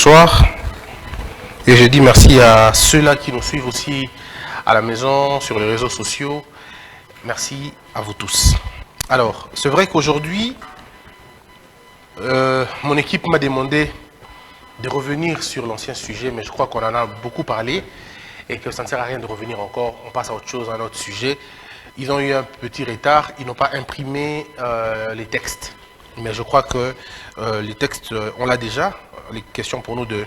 bonsoir. Et je dis merci à ceux-là qui nous suivent aussi à la maison, sur les réseaux sociaux. Merci à vous tous. Alors, c'est vrai qu'aujourd'hui, mon équipe m'a demandé de revenir sur l'ancien sujet, mais je crois qu'on en a beaucoup parlé et que ça ne sert à rien de revenir encore. On passe à autre chose, à un autre sujet. Ils ont eu un petit retard, ils n'ont pas imprimé les textes. Mais je crois que les textes, on l'a déjà. Les questions pour nous de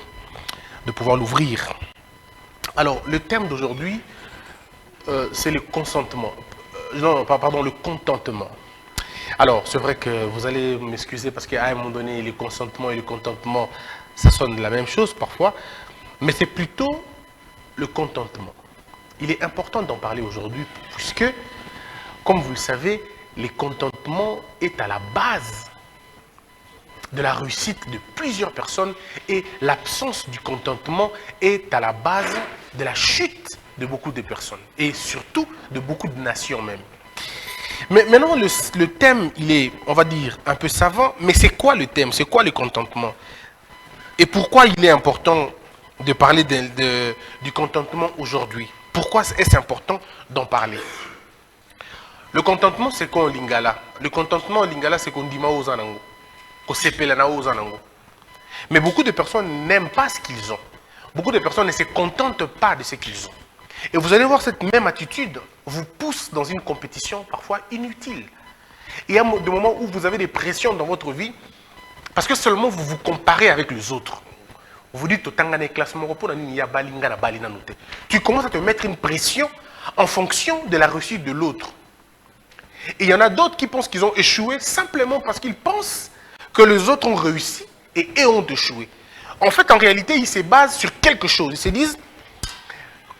pouvoir l'ouvrir. Alors, le thème d'aujourd'hui, c'est le consentement. Non, pardon, le contentement. Alors, c'est vrai que vous allez m'excuser parce qu'à un moment donné, le consentement et le contentement, ça sonne la même chose parfois. Mais c'est plutôt le contentement. Il est important d'en parler aujourd'hui puisque, comme vous le savez, le contentement est à la base de la réussite de plusieurs personnes et l'absence du contentement est à la base de la chute de beaucoup de personnes et surtout de beaucoup de nations même. Mais maintenant, le thème, il est, on va dire, un peu savant, mais c'est quoi le thème? C'est quoi le contentement? Et pourquoi il est important de parler du contentement aujourd'hui? Pourquoi est-ce important d'en parler? Le contentement, c'est quoi en lingala? Le contentement en lingala, c'est qu'on dit aux anango. Mais beaucoup de personnes n'aiment pas ce qu'ils ont. Beaucoup de personnes ne se contentent pas de ce qu'ils ont. Et vous allez voir, cette même attitude vous pousse dans une compétition parfois inutile. Il y a des moments où vous avez des pressions dans votre vie parce que seulement vous vous comparez avec les autres. Vous dites, tu commences à te mettre une pression en fonction de la réussite de l'autre. Et il y en a d'autres qui pensent qu'ils ont échoué simplement parce qu'ils pensent que les autres ont réussi et eux ont échoué. En fait, en réalité, ils se basent sur quelque chose. Ils se disent,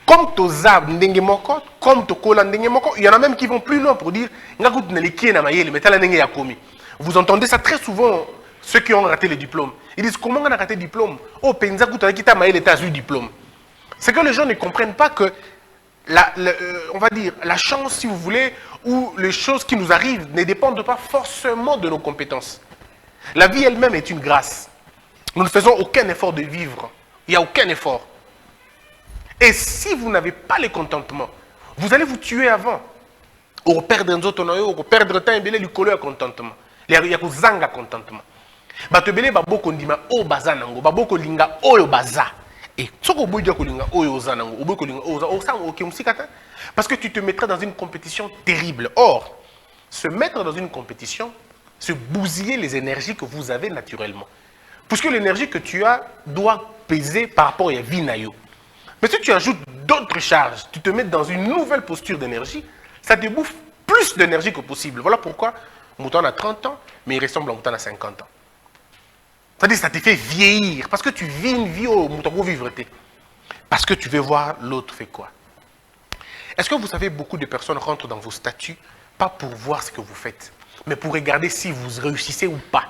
comme Toza Ndengemoko, comme Tokola Ndengemoko, il y en a même qui vont plus loin pour dire, vous entendez ça très souvent, ceux qui ont raté le diplôme. Ils disent, comment on a raté le diplôme? Oh, Penzakuta Kita Maël a eu le diplôme. C'est que les gens ne comprennent pas que, on va dire, la chance, si vous voulez, ou les choses qui nous arrivent ne dépendent pas forcément de nos compétences. La vie elle-même est une grâce. Nous ne faisons aucun effort de vivre. Il n'y a aucun effort. Et si vous n'avez pas le contentement, vous allez vous tuer avant. Ou perdre un autre, ou perdre temps, et le colère contentement. Il y a un zanga contentement. Batebele baboko ndima o bazanango, baboko linga oyo baza. Et soko boyo kolinga oyo zanango, oboyo kolinga oza, osang oke musikata. Parce que tu te mettras dans une compétition terrible. Or, se mettre dans une compétition, c'est bousiller les énergies que vous avez naturellement. Puisque l'énergie que tu as doit peser par rapport à Vinayo. Mais si tu ajoutes d'autres charges, tu te mets dans une nouvelle posture d'énergie, ça te bouffe plus d'énergie que possible. Voilà pourquoi Mouton a 30 ans, mais il ressemble à Mouton à 50 ans. C'est-à-dire que ça te fait vieillir, parce que tu vis une vie au Mouton pour vivre. Parce que tu veux voir l'autre fait quoi. Est-ce que vous savez, beaucoup de personnes rentrent dans vos statuts, pas pour voir ce que vous faites, mais pour regarder si vous réussissez ou pas.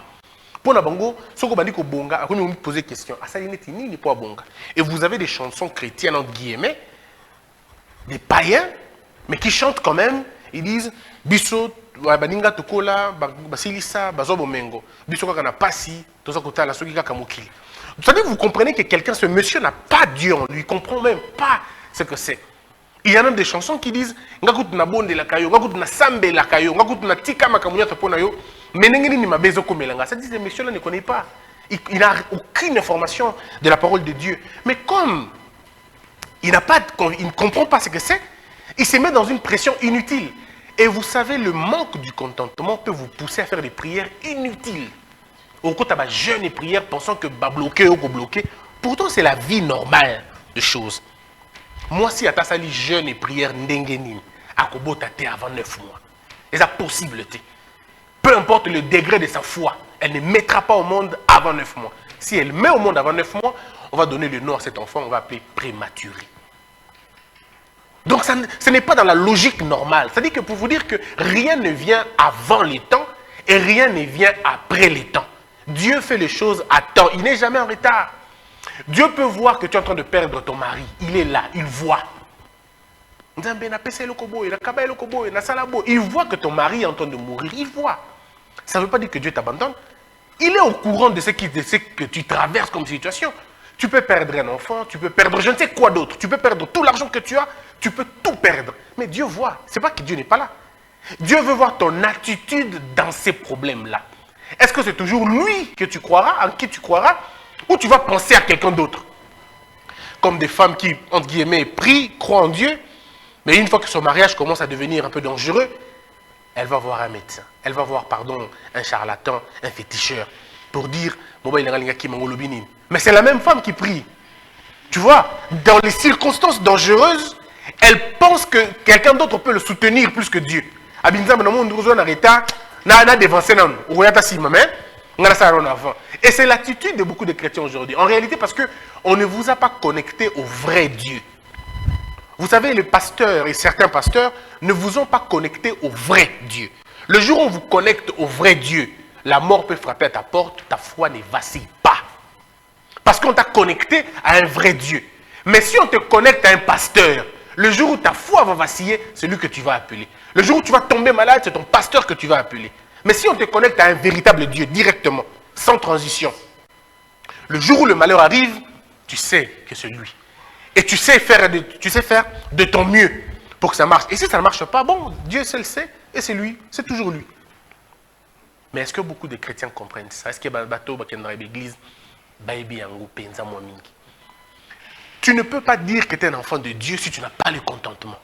Pour la bongo, ce que vous bonga, vous me posez question. Et vous avez des chansons chrétiennes entre guillemets, des païens, mais qui chantent quand même. Ils disent biso baninga tokola basilisa bazobo mengo biso kaka na pasi toza kotala soki kaka mokili. Vous savez, vous comprenez que quelqu'un, ce monsieur n'a pas Dieu en lui, il comprend même pas ce que c'est. Il y a même des chansons qui disent ngakutu na bonde la kayo, ngakutu na sambe la kayo, ngakutu na tika makamunya tapona yo, menengeni ni mabezo komelanga. Ça dit, ce monsieur-là ne connaît pas. Il n'a aucune information de la parole de Dieu. Mais comme il ne comprend pas ce que c'est, il se met dans une pression inutile. Et vous savez, le manque du contentement peut vous pousser à faire des prières inutiles. Au côté de jeûne et prière, pensant que va bloquer ou bloquer. Pourtant, c'est la vie normale de choses. Moi, si à ta sali jeûne et prière n'dengenin, à kobota te avant 9 mois. Et ça possibilité. Peu importe le degré de sa foi, elle ne mettra pas au monde avant 9 mois. Si elle met au monde avant 9 mois, on va donner le nom à cet enfant, on va appeler prématuré. Donc ce n'est pas dans la logique normale. C'est-à-dire que pour vous dire que rien ne vient avant les temps et rien ne vient après les temps. Dieu fait les choses à temps, il n'est jamais en retard. Dieu peut voir que tu es en train de perdre ton mari, il est là, il voit. Il voit que ton mari est en train de mourir, il voit. Ça ne veut pas dire que Dieu t'abandonne. Il est au courant de ce que tu traverses comme situation. Tu peux perdre un enfant, tu peux perdre je ne sais quoi d'autre, tu peux perdre tout l'argent que tu as, tu peux tout perdre. Mais Dieu voit, ce n'est pas que Dieu n'est pas là. Dieu veut voir ton attitude dans ces problèmes-là. Est-ce que c'est toujours lui que tu croiras, en qui tu croiras, ou tu vas penser à quelqu'un d'autre? Comme des femmes qui, entre guillemets, prient, croient en Dieu, mais une fois que son mariage commence à devenir un peu dangereux, elle va voir un médecin, elle va voir, pardon, un charlatan, un féticheur, pour dire, mais c'est la même femme qui prie. Tu vois, dans les circonstances dangereuses, elle pense que quelqu'un d'autre peut le soutenir plus que Dieu. Et c'est l'attitude de beaucoup de chrétiens aujourd'hui. En réalité, parce qu'on ne vous a pas connecté au vrai Dieu. Vous savez, les pasteurs et certains pasteurs ne vous ont pas connecté au vrai Dieu. Le jour où on vous connecte au vrai Dieu, la mort peut frapper à ta porte, ta foi ne vacille pas. Parce qu'on t'a connecté à un vrai Dieu. Mais si on te connecte à un pasteur, le jour où ta foi va vaciller, c'est lui que tu vas appeler. Le jour où tu vas tomber malade, c'est ton pasteur que tu vas appeler. Mais si on te connecte à un véritable Dieu, directement, sans transition, le jour où le malheur arrive, tu sais que c'est lui. Et tu sais faire de ton mieux pour que ça marche. Et si ça ne marche pas, bon, Dieu seul sait, et c'est lui, c'est toujours lui. Mais est-ce que beaucoup de chrétiens comprennent ça? Est-ce que bateau dans l'église, tu ne peux pas dire que tu es un enfant de Dieu si tu n'as pas le contentement.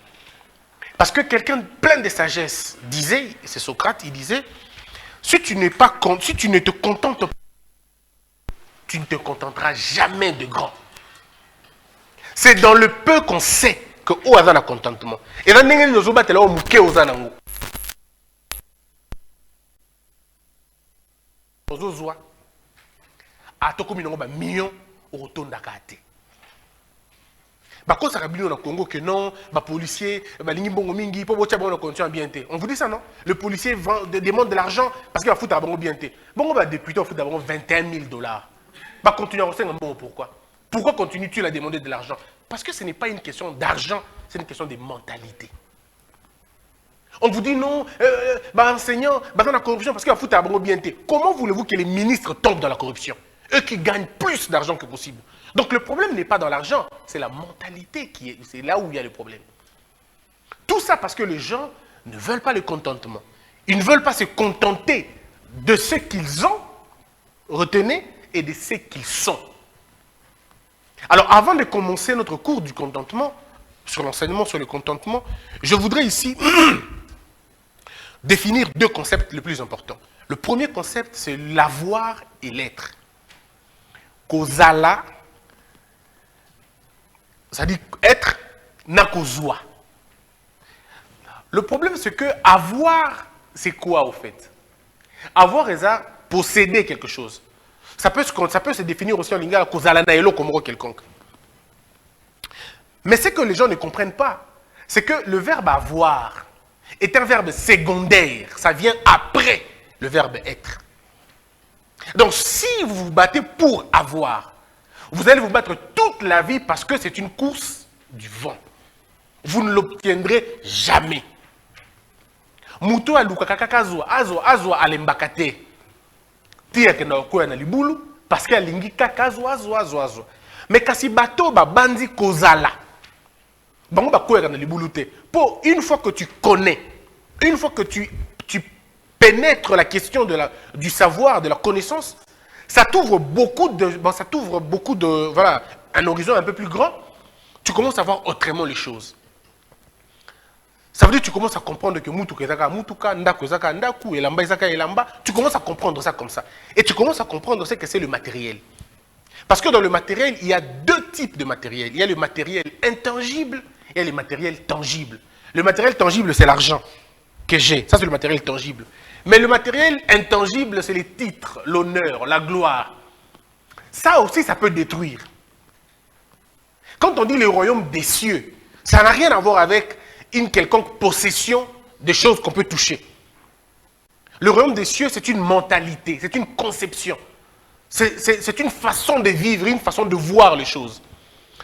Parce que quelqu'un plein de sagesse disait, c'est Socrate, il disait, si tu ne te contentes pas, tu ne te contenteras jamais de grand. C'est dans le peu qu'on sait que où a le contentement. Et dans le temps, nous avons ozozwa atoko minongo ba million otonda kate bako saka bino na Congo que non ba policier ba lingi bongo mingi po botia bongo na condition bien té. On vous dit ça non? Le policier demande de l'argent parce qu'il va foutre bongo bien té. Bongo ba député on fout d'abord 21 000 $. Ba continuer à recevoir bon pourquoi? Pourquoi continues-tu à demander de l'argent? Parce que ce n'est pas une question d'argent, c'est une question de mentalité. On vous dit non, enseignant, dans la corruption parce qu'il va foutre à bon bien. Comment voulez-vous que les ministres tombent dans la corruption? Eux qui gagnent plus d'argent que possible. Donc le problème n'est pas dans l'argent, c'est la mentalité c'est là où il y a le problème. Tout ça parce que les gens ne veulent pas le contentement. Ils ne veulent pas se contenter de ce qu'ils ont, retenez, et de ce qu'ils sont. Alors avant de commencer notre cours du contentement, sur l'enseignement sur le contentement, je voudrais ici définir deux concepts les plus importants. Le premier concept, c'est l'avoir et l'être. Kozala, c'est-à-dire être, n'a kozwa. Le problème, c'est que avoir, c'est quoi au fait? Avoir, c'est posséder quelque chose. Ça peut se définir aussi en lingala, kozala naelo comme quelconque. Mais ce que les gens ne comprennent pas, c'est que le verbe avoir est un verbe secondaire. Ça vient après le verbe être. Donc, si vous vous battez pour avoir, vous allez vous battre toute la vie parce que c'est une course du vent. Vous ne l'obtiendrez jamais. Muto alukakakazwa, azwa alembakate. Tia kena okoya na libulu parce que alingi kakazwa, azwa. Mais kasi bato ba bandi kozala. Une fois que tu connais, une fois que tu pénètres la question du savoir, de la connaissance, ça t'ouvre beaucoup de, voilà, un horizon un peu plus grand. Tu commences à voir autrement les choses. Ça veut dire que tu commences à comprendre que tu commences à comprendre ça comme ça. Et tu commences à comprendre ce que c'est le matériel. Parce que dans le matériel, il y a deux types de matériel. Il y a le matériel intangible et le matériel tangible. Le matériel tangible, c'est l'argent que j'ai. Ça, c'est le matériel tangible. Mais le matériel intangible, c'est les titres, l'honneur, la gloire. Ça aussi, ça peut détruire. Quand on dit le royaume des cieux, ça n'a rien à voir avec une quelconque possession de choses qu'on peut toucher. Le royaume des cieux, c'est une mentalité, c'est une conception. C'est une façon de vivre, une façon de voir les choses.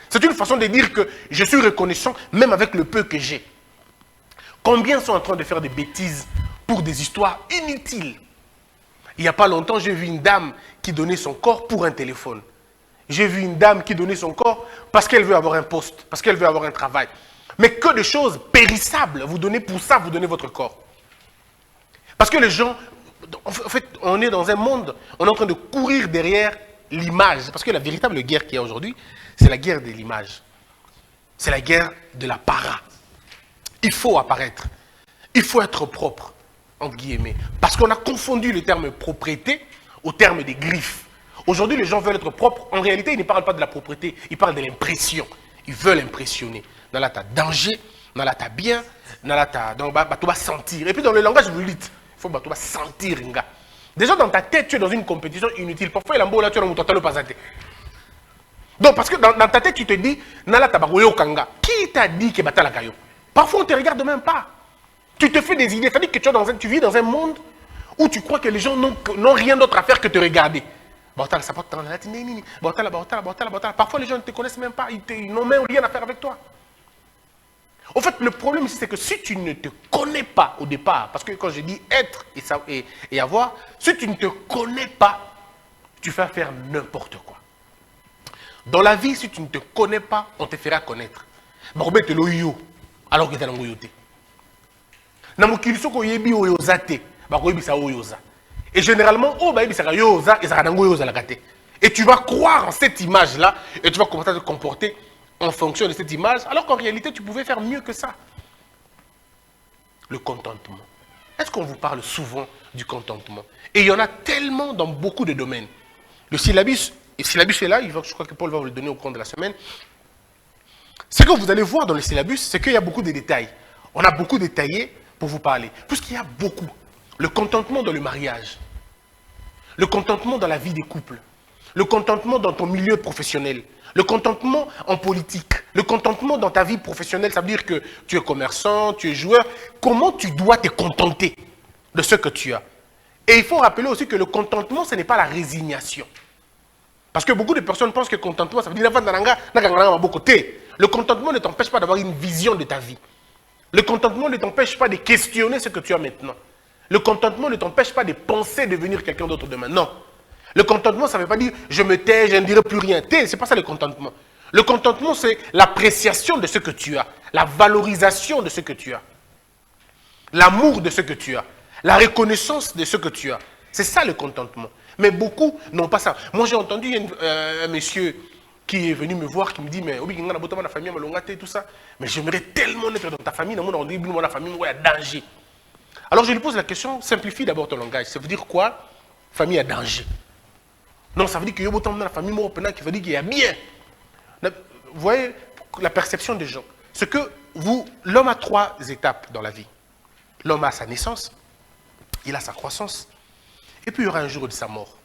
C'est une façon de dire que je suis reconnaissant même avec le peu que j'ai. Combien sont en train de faire des bêtises pour des histoires inutiles? Il n'y a pas longtemps, j'ai vu une dame qui donnait son corps pour un téléphone. J'ai vu une dame qui donnait son corps parce qu'elle veut avoir un poste, parce qu'elle veut avoir un travail. Mais que de choses périssables. Vous donnez pour ça, vous donnez votre corps. Parce que les gens, en fait, on est dans un monde, on est en train de courir derrière l'image. Parce que la véritable guerre qu'il y a aujourd'hui, c'est la guerre de l'image. C'est la guerre de la para. Il faut apparaître. Il faut être propre, entre guillemets. Parce qu'on a confondu le terme propriété au terme des griffes. Aujourd'hui, les gens veulent être propres. En réalité, ils ne parlent pas de la propriété, ils parlent de l'impression. Ils veulent impressionner. Dans là, tu as danger, dans là, tu as bien, dans là, tu vas sentir. Et puis, dans le langage lutte, il faut que tu vas sentir. Déjà, dans ta tête, tu es dans une compétition inutile. Parfois, il y a un beau là, tu es dans le passé. Donc, parce que dans ta tête, tu te dis, Nala Tabagoyo Kanga. Qui t'a dit que Batala Kayo? Parfois, on ne te regarde même pas. Tu te fais des idées. C'est-à-dire que tu vis dans un monde où tu crois que les gens n'ont rien d'autre à faire que te regarder. Parfois, les gens ne te connaissent même pas. Ils n'ont même rien à faire avec toi. En fait, le problème ici, c'est que si tu ne te connais pas au départ, parce que quand je dis être et avoir, si tu ne te connais pas, tu vas faire n'importe quoi. Dans la vie, si tu ne te connais pas, on te fera connaître. Alors que tu es dans le et généralement, et tu vas croire en cette image-là, et tu vas commencer à te comporter en fonction de cette image, alors qu'en réalité, tu pouvais faire mieux que ça. Le contentement. Est-ce qu'on vous parle souvent du contentement? Et il y en a tellement dans beaucoup de domaines. Le syllabus, et le syllabus est là, je crois que Paul va vous le donner au cours de la semaine. Ce que vous allez voir dans le syllabus, c'est qu'il y a beaucoup de détails. On a beaucoup détaillé pour vous parler. Puisqu'il y a beaucoup. Le contentement dans le mariage. Le contentement dans la vie des couples. Le contentement dans ton milieu professionnel. Le contentement en politique. Le contentement dans ta vie professionnelle, ça veut dire que tu es commerçant, tu es joueur. Comment tu dois te contenter de ce que tu as? Et il faut rappeler aussi que le contentement, ce n'est pas la résignation. Parce que beaucoup de personnes pensent que le contentement, ça veut dire le contentement ne t'empêche pas d'avoir une vision de ta vie. Le contentement ne t'empêche pas de questionner ce que tu as maintenant. Le contentement ne t'empêche pas de penser devenir quelqu'un d'autre demain. Non. Le contentement, ça ne veut pas dire je me tais, je ne dirai plus rien. Ce n'est pas ça le contentement. Le contentement, c'est l'appréciation de ce que tu as, la valorisation de ce que tu as, l'amour de ce que tu as, la reconnaissance de ce que tu as. C'est ça le contentement. Mais beaucoup n'ont pas ça. Moi, j'ai entendu un monsieur qui est venu me voir, qui me dit, mais tout ça, mais j'aimerais tellement être dans ta famille, dans la famille, il y a danger. Alors je lui pose la question, simplifie d'abord ton langage. Ça veut dire quoi? Famille à danger. Non, ça veut dire qu'il y a dans la famille, qui veut dire qu'il y a bien. Vous voyez la perception des gens. C'est que l'homme a 3 étapes dans la vie. L'homme a sa naissance, il a sa croissance, et puis il y aura un jour de sa mort.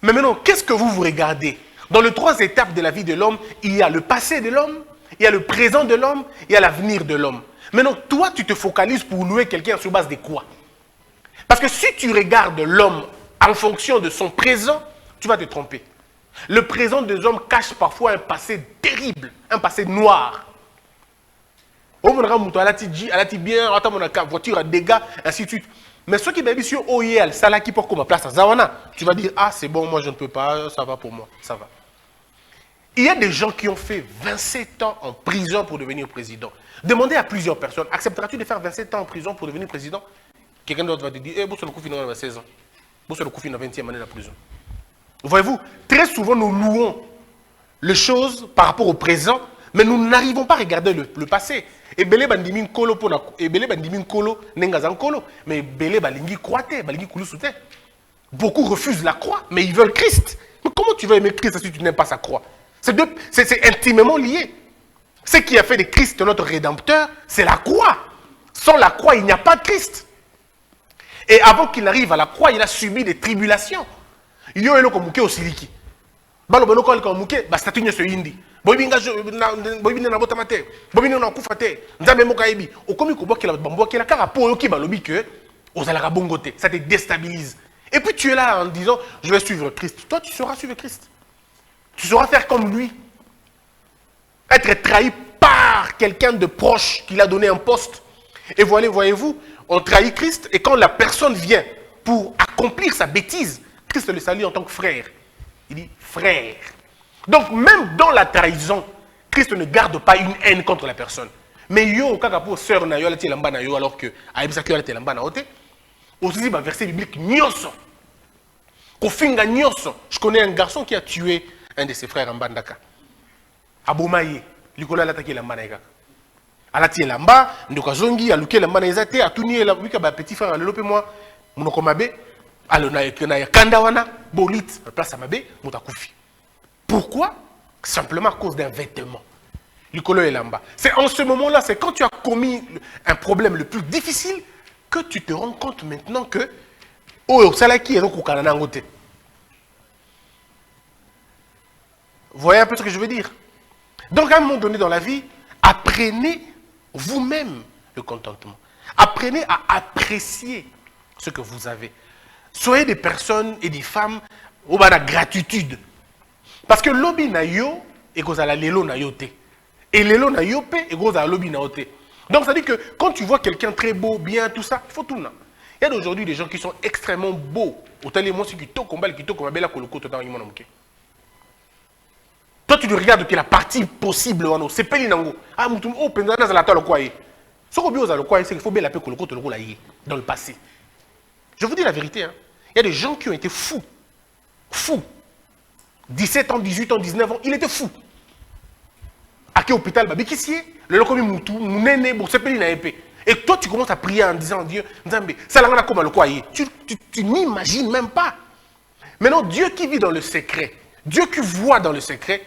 Mais maintenant, qu'est-ce que vous regardez? Dans les 3 étapes de la vie de l'homme, il y a le passé de l'homme, il y a le présent de l'homme, il y a l'avenir de l'homme. Maintenant, toi, tu te focalises pour louer quelqu'un sur base de quoi? Parce que si tu regardes l'homme en fonction de son présent, tu vas te tromper. Le présent des hommes cache parfois un passé terrible, un passé noir. On a dit bien, la voiture a dégâts, ainsi de suite. Mais ceux qui disent sur OIL, ça là qui porte comme place à Zawana, tu vas dire, ah c'est bon, moi je ne peux pas, ça va pour moi, ça va. Il y a des gens qui ont fait 27 ans en prison pour devenir président. Demandez à plusieurs personnes, accepteras-tu de faire 27 ans en prison pour devenir président? Quelqu'un d'autre va te dire, vous le Koufi dans 16 ans, vous le Koufi dans 20e année de la prison. Voyez-vous, très souvent nous louons les choses par rapport au présent, mais nous n'arrivons pas à regarder le passé. Et belé bandimin kolo pona, et belé bandimin kolo nengazan kolo, mais belé balingi croate, balingi koulusute. Beaucoup refusent la croix, mais ils veulent Christ. Mais comment tu vas aimer Christ si tu n'aimes pas sa croix? C'est intimement lié. Ce qui a fait de Christ notre Rédempteur, c'est la croix. Sans la croix, il n'y a pas de Christ. Et avant qu'il arrive à la croix, il a subi des tribulations. Il y a eu le mouké au siliki. Balo bano ko alka mouké, ba statut nyo se indi. Boybinga boybina na botamate, boybina na kufate, nzambe mokayebi. Okomi ko bokela bambo kela kara po yoki balobi que ozalaka bongote, ça te déstabilise. Et puis tu es là en disant je vais suivre Christ. Toi tu sauras suivre Christ. Tu sauras faire comme lui. Être trahi par quelqu'un de proche qui l'a donné un poste. Et voyez-vous, on trahit Christ et quand la personne vient pour accomplir sa bêtise, Christ le salue en tant que frère. Il dit frère. Donc même dans la trahison, Christ ne garde pas une haine contre la personne. Mais yo, kaka pour sœur na yo, alors que aïbisa ki yo lamba na ote. Aussi, verset biblique, nyoso. Kofinga nyoso. Je connais un garçon qui a tué un de ses frères en Bandaka. Abomaye, Likola l'attaqué lamba na ekaka. Alati lamba, ndoka zongi, aluke lamba na ezate, atuni la wika ba petit frère alelope moi, monoko mabe, alona ya kanda wana, bolit, place à mabe, mutakufi. Pourquoi? Simplement à cause d'un vêtement. Likolo et lamba. C'est en ce moment-là, c'est quand tu as commis un problème le plus difficile que tu te rends compte maintenant que oh, salaki est rokukanana ngote. Voyez un peu ce que je veux dire. Donc à un moment donné dans la vie, apprenez vous-même le contentement. Apprenez à apprécier ce que vous avez. Soyez des personnes et des femmes où il y a la gratitude. Parce que l'obi na yo et que la lelo na yo te. Et lelo na yo pe et que la lobby na yo te. Donc ça dit que quand tu vois quelqu'un très beau, bien, tout ça, il faut tout là. Il y a aujourd'hui des gens qui sont extrêmement beaux. Autant les mots qui te combattent, qui te combattent, là, toi, tu ne regardes que la partie possible. C'est pas l'inango. Ah, moutou, oh, pendant la toile, quoi. Ce qu'on veut, c'est qu'il faut bien la paix que le côté dans le passé. Je vous dis la vérité. Hein. Il y a des gens qui ont été fous. Fous. 17 ans, 18 ans, 19 ans, il était fou. À quel hôpital, bah, qui c'est le locomi moutou, mounéné, bon, c'est pas l'inango. Et toi, tu commences à prier en disant, Dieu, ça l'a comme le quoi. Tu n'imagines même pas. Maintenant, Dieu qui vit dans le secret, Dieu qui voit dans le secret,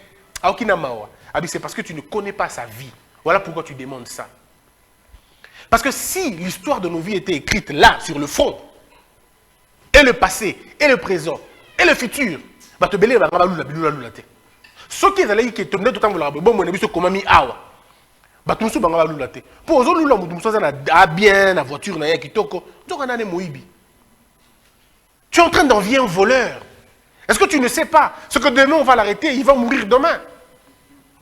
c'est parce que tu ne connais pas sa vie. Voilà pourquoi tu demandes ça. Parce que si l'histoire de nos vies était écrite là, sur le front, et le passé, et le présent, et le futur, bah te belé, bah ce qui est allé qui est tourné tout le temps, bon, mon ami, c'est comment mi awa. Bah tout le monde va lula te. Pour eux, lula mutu musa na bien, na voiture na yaki toko. Tu es moibi. Tu es en train d'envier un voleur. Est-ce que tu ne sais pas ce que demain on va l'arrêter, il va mourir demain.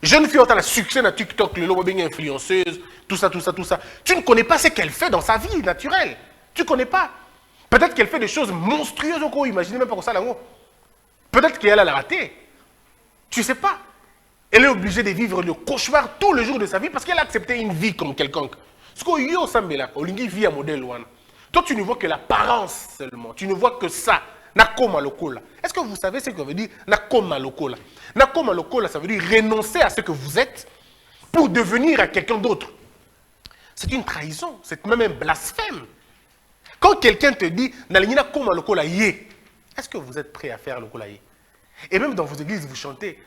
Jeune fille qui a le succès na TikTok, le lobo bien influenceuse, tout ça, tout ça, tout ça. Tu ne connais pas ce qu'elle fait dans sa vie naturelle. Tu ne connais pas. Peut-être qu'elle fait des choses monstrueuses au imaginez même pas comme ça là. Peut-être qu'elle a la raté. Tu ne sais pas. Elle est obligée de vivre le cauchemar tous les jours de sa vie parce qu'elle a accepté une vie comme quelconque. Ce qu'on y a au Sambela, Olingi vit à modèle ouana. Toi, tu ne vois que l'apparence seulement. Tu ne vois que ça. Nakoma lokola. Est-ce que vous savez ce que ça veut dire Nakoma lokola? Nakoma lokola, ça veut dire renoncer à ce que vous êtes pour devenir à quelqu'un d'autre. C'est une trahison. C'est même un blasphème. Quand quelqu'un te dit Nalina koma lokola ye, est-ce que vous êtes prêt à faire lokola ye? Et même dans vos églises, vous chantez.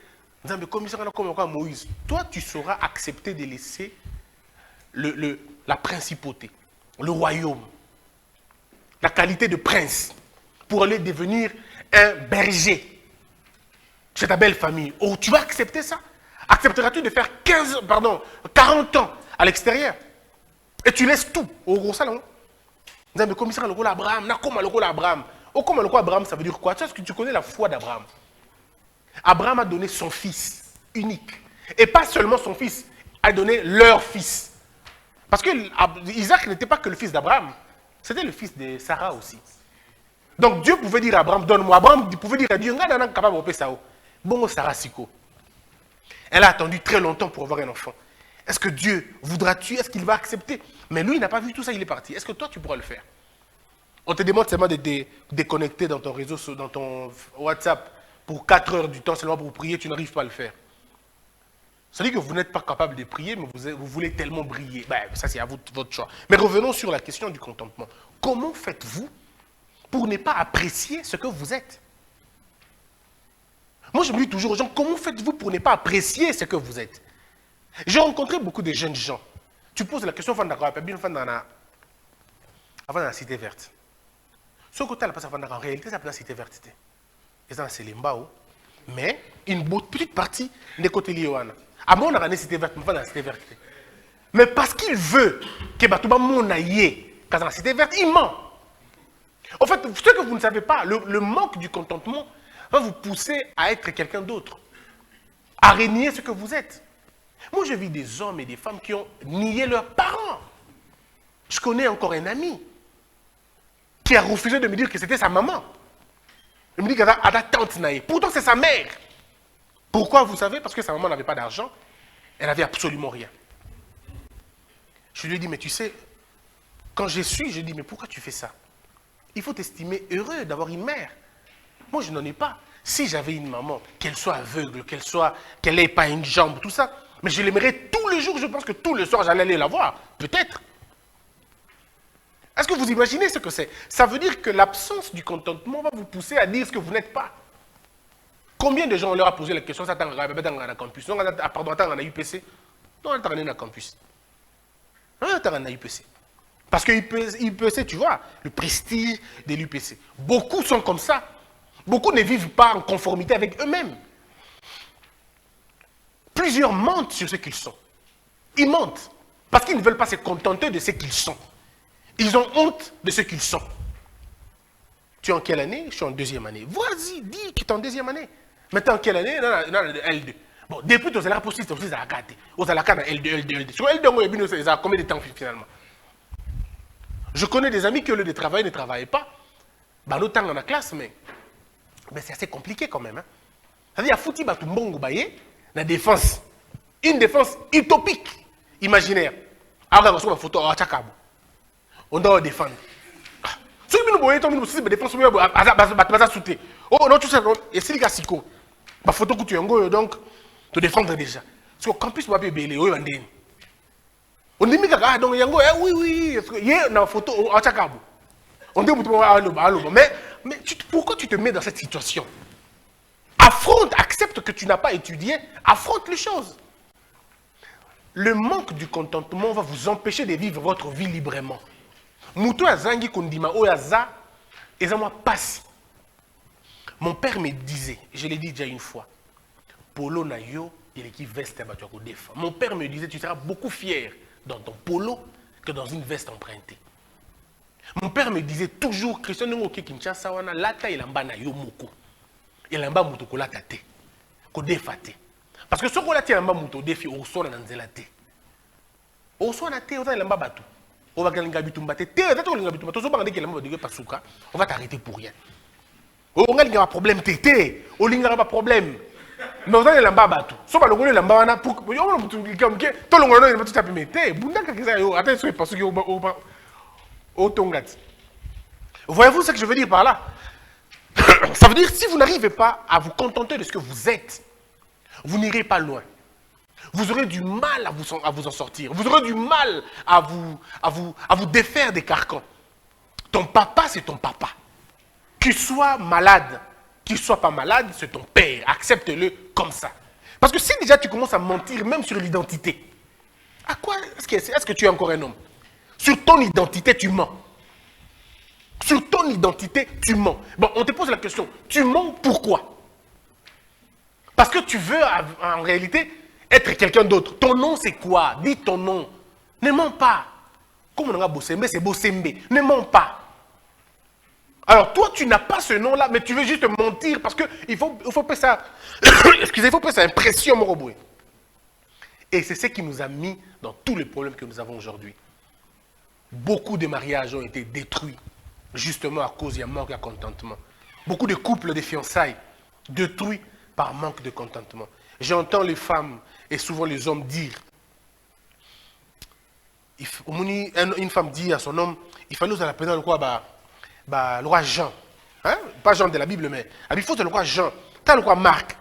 Moïse, toi tu sauras accepter de laisser la principauté, le royaume, la qualité de prince, pour aller devenir un berger chez ta belle famille. Oh, tu vas accepter ça? Accepteras-tu de faire 40 ans à l'extérieur? Et tu laisses tout au gros salon? Mais comme ça, Abraham, Abraham, ça veut dire quoi? Est-ce que tu connais la foi d'Abraham? Abraham a donné son fils unique. Et pas seulement son fils, a donné leur fils. Parce que Isaac n'était pas que le fils d'Abraham, c'était le fils de Sarah aussi. Donc Dieu pouvait dire à Abraham, donne-moi. Abraham pouvait dire à Dieu, capable de ça. Bon, Sarah Siko. Elle a attendu très longtemps pour avoir un enfant. Est-ce que Dieu voudra-tu? Est-ce qu'il va accepter? Mais lui, il n'a pas vu tout ça, il est parti. Est-ce que toi, tu pourras le faire? On te demande seulement de te déconnecter dans ton réseau, dans ton WhatsApp, pour 4 heures du temps seulement pour prier, tu n'arrives pas à le faire. Ça veut dire que vous n'êtes pas capable de prier, mais vous voulez tellement briller. Ben, ça, c'est à vous, votre choix. Mais revenons sur la question du contentement. Comment faites-vous pour ne pas apprécier ce que vous êtes? Moi, je me dis toujours aux gens, comment faites-vous pour ne pas apprécier ce que vous êtes? J'ai rencontré beaucoup de jeunes gens. Tu poses la question, avant la cité verte. Ce côté-là, en réalité, ça peut la cité verte. Et ça, c'est les mbao. Mais une petite partie des côtés liéwana. À mon avis, cité verte, mais pas dans la cité verte. Mais parce qu'il veut que Batouba monaye, quand dans la cité verte, il ment. En fait, ce que vous ne savez pas, le manque du contentement va vous pousser à être quelqu'un d'autre. À renier ce que vous êtes. Moi, je vis des hommes et des femmes qui ont nié leurs parents. Je connais encore un ami qui a refusé de me dire que c'était sa maman. Il me dit qu'elle a ta tante naïe. Pourtant, c'est sa mère. Pourquoi, vous savez? Parce que sa maman n'avait pas d'argent. Elle n'avait absolument rien. Je lui ai dit, mais tu sais, quand j'ai su, je lui ai dit, mais pourquoi tu fais ça? Il faut t'estimer heureux d'avoir une mère. Moi, je n'en ai pas. Si j'avais une maman, qu'elle soit aveugle, qu'elle n'ait pas une jambe, tout ça, mais je l'aimerais tous les jours. Je pense que tous les soirs, j'allais aller la voir. Peut-être. Est-ce que vous imaginez ce que c'est? Ça veut dire que l'absence du contentement va vous pousser à dire ce que vous n'êtes pas. Combien de gens on leur a posé la question, ça dans le campus? Pardon, attends, on a UPC. Non, on a un campus. On a un UPC. Parce que l'UPC, tu vois, le prestige de l'UPC. Beaucoup sont comme ça. Beaucoup ne vivent pas en conformité avec eux-mêmes. Plusieurs mentent sur ce qu'ils sont. Ils mentent. Parce qu'ils ne veulent pas se contenter de ce qu'ils sont. Ils ont honte de ce qu'ils sont. Tu es en quelle année? Je suis en deuxième année. Vas-y, dis que tu es en deuxième année. Mais tu es en quelle année? Non, L2. Bon, depuis que tu as la possibilité, tu as la carte. Tu as la carte L2, L2. Sur L2, ça a combien de temps finalement? Je connais des amis qui, au lieu de travailler, ne travaillaient pas. Bah, l'autre temps dans la classe, mais c'est assez compliqué quand même. Hein. C'est-à-dire, il y a Fouti Baye, la défense. Une défense utopique, imaginaire. Alors, on va une photo à Tchakabo. On doit défendre. Si vous voyez, vous avez une défense, vous avez sauter. Oh non, tout ça, et c'est le cas siko. La photo que tu as, donc, te défendre déjà. Parce que le campus, vous avez belé, vous avez on dit que donc yango oui il y a une photo à Tchakabo. On dit mais pourquoi tu te mets dans cette situation? Affronte, accepte que tu n'as pas étudié, affronte les choses. Le manque du contentement va vous empêcher de vivre votre vie librement. Muto azangi kondima oyaza ezamwa passe. Mon père me disait, je l'ai dit déjà une fois, polo na yo il est qui veste à battre defa. Mon père me disait tu seras beaucoup fier dans ton polo que dans une veste empruntée. Mon père me disait toujours, Christian Ngoke Kinshasa wana lata ilamba na yo moko. Ilamba muto ko lata te. Ko defa te. Parce que ce qu'on lata ilamba muto defi o sona na nzela te. O sona te o ilamba batu. O va galinga bitumba te. Te to galinga bitumba to so bangade ilamba de pasuka, on va t'arrêter pour rien. O ngalinga ba problème te te. O linga ba problème. Mais vous avez l'amba bateau. Si vous avez l'amba, vous avez tout le monde qui a pu mettre. Voyez-vous ce que je veux dire par là? Ça veut dire que si vous n'arrivez pas à vous contenter de ce que vous êtes, vous n'irez pas loin. Vous aurez du mal à vous en sortir. Vous aurez du mal à vous défaire des carcans. Ton papa, c'est ton papa. Qu'il soit malade, qu'il ne soit pas malade, c'est ton père. Accepte-le comme ça. Parce que si déjà tu commences à mentir, même sur l'identité, à quoi est-ce que tu es encore un homme? Sur ton identité, tu mens. Sur ton identité, tu mens. Bon, on te pose la question, tu mens pourquoi? Parce que tu veux en réalité être quelqu'un d'autre. Ton nom, c'est quoi? Dis ton nom. Ne mens pas. Comme on a Bossembe, c'est Bossembe. Ne mens pas. Alors, toi, tu n'as pas ce nom-là, mais tu veux juste mentir parce qu'il faut faire ça. Excusez, il faut faire ça impression, mon robot. Et c'est ce qui nous a mis dans tous les problèmes que nous avons aujourd'hui. Beaucoup de mariages ont été détruits, justement à cause d'un manque de contentement. Beaucoup de couples de fiançailles détruits par manque de contentement. J'entends les femmes et souvent les hommes dire, une femme dit à son homme, il fallait nous appeler le quoi, le roi Jean, hein? Pas Jean de la Bible, mais il faut le roi Jean, le roi Marc,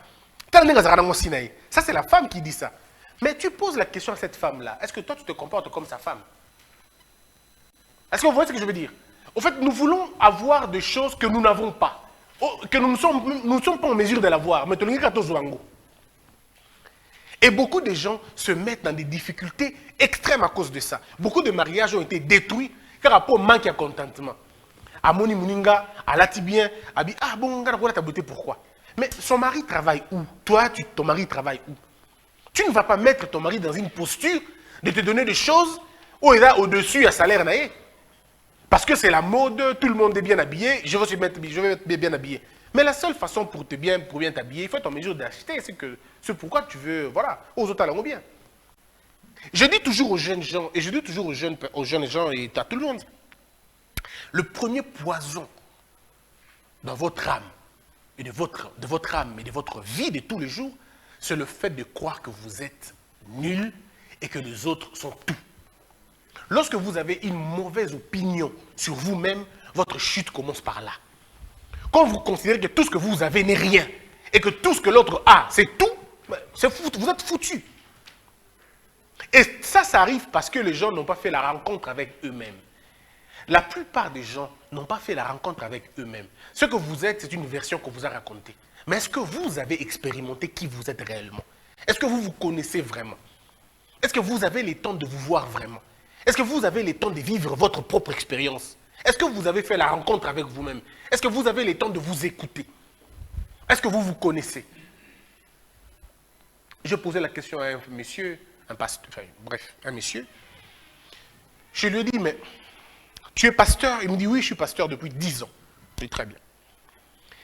ça c'est la femme qui dit ça. Mais tu poses la question à cette femme-là, est-ce que toi tu te comportes comme sa femme? Est-ce que vous voyez ce que je veux dire? En fait, nous voulons avoir des choses que nous n'avons pas, que nous ne sommes pas en mesure de l'avoir. Et beaucoup de gens se mettent dans des difficultés extrêmes à cause de ça. Beaucoup de mariages ont été détruits par rapport au manque de contentement. Amoni Muninga, Alati bien, Abi, ah bon, ta beauté, pourquoi? Mais son mari travaille où? Toi, ton mari travaille où? Tu ne vas pas mettre ton mari dans une posture de te donner des choses où il a au-dessus un salaire naïe. Parce que c'est la mode, tout le monde est bien habillé, je vais être bien habillé. Mais la seule façon pour bien t'habiller, il faut être en mesure d'acheter, c'est pourquoi tu veux, voilà, aux autres talents bien. Je dis toujours aux jeunes gens, et je dis toujours aux jeunes gens et à tout le monde, le premier poison dans votre âme, et de votre âme et de votre vie de tous les jours, c'est le fait de croire que vous êtes nul et que les autres sont tout. Lorsque vous avez une mauvaise opinion sur vous-même, votre chute commence par là. Quand vous considérez que tout ce que vous avez n'est rien et que tout ce que l'autre a, c'est tout, vous êtes foutu. Et ça arrive parce que les gens n'ont pas fait la rencontre avec eux-mêmes. La plupart des gens n'ont pas fait la rencontre avec eux-mêmes. Ce que vous êtes, c'est une version qu'on vous a racontée. Mais est-ce que vous avez expérimenté qui vous êtes réellement? Est-ce que vous vous connaissez vraiment? Est-ce que vous avez le temps de vous voir vraiment? Est-ce que vous avez le temps de vivre votre propre expérience? Est-ce que vous avez fait la rencontre avec vous-même? Est-ce que vous avez le temps de vous écouter? Est-ce que vous vous connaissez? Je posais la question à un monsieur, un pasteur, enfin, bref, un monsieur. Je lui ai dit, mais tu es pasteur? Il me dit, oui, je suis pasteur depuis 10 ans. Je dis, très bien.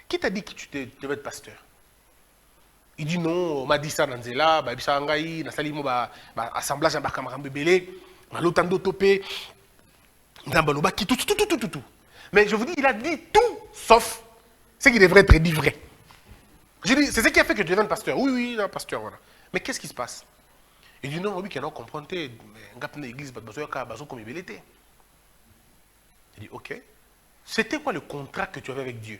Qui t'a dit que tu devais être pasteur? Il dit, non, on m'a dit ça dans Zela, Bishangaï, Nasalimo, assemblage à Bakamarambe Belé, Malotando Topé, Nambaloba, tout. Mais je vous dis, il a dit tout, sauf ce qui devrait être dit vrai. Je dis, c'est ce qui a fait que tu deviens pasteur. Oui, un pasteur, voilà. Mais qu'est-ce qui se passe? Il dit, non, oui, qu'il y a un comprendre, l'église, comme il était. Il dit, ok. C'était quoi le contrat que tu avais avec Dieu?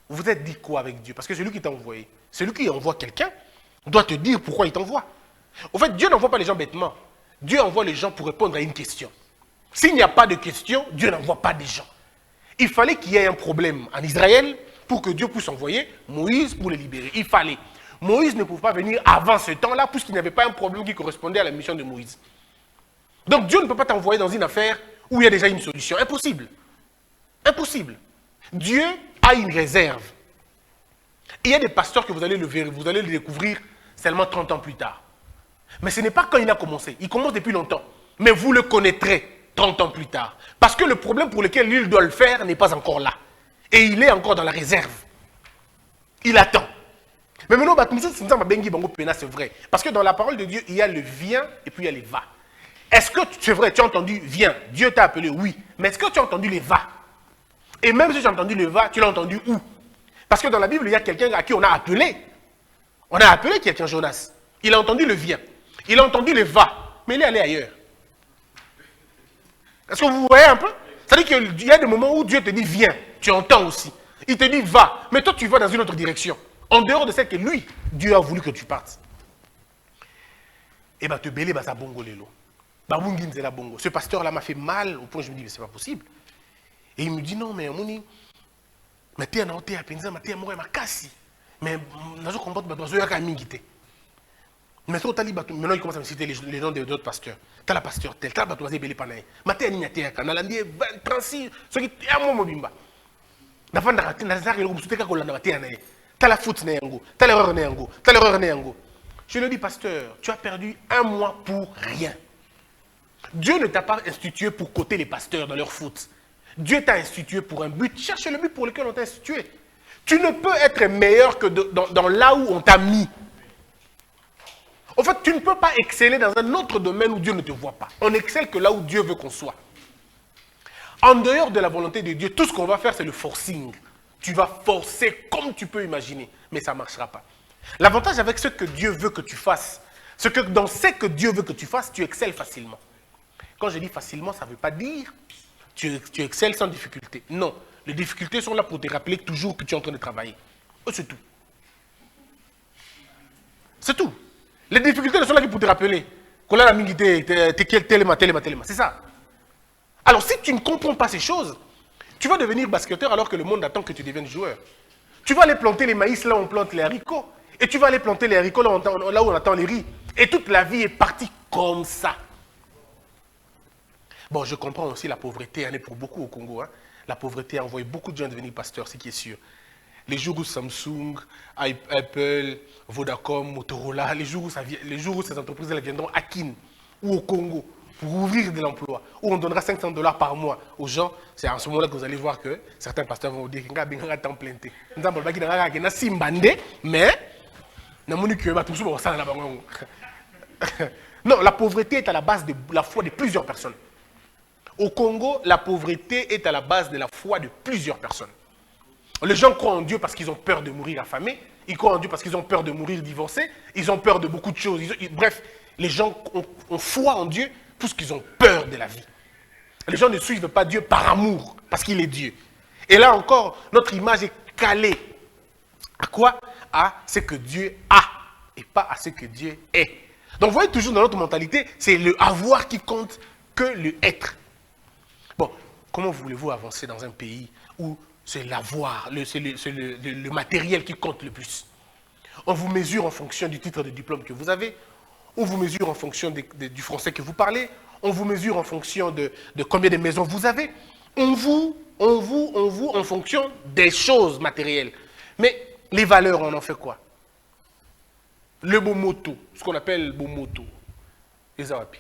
Vous êtes dit quoi avec Dieu? Parce que c'est lui qui t'a envoyé. Celui qui envoie quelqu'un doit te dire pourquoi il t'envoie. En fait, Dieu n'envoie pas les gens bêtement. Dieu envoie les gens pour répondre à une question. S'il n'y a pas de question, Dieu n'envoie pas des gens. Il fallait qu'il y ait un problème en Israël pour que Dieu puisse envoyer Moïse pour les libérer. Il fallait. Moïse ne pouvait pas venir avant ce temps-là puisqu'il n'y avait pas un problème qui correspondait à la mission de Moïse. Donc Dieu ne peut pas t'envoyer dans une affaire où il y a déjà une solution. Impossible. Impossible. Dieu a une réserve. Il y a des pasteurs que vous allez le découvrir seulement 30 ans plus tard. Mais ce n'est pas quand il a commencé. Il commence depuis longtemps. Mais vous le connaîtrez 30 ans plus tard. Parce que le problème pour lequel il doit le faire n'est pas encore là. Et il est encore dans la réserve. Il attend. Mais maintenant, c'est vrai. Parce que dans la parole de Dieu, il y a le viens et puis il y a les va. Est-ce que c'est vrai, tu as entendu viens, Dieu t'a appelé, oui. Mais est-ce que tu as entendu les va? Et même si tu as entendu le va, tu l'as entendu où? Parce que dans la Bible, il y a quelqu'un à qui on a appelé. On a appelé quelqu'un, Jonas. Il a entendu le viens. Il a entendu le va. Mais il est allé ailleurs. Est-ce que vous voyez un peu? C'est-à-dire qu'il y a des moments où Dieu te dit viens. Tu entends aussi. Il te dit va. Mais toi, tu vas dans une autre direction. En dehors de celle que lui, Dieu a voulu que tu partes. Et bien, te belé, ça bongo lelo. Bongo. Ce pasteur-là m'a fait mal au point où je me dis, mais c'est pas possible. Et il me dit, non, mais Mouni, mais tu es en hôtel à Penza, mais tu es mort à Kassi. Mais je comprends que tu es mingité. Mais maintenant, il commence à me citer les noms d'autres pasteurs. Tu as la pasteur tel, tu as la pasteur belé panaï. Mais tu es animaté à Kanalandi, 36, ce qui est à mon mobimba. D'avant d'arrêter, tu as la faute, tu as l'erreur, tu as l'erreur. Je lui dis, pasteur, tu as perdu un mois pour rien. Dieu ne t'a pas institué pour coter les pasteurs dans leur faute. Dieu t'a institué pour un but. Cherche le but pour lequel on t'a institué. Tu ne peux être meilleur que dans là où on t'a mis. En fait, tu ne peux pas exceller dans un autre domaine où Dieu ne te voit pas. On excelle que là où Dieu veut qu'on soit. En dehors de la volonté de Dieu, tout ce qu'on va faire, c'est le forcing. Tu vas forcer comme tu peux imaginer, mais ça ne marchera pas. L'avantage avec ce que Dieu veut que tu fasses, c'est que dans ce que Dieu veut que tu fasses, tu excelles facilement. Quand je dis facilement, ça ne veut pas dire tu excelles sans difficulté. Non, les difficultés sont là pour te rappeler toujours que tu es en train de travailler. C'est tout. C'est tout. Les difficultés sont là pour te rappeler. C'est ça. Alors si tu ne comprends pas ces choses, tu vas devenir basketteur alors que le monde attend que tu deviennes joueur. Tu vas aller planter les maïs là où on plante les haricots. Et tu vas aller planter les haricots là où on attend les riz. Et toute la vie est partie comme ça. Bon, je comprends aussi la pauvreté, elle est pour beaucoup au Congo. Hein. La pauvreté a envoyé beaucoup de gens devenir pasteurs, ce qui est sûr. Les jours où Samsung, Apple, Vodacom, Motorola, les jours où ces entreprises viendront à Kin ou au Congo pour ouvrir de l'emploi, où on donnera $500 par mois aux gens, c'est à ce moment-là que vous allez voir que certains pasteurs vont vous dire qu'il y a un temps plein. Mais, non, la pauvreté est à la base de la foi de plusieurs personnes. Au Congo, la pauvreté est à la base de la foi de plusieurs personnes. Les gens croient en Dieu parce qu'ils ont peur de mourir affamés. Ils croient en Dieu parce qu'ils ont peur de mourir divorcés. Ils ont peur de beaucoup de choses. Bref, les gens ont foi en Dieu parce qu'ils ont peur de la vie. Les gens ne suivent pas Dieu par amour, parce qu'il est Dieu. Et là encore, notre image est calée. À quoi? À ce que Dieu a et pas à ce que Dieu est. Donc vous voyez toujours dans notre mentalité, c'est le avoir qui compte que le être. Bon, comment voulez-vous avancer dans un pays où c'est l'avoir, c'est le matériel qui compte le plus? On vous mesure en fonction du titre de diplôme que vous avez, on vous mesure en fonction du français que vous parlez, on vous mesure en fonction de combien de maisons vous avez, on vous en fonction des choses matérielles. Mais les valeurs, on en fait quoi? Le bomoto, ce qu'on appelle bomoto, les awapi.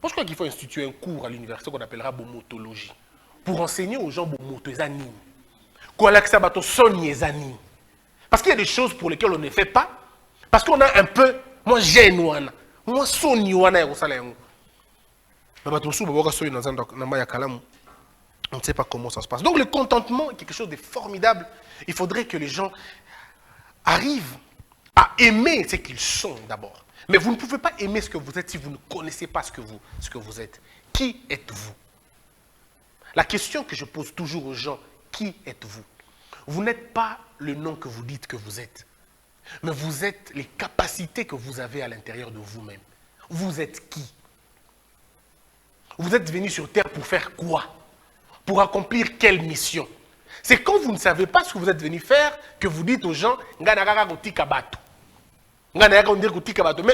Moi, je crois qu'il faut instituer un cours à l'université qu'on appellera bomotologie, pour enseigner aux gens bomoto, les animes. Parce qu'il y a des choses pour lesquelles on ne fait pas, parce qu'on a un peu, moi j'aime, moi soni, on ne sait pas comment ça se passe. Donc le contentement est quelque chose de formidable. Il faudrait que les gens arrivent à aimer ce qu'ils sont d'abord. Mais vous ne pouvez pas aimer ce que vous êtes si vous ne connaissez pas ce que vous êtes. Qui êtes-vous? La question que je pose toujours aux gens, qui êtes-vous? Vous n'êtes pas le nom que vous dites que vous êtes, mais vous êtes les capacités que vous avez à l'intérieur de vous-même. Vous êtes qui? Vous êtes venu sur terre pour faire quoi? Pour accomplir quelle mission? C'est quand vous ne savez pas ce que vous êtes venu faire que vous dites aux gens « Mais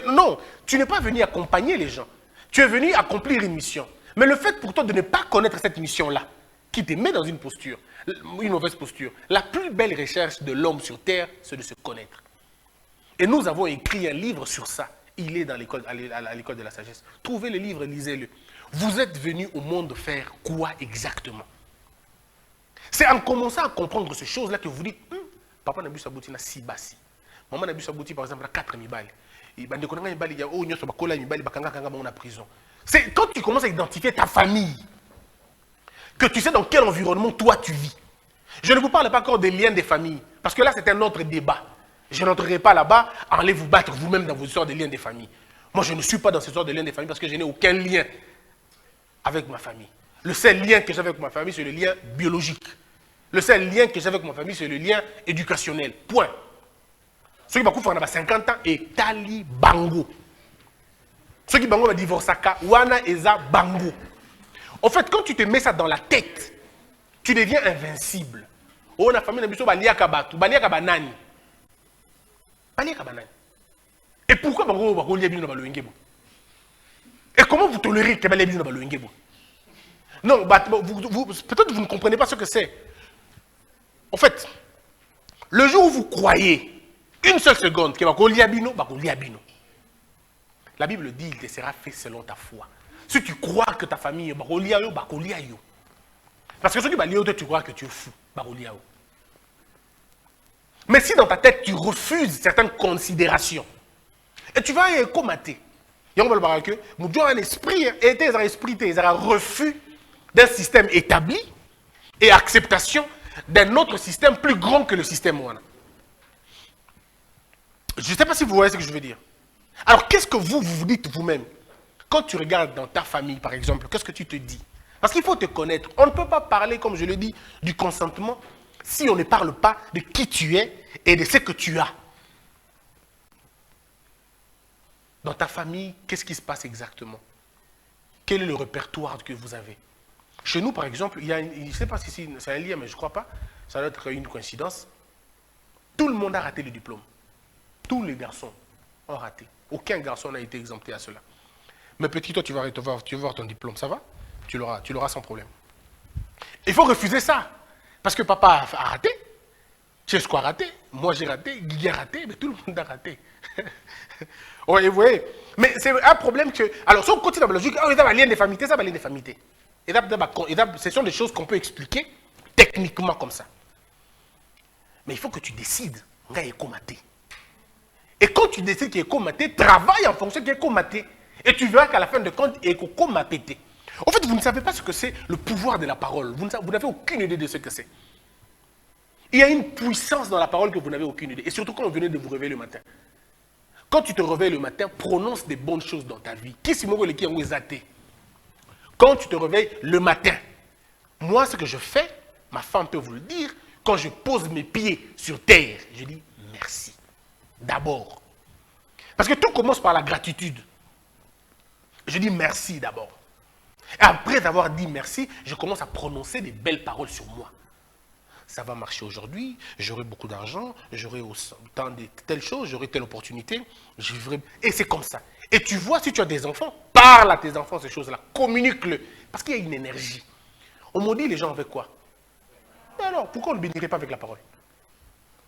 non, tu n'es pas venu accompagner les gens. Tu es venu accomplir une mission. Mais le fait pour toi de ne pas connaître cette mission-là, qui te met dans une posture, une mauvaise posture, la plus belle recherche de l'homme sur terre, c'est de se connaître. Et nous avons écrit un livre sur ça. Il est dans l'école, à l'école de la sagesse. Trouvez le livre, lisez-le. Vous êtes venu au monde faire quoi exactement? C'est en commençant à comprendre ces choses-là que vous dites, papa n'a bu sa boutique, si bassi. Maman n'a bu sa boutique, par exemple, à 4 balles. C'est quand tu commences à identifier ta famille, que tu sais dans quel environnement toi tu vis. Je ne vous parle pas encore des liens des familles, parce que là c'est un autre débat. Je n'entrerai pas là-bas à aller vous battre vous-même dans vos histoires de liens des familles. Moi je ne suis pas dans ces histoires de liens des familles parce que je n'ai aucun lien avec ma famille. Le seul lien que j'ai avec ma famille, c'est le lien biologique. Le seul lien que j'ai avec ma famille, c'est le lien éducationnel. Point. Ceux qui ont 50 ans et Tali Bango. Ceux qui ont divorcé, Wana Eza Bango. En fait, quand tu te mets ça dans la tête, tu deviens invincible. Oh, la famille n'a pas de et pourquoi Bango et comment vous tolérez que non, peut-être vous ne comprenez pas ce que c'est. En fait, le jour où vous croyez une seule seconde que la Bible dit il te sera fait selon ta foi. Si tu crois que ta famille est parce que ceux qui tu crois que tu es fou. Mais si dans ta tête tu refuses certaines considérations et tu vas y comater, il y a un esprit et un esprit, un refus d'un système établi et acceptation d'un autre système plus grand que le système Wana. Je ne sais pas si vous voyez ce que je veux dire. Alors, qu'est-ce que vous dites vous-même? Quand tu regardes dans ta famille, par exemple, qu'est-ce que tu te dis? Parce qu'il faut te connaître. On ne peut pas parler, comme je le dis, du consentement si on ne parle pas de qui tu es et de ce que tu as. Dans ta famille, qu'est-ce qui se passe exactement? Quel est le répertoire que vous avez? Chez nous, par exemple, il y a, je ne sais pas si c'est un lien, mais je ne crois pas, ça doit être une coïncidence. Tout le monde a raté le diplôme. Tous les garçons ont raté. Aucun garçon n'a été exempté à cela. Mais petit, toi, tu vas voir ton diplôme, ça va? Tu l'auras sans problème. Il faut refuser ça. Parce que papa a raté. Chesco a raté. Moi, j'ai raté. Guigui a raté. Mais tout le monde a raté. Oui, vous voyez. Mais c'est un problème que... Alors, si on continue dans la logique, il y a lien des familles, ça va lien des familles. Ce sont des choses qu'on peut expliquer techniquement comme ça. Mais il faut que tu décides. Et quand tu décides qu'il est comaté, travaille en fonction qu'il est comaté. Et tu verras qu'à la fin de compte, il est comaté. En fait, vous ne savez pas ce que c'est le pouvoir de la parole. Vous n'avez aucune idée de ce que c'est. Il y a une puissance dans la parole que vous n'avez aucune idée. Et surtout quand vous venez de vous réveiller le matin. Quand tu te réveilles le matin, prononce des bonnes choses dans ta vie. Quand tu te réveilles le matin, moi ce que je fais, ma femme peut vous le dire, quand je pose mes pieds sur terre, je dis merci. D'abord. Parce que tout commence par la gratitude. Je dis merci d'abord. Et après avoir dit merci, je commence à prononcer des belles paroles sur moi. Ça va marcher aujourd'hui, j'aurai beaucoup d'argent, j'aurai autant de telles choses, j'aurai telle opportunité, je vivrai... Et c'est comme ça. Et tu vois, si tu as des enfants, parle à tes enfants ces choses-là, communique-le. Parce qu'il y a une énergie. On maudit les gens avec quoi? Mais alors, pourquoi on ne bénirait pas avec la parole?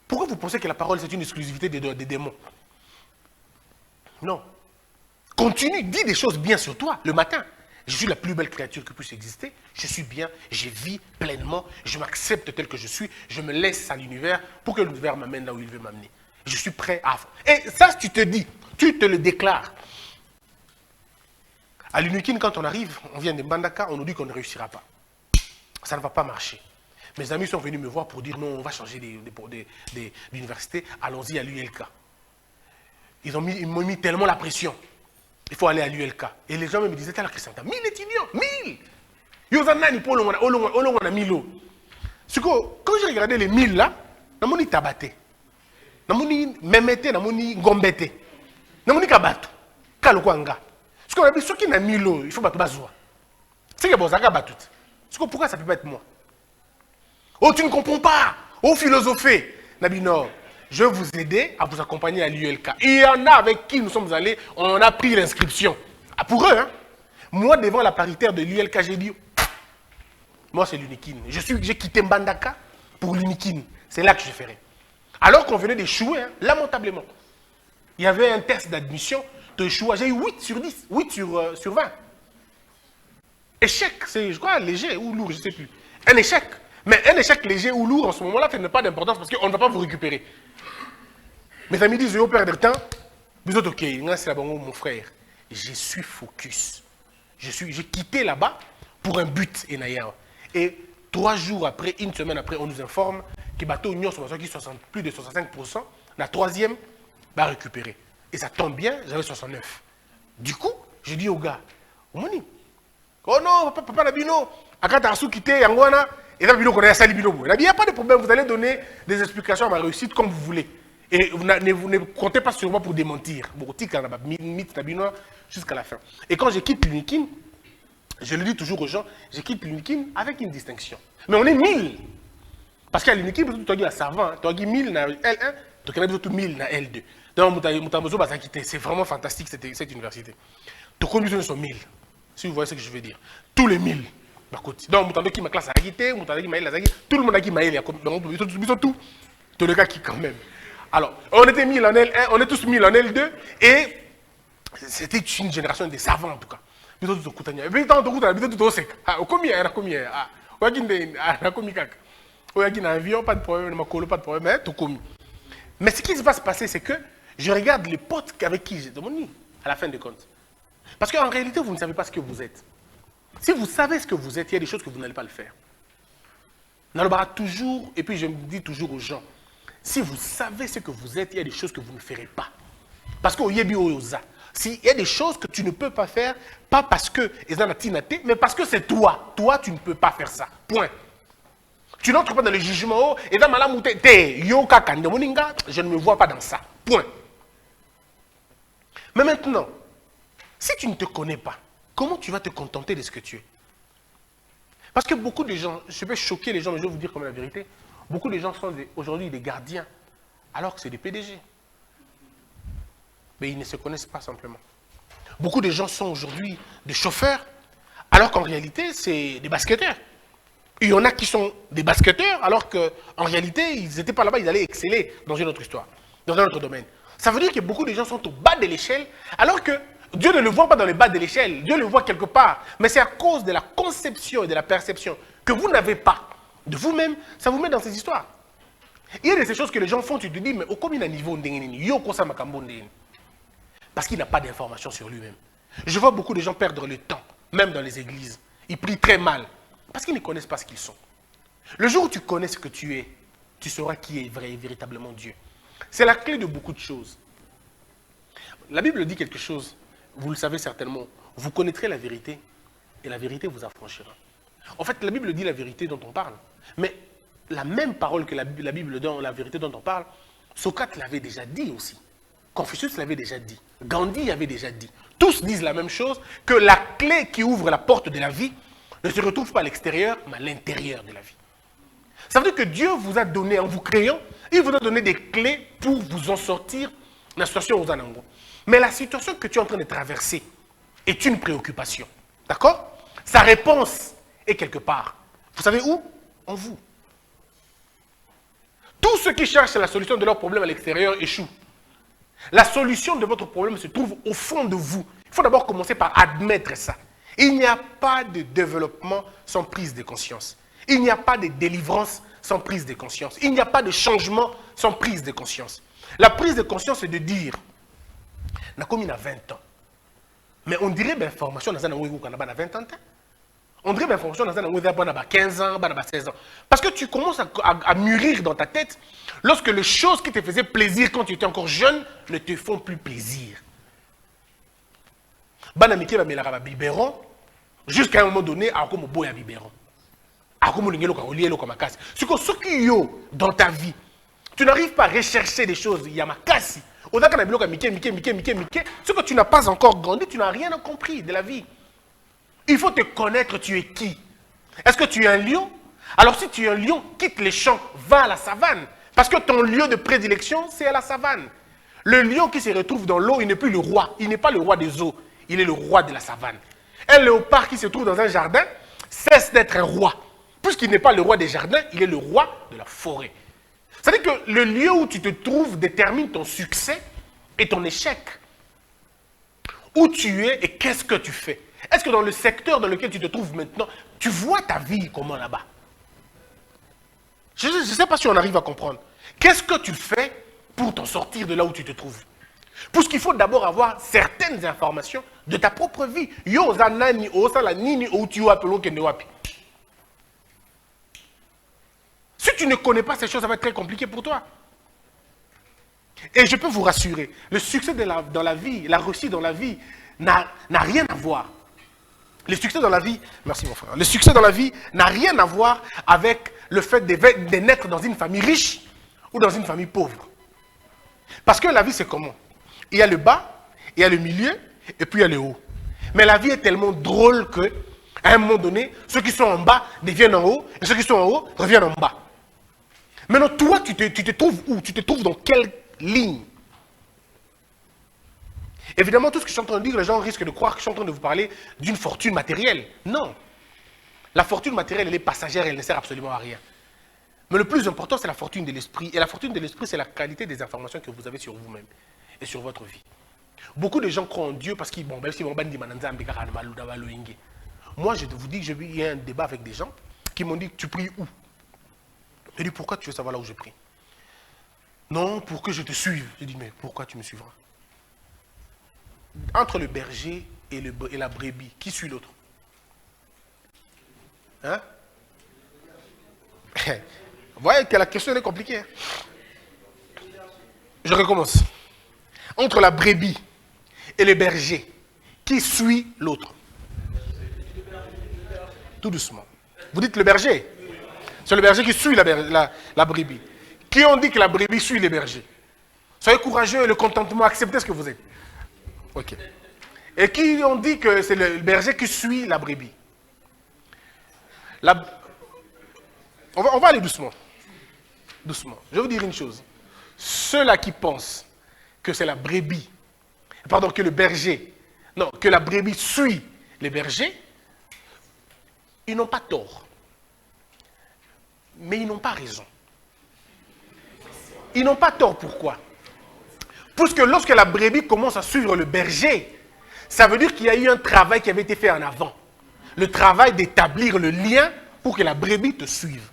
Pourquoi vous pensez que la parole, c'est une exclusivité des démons? Non. Continue, dis des choses bien sur toi, le matin. Je suis la plus belle créature qui puisse exister. Je suis bien, je vis pleinement, je m'accepte tel que je suis, je me laisse à l'univers pour que l'univers m'amène là où il veut m'amener. Je suis prêt à... Et ça, tu te dis, tu te le déclares. À l'Unikin, quand on arrive, on vient de Mbandaka, on nous dit qu'on ne réussira pas. Ça ne va pas marcher. Mes amis sont venus me voir pour dire non, on va changer d'université, allons-y à l'ULK. Ils m'ont mis tellement la pression. Il faut aller à l'ULK. Et les gens me disaient, t'as la Christian, 1000 étudiants, 1000. Yozanani pour on a 1000. Quand j'ai regardé les 1000 là, namoni tabate. Namoni memete, namoni gombete. Namoni kabatu. Kalukwanga. Ce qu'on a dit, ceux qui n'ont 1000, il faut battre bazoua. C'est que bon, ça va battre. Pourquoi ça ne peut pas être moi? Oh, tu ne comprends pas. Oh, philosophé. Nabi, non. Je vais vous aider à vous accompagner à l'ULK. Il y en a avec qui nous sommes allés, on a pris l'inscription. Ah, pour eux, hein. Moi, devant la paritaire de l'ULK, j'ai dit, moi, c'est l'Unikin. J'ai quitté Mbandaka pour l'Unikin. C'est là que je ferai. Alors qu'on venait d'échouer, hein, lamentablement. Il y avait un test d'admission, de choix. J'ai eu 8 sur 10, 8 sur 20. Échec, c'est, je crois, léger ou lourd, je ne sais plus. Un échec. Mais un échec léger ou lourd, en ce moment-là, ça n'a pas d'importance parce qu'on ne va pas vous récupérer. Mes amis disent, je vais perdre de temps. Vous êtes OK, c'est mon frère. Je suis focus. J'ai quitté là-bas pour un but. Et 3 jours après, une semaine après, on nous informe que bateau Union qui plus de 65%, la troisième va récupérer. Et ça tombe bien, j'avais 69. Du coup, je dis au gars, oh non, papa Nabino, Akata Asu quitté Yangwana, et Nabino connaît ça, Libino. Il n'y a pas de problème, vous allez donner des explications à ma réussite comme vous voulez. Et vous ne comptez pas sur moi pour démentir. Jusqu'à la fin. Et quand je quitte l'Unikin, je le dis toujours aux gens, je quitte l'Unikin avec une distinction. Mais on est 1000. Parce qu'à l'Unikin, tu as dit à savant, tu as dit 1000 dans L1, tu as dit 1000 dans L2. Donc, c'est vraiment fantastique cette université. Tu connais besoin de 1000. Si vous voyez ce que je veux dire. Tous les 1000. Donc, vous qui ma classe a quitté, vous avez dit tout le monde a quitté, tout. Tous les gars qui quand même. Alors, on était 1000 en L1, on est tous 1000 en L2, et c'était une génération de savants en tout cas. Et puis, tant que tout sec. Combien? Avion, pas de problème, pas de problème, tout commis. Mais ce qui va se passer, c'est que je regarde les potes avec qui j'ai demandé à la fin de compte. Parce qu'en réalité, vous ne savez pas ce que vous êtes. Si vous savez ce que vous êtes, il y a des choses que vous n'allez pas le faire. Nalobara toujours, et puis je me dis toujours aux gens, si vous savez ce que vous êtes, il y a des choses que vous ne ferez pas. Parce qu'il y a des choses que tu ne peux pas faire, pas parce que mais parce que c'est toi. Toi, tu ne peux pas faire ça. Point. Tu n'entres pas dans le jugement. Je ne me vois pas dans ça. Point. Mais maintenant, si tu ne te connais pas, comment tu vas te contenter de ce que tu es? Parce que beaucoup de gens, je vais choquer les gens, mais je vais vous dire comme la vérité, beaucoup de gens sont aujourd'hui des gardiens, alors que c'est des PDG. Mais ils ne se connaissent pas simplement. Beaucoup de gens sont aujourd'hui des chauffeurs, alors qu'en réalité, c'est des basketteurs. Il y en a qui sont des basketteurs, alors qu'en réalité, ils n'étaient pas là-bas, ils allaient exceller dans une autre histoire, dans un autre domaine. Ça veut dire que beaucoup de gens sont au bas de l'échelle, alors que Dieu ne le voit pas dans le bas de l'échelle, Dieu le voit quelque part. Mais c'est à cause de la conception et de la perception que vous n'avez pas de vous-même, ça vous met dans ces histoires. Il y a de ces choses que les gens font, tu te dis, mais au combien de niveau parce qu'il n'a pas d'information sur lui-même. Je vois beaucoup de gens perdre le temps, même dans les églises. Ils prient très mal, parce qu'ils ne connaissent pas ce qu'ils sont. Le jour où tu connais ce que tu es, tu sauras qui est vrai et véritablement Dieu. C'est la clé de beaucoup de choses. La Bible dit quelque chose, vous le savez certainement. Vous connaîtrez la vérité et la vérité vous affranchira. En fait, la Bible dit la vérité dont on parle. Mais la même parole que la Bible donne, la vérité dont on parle, Socrate l'avait déjà dit aussi. Confucius l'avait déjà dit. Gandhi avait déjà dit. Tous disent la même chose, que la clé qui ouvre la porte de la vie ne se retrouve pas à l'extérieur, mais à l'intérieur de la vie. Ça veut dire que Dieu vous a donné, en vous créant, il vous a donné des clés pour vous en sortir de la situation où vous en êtes. Mais la situation que tu es en train de traverser est une préoccupation. D'accord? Sa réponse est quelque part. Vous savez où? En vous. Tous ceux qui cherchent la solution de leur problème à l'extérieur échouent. La solution de votre problème se trouve au fond de vous. Il faut d'abord commencer par admettre ça. Il n'y a pas de développement sans prise de conscience. Il n'y a pas de délivrance sans prise de conscience. Il n'y a pas de changement sans prise de conscience. La prise de conscience, c'est de dire, on a commis 20 ans. Mais on dirait que l'information dans un an, on a 20 ans. On dirait que l'information dans un an, on a 15 ans, on a 16 ans. Parce que tu commences à mûrir dans ta tête lorsque les choses qui te faisaient plaisir quand tu étais encore jeune ne te font plus plaisir. Banamiki va mettre un biberon jusqu'à un moment donné, à comme boy à biberon. À comme l'ingélo quand on lit comme casse. Ce qui yo dans ta vie, tu n'arrives pas à rechercher des choses. Il y a ma casse. Au delà quand on a ce que tu n'as pas encore grandi, tu n'as rien compris de la vie. Il faut te connaître, tu es qui. Est-ce que tu es un lion? Alors si tu es un lion, quitte les champs, va à la savane. Parce que ton lieu de prédilection, c'est à la savane. Le lion qui se retrouve dans l'eau, il n'est plus le roi. Il n'est pas le roi des eaux. Il est le roi de la savane. Un léopard qui se trouve dans un jardin cesse d'être un roi. Puisqu'il n'est pas le roi des jardins, il est le roi de la forêt. C'est-à-dire que le lieu où tu te trouves détermine ton succès et ton échec. Où tu es et qu'est-ce que tu fais. Est-ce que dans le secteur dans lequel tu te trouves maintenant, tu vois ta vie comment là-bas? Je ne sais pas si on arrive à comprendre. Qu'est-ce que tu fais pour t'en sortir de là où tu te trouves? Puisqu'il faut d'abord avoir certaines informations de ta propre vie. Yo, zanani, osala nini, ou tu appelles kende wapi. Si tu ne connais pas ces choses, ça va être très compliqué pour toi. Et je peux vous rassurer, le succès dans la vie, la réussite dans la vie, n'a rien à voir. Le succès dans la vie, merci mon frère, le succès dans la vie n'a rien à voir avec le fait de naître dans une famille riche ou dans une famille pauvre. Parce que la vie, c'est comment? Il y a le bas, il y a le milieu, et puis il y a le haut. Mais la vie est tellement drôle que, à un moment donné, ceux qui sont en bas deviennent en haut, et ceux qui sont en haut reviennent en bas. Maintenant, toi, tu te trouves où? Tu te trouves dans quelle ligne? Évidemment, tout ce que je suis en train de dire, les gens risquent de croire que je suis en train de vous parler d'une fortune matérielle. Non. La fortune matérielle, elle est passagère, elle ne sert absolument à rien. Mais le plus important, c'est la fortune de l'esprit. Et la fortune de l'esprit, c'est la qualité des informations que vous avez sur vous-même et sur votre vie. Beaucoup de gens croient en Dieu parce qu'ils bon, même si moi, je vous dis que j'ai eu un débat avec des gens qui m'ont dit, tu pries où? Je dis, pourquoi tu veux savoir là où je prie? Non, pour que je te suive. Je dis, mais pourquoi tu me suivras? Entre le berger et la brebis, qui suit l'autre? Hein? Vous voyez que la question est compliquée. Hein? Je recommence. Entre la brebis et le berger, qui suit l'autre? Tout doucement. Vous dites le berger? C'est le berger qui suit la brebis. Qui ont dit que la brebis suit les bergers? Soyez courageux et le contentement, acceptez ce que vous êtes. Ok. Et qui ont dit que c'est le berger qui suit la brebis? On va aller doucement. Doucement. Je vais vous dire une chose. Ceux-là qui pensent que c'est la brebis, pardon, que le berger, non, que la brebis suit les bergers, ils n'ont pas tort. Mais ils n'ont pas raison. Ils n'ont pas tort, pourquoi? Puisque lorsque la brebis commence à suivre le berger, ça veut dire qu'il y a eu un travail qui avait été fait en avant. Le travail d'établir le lien pour que la brebis te suive.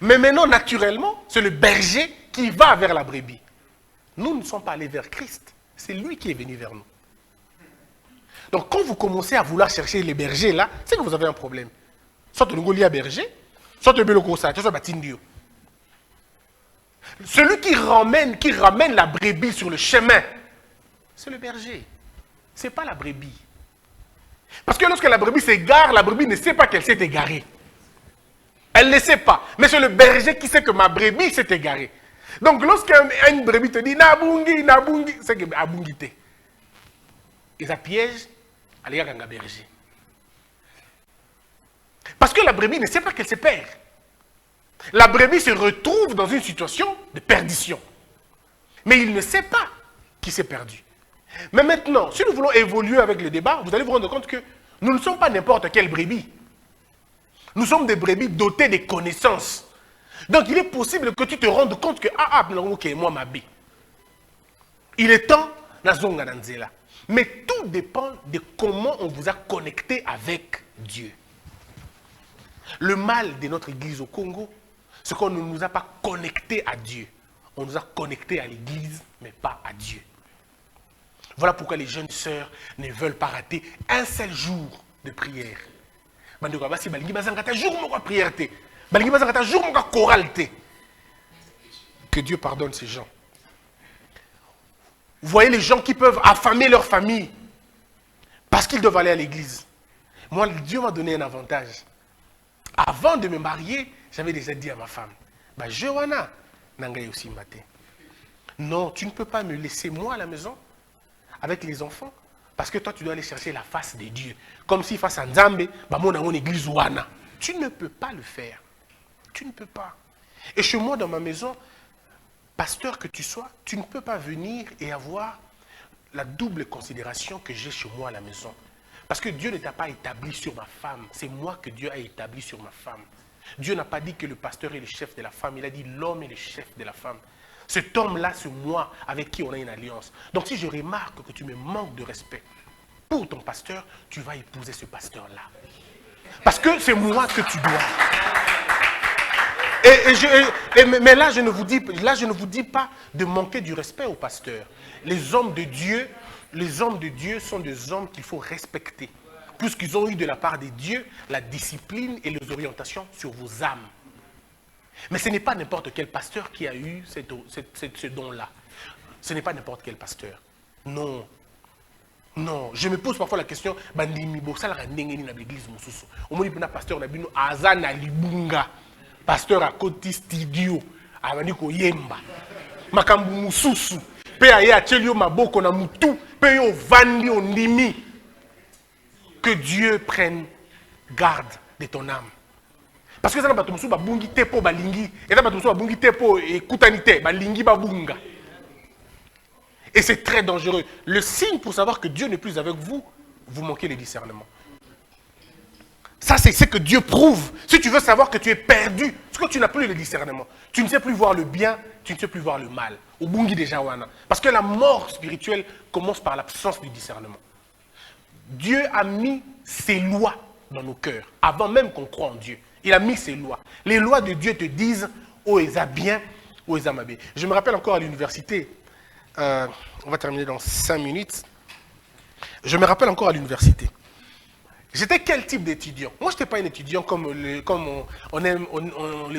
Mais maintenant, naturellement, c'est le berger qui va vers la brebis. Nous ne sommes pas allés vers Christ. C'est lui qui est venu vers nous. Donc, quand vous commencez à vouloir chercher les bergers là, c'est que vous avez un problème. Soit le Mongolia berger, Soit tu veux ça, soit batindio. Celui qui ramène la brebis sur le chemin, c'est le berger. Ce n'est pas la brebis. Parce que lorsque la brebis s'égare, la brebis ne sait pas qu'elle s'est égarée. Elle ne sait pas. Mais c'est le berger qui sait que ma brebis s'est égarée. Donc lorsqu'une brebis te dit Nabungi, c'est que Abungi te. Et ça piège, allez à un berger. Parce que la brebis ne sait pas qu'elle se perd. La brebis se retrouve dans une situation de perdition. Mais il ne sait pas qu'il s'est perdu. Mais maintenant, si nous voulons évoluer avec le débat, vous allez vous rendre compte que nous ne sommes pas n'importe quelle brebis. Nous sommes des brebis dotées de connaissances. Donc il est possible que tu te rendes compte que moi ma bé. Il est temps nazonga nanzela. Mais tout dépend de comment on vous a connecté avec Dieu. Le mal de notre église au Congo, c'est qu'on ne nous a pas connectés à Dieu. On nous a connectés à l'église, mais pas à Dieu. Voilà pourquoi les jeunes sœurs ne veulent pas rater un seul jour de prière. Que Dieu pardonne ces gens. Vous voyez les gens qui peuvent affamer leur famille parce qu'ils doivent aller à l'église. Moi, Dieu m'a donné un avantage. Avant de me marier, j'avais déjà dit à ma femme, Johanna, nangai aussi maté. Non, tu ne peux pas me laisser moi à la maison avec les enfants parce que toi, tu dois aller chercher la face de Dieu. Comme si face à Nzambe, mon église ouana. Tu ne peux pas le faire. Tu ne peux pas. Et chez moi, dans ma maison, pasteur que tu sois, tu ne peux pas venir et avoir la double considération que j'ai chez moi à la maison. Parce que Dieu ne t'a pas établi sur ma femme. C'est moi que Dieu a établi sur ma femme. Dieu n'a pas dit que le pasteur est le chef de la femme. Il a dit l'homme est le chef de la femme. Cet homme-là, c'est moi avec qui on a une alliance. Donc si je remarque que tu me manques de respect pour ton pasteur, tu vas épouser ce pasteur-là. Parce que c'est moi que tu dois. Mais là, je ne vous dis pas de manquer du respect au pasteur. Les hommes de Dieu sont des hommes qu'il faut respecter. Puisqu'ils ont eu de la part de Dieu la discipline et les orientations sur vos âmes. Mais ce n'est pas n'importe quel pasteur qui a eu ce don-là. Ce n'est pas n'importe quel pasteur. Non. Non. Je me pose parfois la question, pasteur à côté studio, avani ko yemba, makambu mususu, pe aye achelio maboko na mutu, pe yo vandi ondimi. Que Dieu prenne garde de ton âme. Parce que ça n'a pas tout le monde tepo balingi, et ça n'a pas tout le monde tepo et kutanite balingi babunga. Et c'est très dangereux. Le signe pour savoir que Dieu n'est plus avec vous, vous manquez le discernement. Ça, c'est ce que Dieu prouve. Si tu veux savoir que tu es perdu, parce que tu n'as plus le discernement. Tu ne sais plus voir le bien, tu ne sais plus voir le mal. Au bungi déjà wana. Parce que la mort spirituelle commence par l'absence du discernement. Dieu a mis ses lois dans nos cœurs, avant même qu'on croie en Dieu. Il a mis ses lois. Les lois de Dieu te disent, oh, ils bien, oh, ils mal. Je me rappelle encore à l'université, on va terminer dans 5 minutes. Je me rappelle encore à l'université. J'étais quel type d'étudiant? Moi, je n'étais pas un étudiant comme on le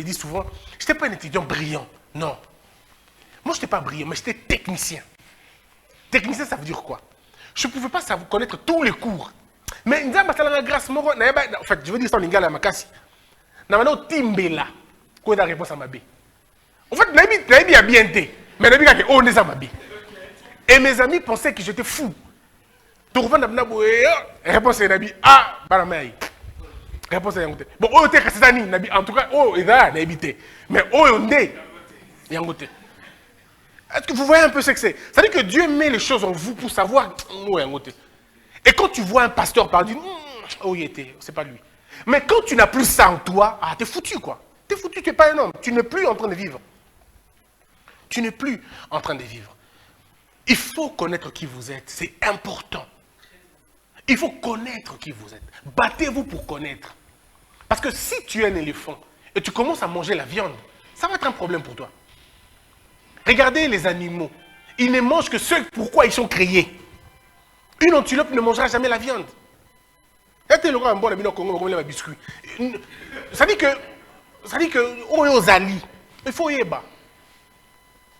dit souvent. Je n'étais pas un étudiant brillant. Non. Moi, je n'étais pas brillant, mais j'étais technicien. Technicien, ça veut dire quoi? Je ne pouvais pas connaître tous les cours. Mais grâce en fait, je veux dire ça en lingala makasi. Namano timbela. Quoi la réponse à ma bé. En fait, naïbi a bien été. Mais naïbi a on est à ma bé. Et mes amis pensaient que j'étais fou. Réponse à Nabi, ah, baramai. Réponse à Yangote. Bon, oh, t'es Kassani, Nabi, en tout cas, oh, il a Nabi. Mais oh, on est Yangote. Est-ce que vous voyez un peu ce que c'est? Ça veut dire que Dieu met les choses en vous pour savoir, oh, Yangote. Et quand tu vois un pasteur parler, oh, il était, c'est pas lui. Mais quand tu n'as plus ça en toi, ah, t'es foutu, quoi. T'es foutu, tu n'es pas un homme. Tu n'es plus en train de vivre. Tu n'es plus en train de vivre. Il faut connaître qui vous êtes, c'est important. Il faut connaître qui vous êtes. Battez-vous pour connaître. Parce que si tu es un éléphant et tu commences à manger la viande, ça va être un problème pour toi. Regardez les animaux. Ils ne mangent que ce pourquoi ils sont créés. Une antilope ne mangera jamais la viande. Ça dit que Ça dit que, aux alliés, il faut y aller.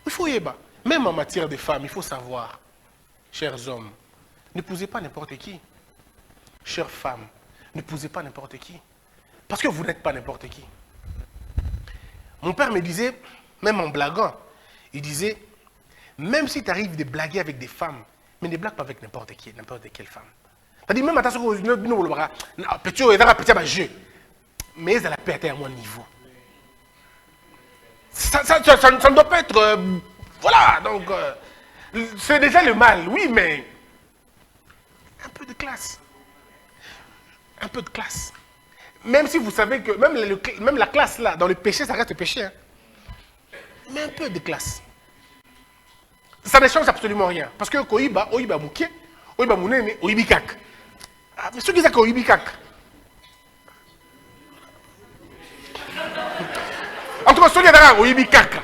Il faut y aller. Même en matière de femmes, il faut savoir, chers hommes, n'épousez pas n'importe qui. Chères femmes, n'épousez pas n'importe qui. Parce que vous n'êtes pas n'importe qui. Mon père me disait, même en blaguant, il disait, même si tu arrives de blaguer avec des femmes, mais ne blague pas avec n'importe qui, n'importe quelle femme. C'est-à-dire, même à ta seconde, petit jeu. Mais elle a pété à mon niveau. Ça ne doit pas être... voilà, donc... c'est déjà le mal, oui, mais... Un peu de classe. Un peu de classe. Même si vous savez que... Même la classe, là, dans le péché, ça reste péché. Hein. Mais un peu de classe. Ça ne change absolument rien. Parce que Koiba Mouké, Koiba Mounene, Oibikak. Mais ceux qui disent Oibikak. En tout cas, ceux qui disent Oibikak.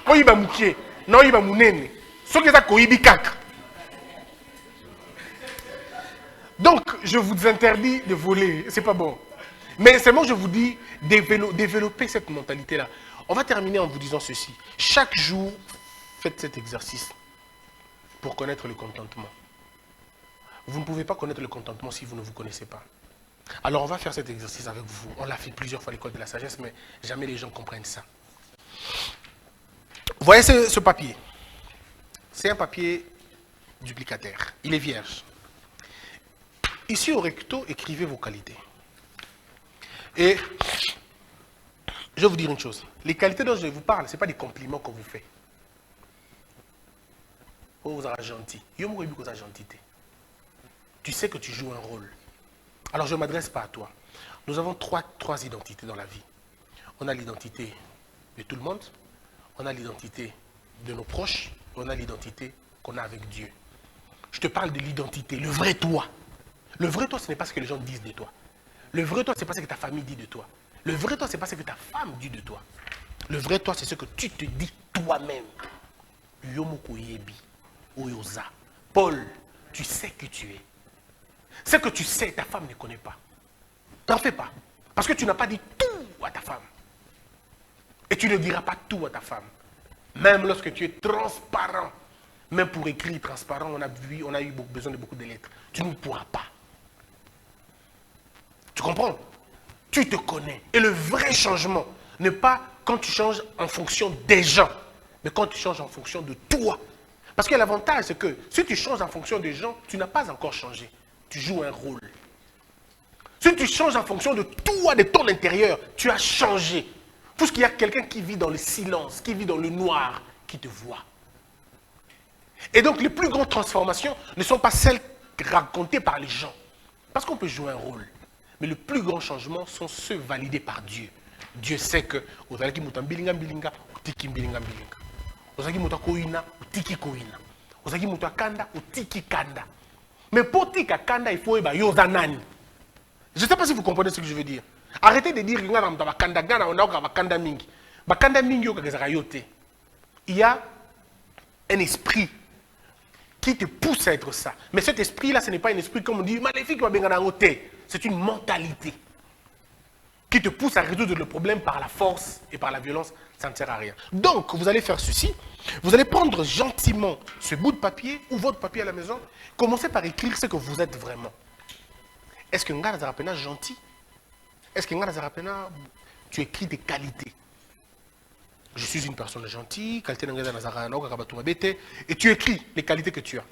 Koiba Mouké, non Oiba Mounene. Ceux qui disent Oibikak. Donc, je vous interdis de voler. C'est pas bon. Mais seulement, je vous dis, développer cette mentalité-là. On va terminer en vous disant ceci. Chaque jour, faites cet exercice pour connaître le contentement. Vous ne pouvez pas connaître le contentement si vous ne vous connaissez pas. Alors on va faire cet exercice avec vous. On l'a fait plusieurs fois à l'école de la sagesse, mais jamais les gens comprennent ça. Vous voyez ce papier? C'est un papier duplicataire. Il est vierge. Ici au recto, écrivez vos qualités. Et je vais vous dire une chose. Les qualités dont je vous parle, ce n'est pas des compliments qu'on vous fait. Oh, vous êtes gentil. Tu sais que tu joues un rôle. Alors je ne m'adresse pas à toi. Nous avons trois identités dans la vie. On a l'identité de tout le monde, on a l'identité de nos proches, on a l'identité qu'on a avec Dieu. Je te parle de l'identité, le vrai toi. Le vrai toi, ce n'est pas ce que les gens disent de toi. Le vrai toi, ce n'est pas ce que ta famille dit de toi. Le vrai toi, ce n'est pas ce que ta femme dit de toi. Le vrai toi, c'est ce que tu te dis toi-même. Yomoko yebi, oyoza. Paul, tu sais que tu es. Ce que tu sais, ta femme ne connaît pas. T'en fais pas. Parce que tu n'as pas dit tout à ta femme. Et tu ne diras pas tout à ta femme. Même lorsque tu es transparent. Même pour écrire transparent, on a eu besoin de beaucoup de lettres. Tu ne pourras pas. Tu comprends? Tu te connais. Et le vrai changement n'est pas quand tu changes en fonction des gens, mais quand tu changes en fonction de toi. Parce que l'avantage, c'est que si tu changes en fonction des gens, tu n'as pas encore changé. Tu joues un rôle. Si tu changes en fonction de toi, de ton intérieur, tu as changé. Puisqu'il y a quelqu'un qui vit dans le silence, qui vit dans le noir, qui te voit. Et donc, les plus grandes transformations ne sont pas celles racontées par les gens. Parce qu'on peut jouer un rôle. Mais les plus grands changements sont ceux validés par Dieu. Dieu sait que ozalaki muta mbilinga mbilinga, utiki mbilinga mbilinga. Ozalaki muta koina, utiki koina. Ozalaki muta kanda, utiki kanda. Mais pour tika kanda, il faut eba yoza nani. Je ne sais pas si vous comprenez ce que je veux dire. Arrêtez de dire que ngana muta bakanda ngana onauka bakanda mingi. Bakanda mingi yo kakezaka yote. Il y a un esprit qui te pousse à être ça. Mais cet esprit-là, ce n'est pas un esprit comme on dit maléfique, c'est une mentalité qui te pousse à résoudre le problème par la force et par la violence. Ça ne sert à rien. Donc, vous allez faire ceci. Vous allez prendre gentiment ce bout de papier ou votre papier à la maison. Commencez par écrire ce que vous êtes vraiment. Est-ce que Ngana Zarapena est gentil? Est-ce que Ngana Zarapena, tu écris tes qualités? Je suis une personne gentille, et tu écris les qualités que tu as.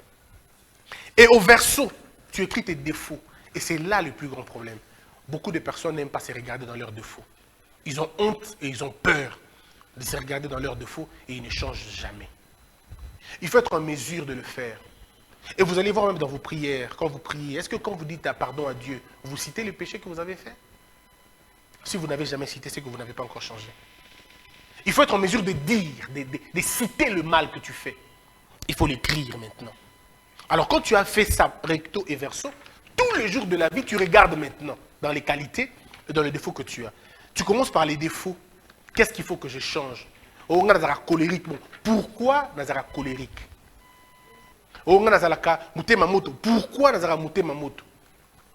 Et au verso, tu écris tes défauts. Et c'est là le plus grand problème. Beaucoup de personnes n'aiment pas se regarder dans leurs défauts. Ils ont honte et ils ont peur de se regarder dans leurs défauts et ils ne changent jamais. Il faut être en mesure de le faire. Et vous allez voir même dans vos prières, quand vous priez, est-ce que quand vous dites pardon à Dieu, vous citez les péchés que vous avez faits? Si vous n'avez jamais cité, c'est que vous n'avez pas encore changé. Il faut être en mesure de dire, de citer le mal que tu fais. Il faut l'écrire maintenant. Alors quand tu as fait ça, recto et verso, tous les jours de la vie, tu regardes maintenant dans les qualités et dans les défauts que tu as. Tu commences par les défauts. Qu'est-ce qu'il faut que je change? Oh, Nazara colérique. Bon. Pourquoi Nazara colérique? Oh, Nazara mutema moto. Pourquoi Nazara mutema moto?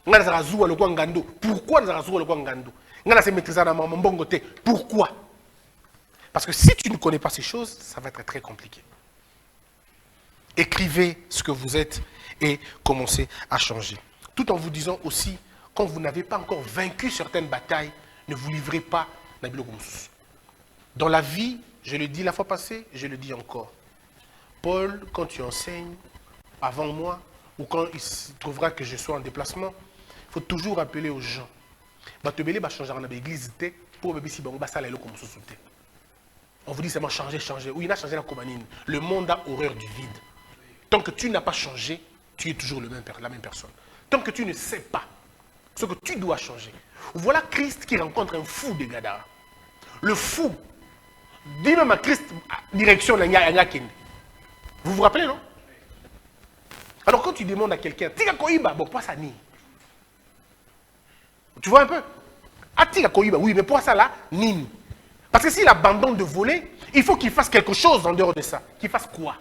Nazara zoua le ngando. Pourquoi Nazara zoua le ngando? Pourquoi? Parce que si tu ne connais pas ces choses, ça va être très compliqué. Écrivez ce que vous êtes et commencez à changer. Tout en vous disant aussi, quand vous n'avez pas encore vaincu certaines batailles, ne vous livrez pas. Dans la vie, je le dis la fois passée, je le dis encore. Paul, quand tu enseignes avant moi, ou quand il se trouvera que je sois en déplacement, il faut toujours rappeler aux gens. On vous dit seulement changer, changer. Oui, il a changé la comanine. Le monde a horreur du vide. Tant que tu n'as pas changé, tu es toujours la même personne. Tant que tu ne sais pas ce que tu dois changer. Voilà Christ qui rencontre un fou de Gadara. Le fou dit même à Christ, direction la Kende. Vous vous rappelez, non? Alors quand tu demandes à quelqu'un, Tika Koiba, bon, pas ça ni. Tu vois un peu? Ah, Tika Koiba, oui, mais pour ça là, ni. Parce que s'il abandonne de voler, il faut qu'il fasse quelque chose en dehors de ça. Qu'il fasse quoi?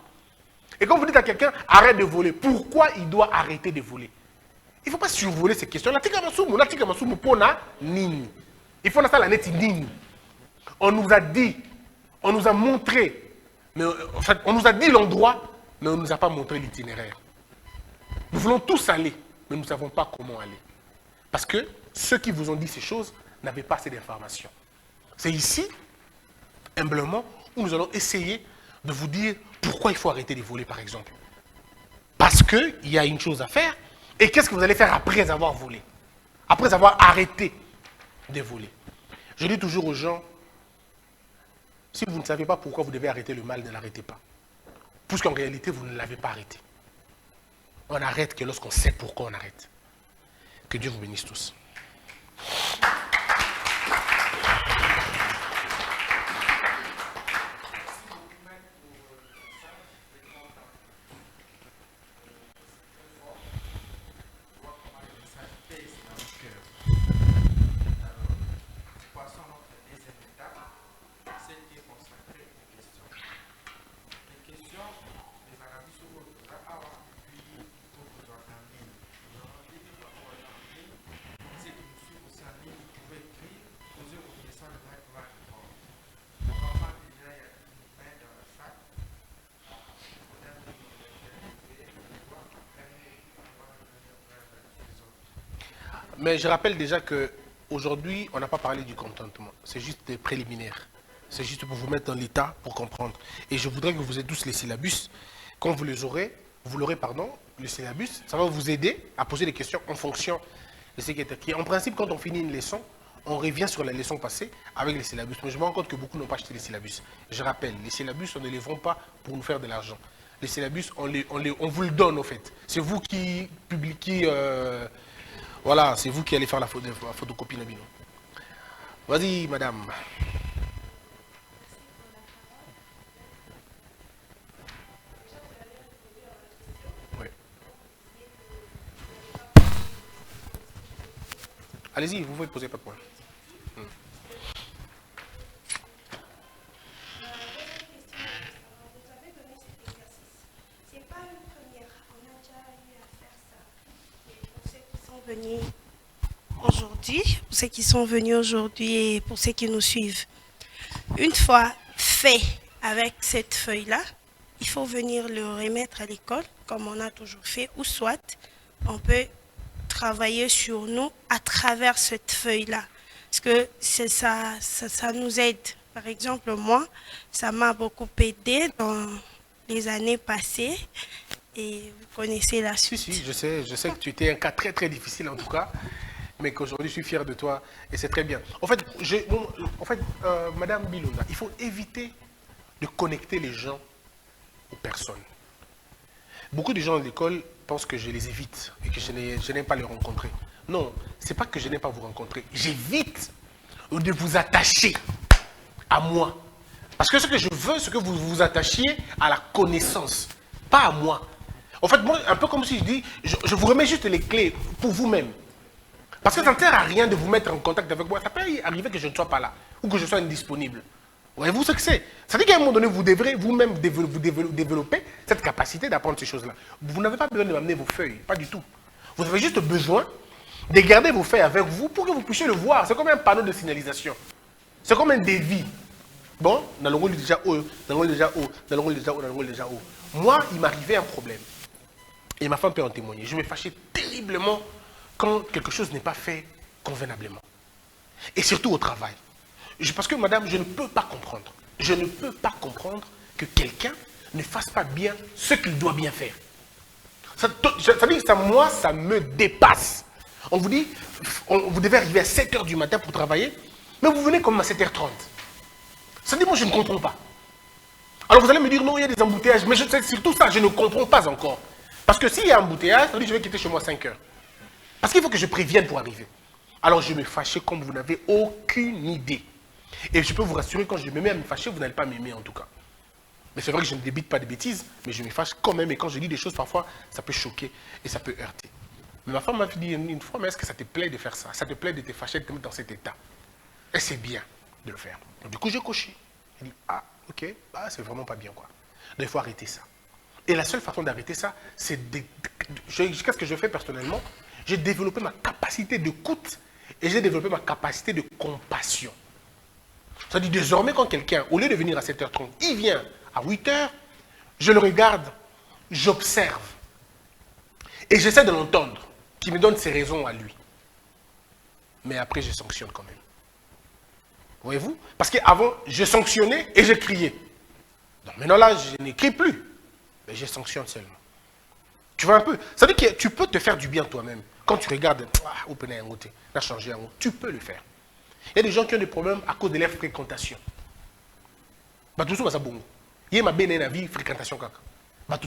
Et quand vous dites à quelqu'un, arrête de voler, pourquoi il doit arrêter de voler? Il ne faut pas survoler ces questions. Il faut la neti nini. On nous a dit, on nous a montré, mais en fait, on nous a dit l'endroit, mais on ne nous a pas montré l'itinéraire. Nous voulons tous aller, mais nous ne savons pas comment aller. Parce que ceux qui vous ont dit ces choses n'avaient pas assez d'informations. C'est ici, humblement, où nous allons essayer de vous dire pourquoi il faut arrêter de voler, par exemple. Parce qu'il y a une chose à faire, et qu'est-ce que vous allez faire après avoir volé? Après avoir arrêté de voler. Je dis toujours aux gens, si vous ne savez pas pourquoi vous devez arrêter le mal, ne l'arrêtez pas. Puisqu'en réalité, vous ne l'avez pas arrêté. On arrête que lorsqu'on sait pourquoi on arrête. Que Dieu vous bénisse tous. Mais je rappelle déjà qu'aujourd'hui, on n'a pas parlé du contentement. C'est juste des préliminaires. C'est juste pour vous mettre dans l'état, pour comprendre. Et je voudrais que vous ayez tous les syllabus. Quand vous les aurez, le syllabus, ça va vous aider à poser des questions en fonction de ce qui est écrit. En principe, quand on finit une leçon, on revient sur la leçon passée avec les syllabus. Mais je me rends compte que beaucoup n'ont pas acheté les syllabus. Je rappelle, les syllabus, on ne les vend pas pour nous faire de l'argent. Les syllabus, on vous le donne, au fait. C'est vous qui publiez... Voilà, c'est vous qui allez faire la photocopie Nabino. Vas-y, madame. Oui. Allez-y, vous pouvez poser pas de point. Aujourd'hui, pour ceux qui sont venus aujourd'hui et pour ceux qui nous suivent. Une fois fait avec cette feuille-là, il faut venir le remettre à l'école, comme on a toujours fait, ou soit on peut travailler sur nous à travers cette feuille-là. Parce que ça nous aide. Par exemple, moi, ça m'a beaucoup aidé dans les années passées. Et vous connaissez la suite. Si, je sais que tu étais un cas très très difficile en tout cas, mais qu'aujourd'hui je suis fier de toi et c'est très bien. En fait, Madame Bilonda, il faut éviter de connecter les gens aux personnes. Beaucoup de gens à l'école pensent que je les évite et que je n'aime pas les rencontrer. Non, ce n'est pas que je n'aime pas vous rencontrer. J'évite de vous attacher à moi. Parce que ce que je veux, c'est que vous vous attachiez à la connaissance, pas à moi. En fait, moi, un peu comme si je dis, je vous remets juste les clés pour vous-même. Parce que ça ne sert à rien de vous mettre en contact avec moi. Ça peut arriver que je ne sois pas là ou que je sois indisponible. Voyez-vous ce que c'est? Ça veut dire qu'à un moment donné, vous devrez vous-même développer cette capacité d'apprendre ces choses-là. Vous n'avez pas besoin de m'amener vos feuilles, pas du tout. Vous avez juste besoin de garder vos faits avec vous pour que vous puissiez le voir. C'est comme un panneau de signalisation. C'est comme un devis. Bon, dans le rôle déjà haut, dans le rôle déjà haut, dans le rôle déjà haut, dans le rôle déjà haut. Moi, il m'arrivait un problème. Et ma femme peut en témoigner. Je me fâchais terriblement quand quelque chose n'est pas fait convenablement. Et surtout au travail. Parce que, madame, je ne peux pas comprendre. Je ne peux pas comprendre que quelqu'un ne fasse pas bien ce qu'il doit bien faire. Ça veut dire que moi, ça me dépasse. On vous dit, vous devez arriver à 7 h du matin pour travailler, mais vous venez comme à 7 h 30. Ça dit, moi, je ne comprends pas. Alors vous allez me dire, non, il y a des embouteillages, mais c'est surtout ça, je ne comprends pas encore. Parce que s'il y a un embouteillage, ça veut dire que je vais quitter chez moi à 5 h. Parce qu'il faut que je prévienne pour arriver. Alors je me fâchais comme vous n'avez aucune idée. Et je peux vous rassurer, quand je me mets à me fâcher, vous n'allez pas m'aimer en tout cas. Mais c'est vrai que je ne débite pas de bêtises, mais je me fâche quand même. Et quand je dis des choses, parfois, ça peut choquer et ça peut heurter. Mais ma femme m'a dit une fois, mais est-ce que ça te plaît de faire ça? Ça te plaît de te fâcher, de te mettre dans cet état? Et c'est bien de le faire. Donc, du coup, j'ai coché. J'ai dit, ah, ok, bah, c'est vraiment pas bien, quoi. Donc, il faut arrêter ça. Et la seule façon d'arrêter ça, c'est de... Qu'est-ce que je fais personnellement? J'ai développé ma capacité d'écoute et j'ai développé ma capacité de compassion. C'est-à-dire, désormais, quand quelqu'un, au lieu de venir à 7 h 30, il vient à 8 h, je le regarde, j'observe. Et j'essaie de l'entendre, qu'il me donne ses raisons à lui. Mais après, je sanctionne quand même. Voyez-vous? Parce qu'avant, je sanctionnais et je criais. Donc maintenant là, je n'écris plus. Mais je sanctionne seulement. Tu vois un peu? Ça veut dire que tu peux te faire du bien toi-même. Quand tu regardes, tu peux le faire. Il y a des gens qui ont des problèmes à cause de leur fréquentation. Tout ça, bon. Il y a ma belle la vie, fréquentation.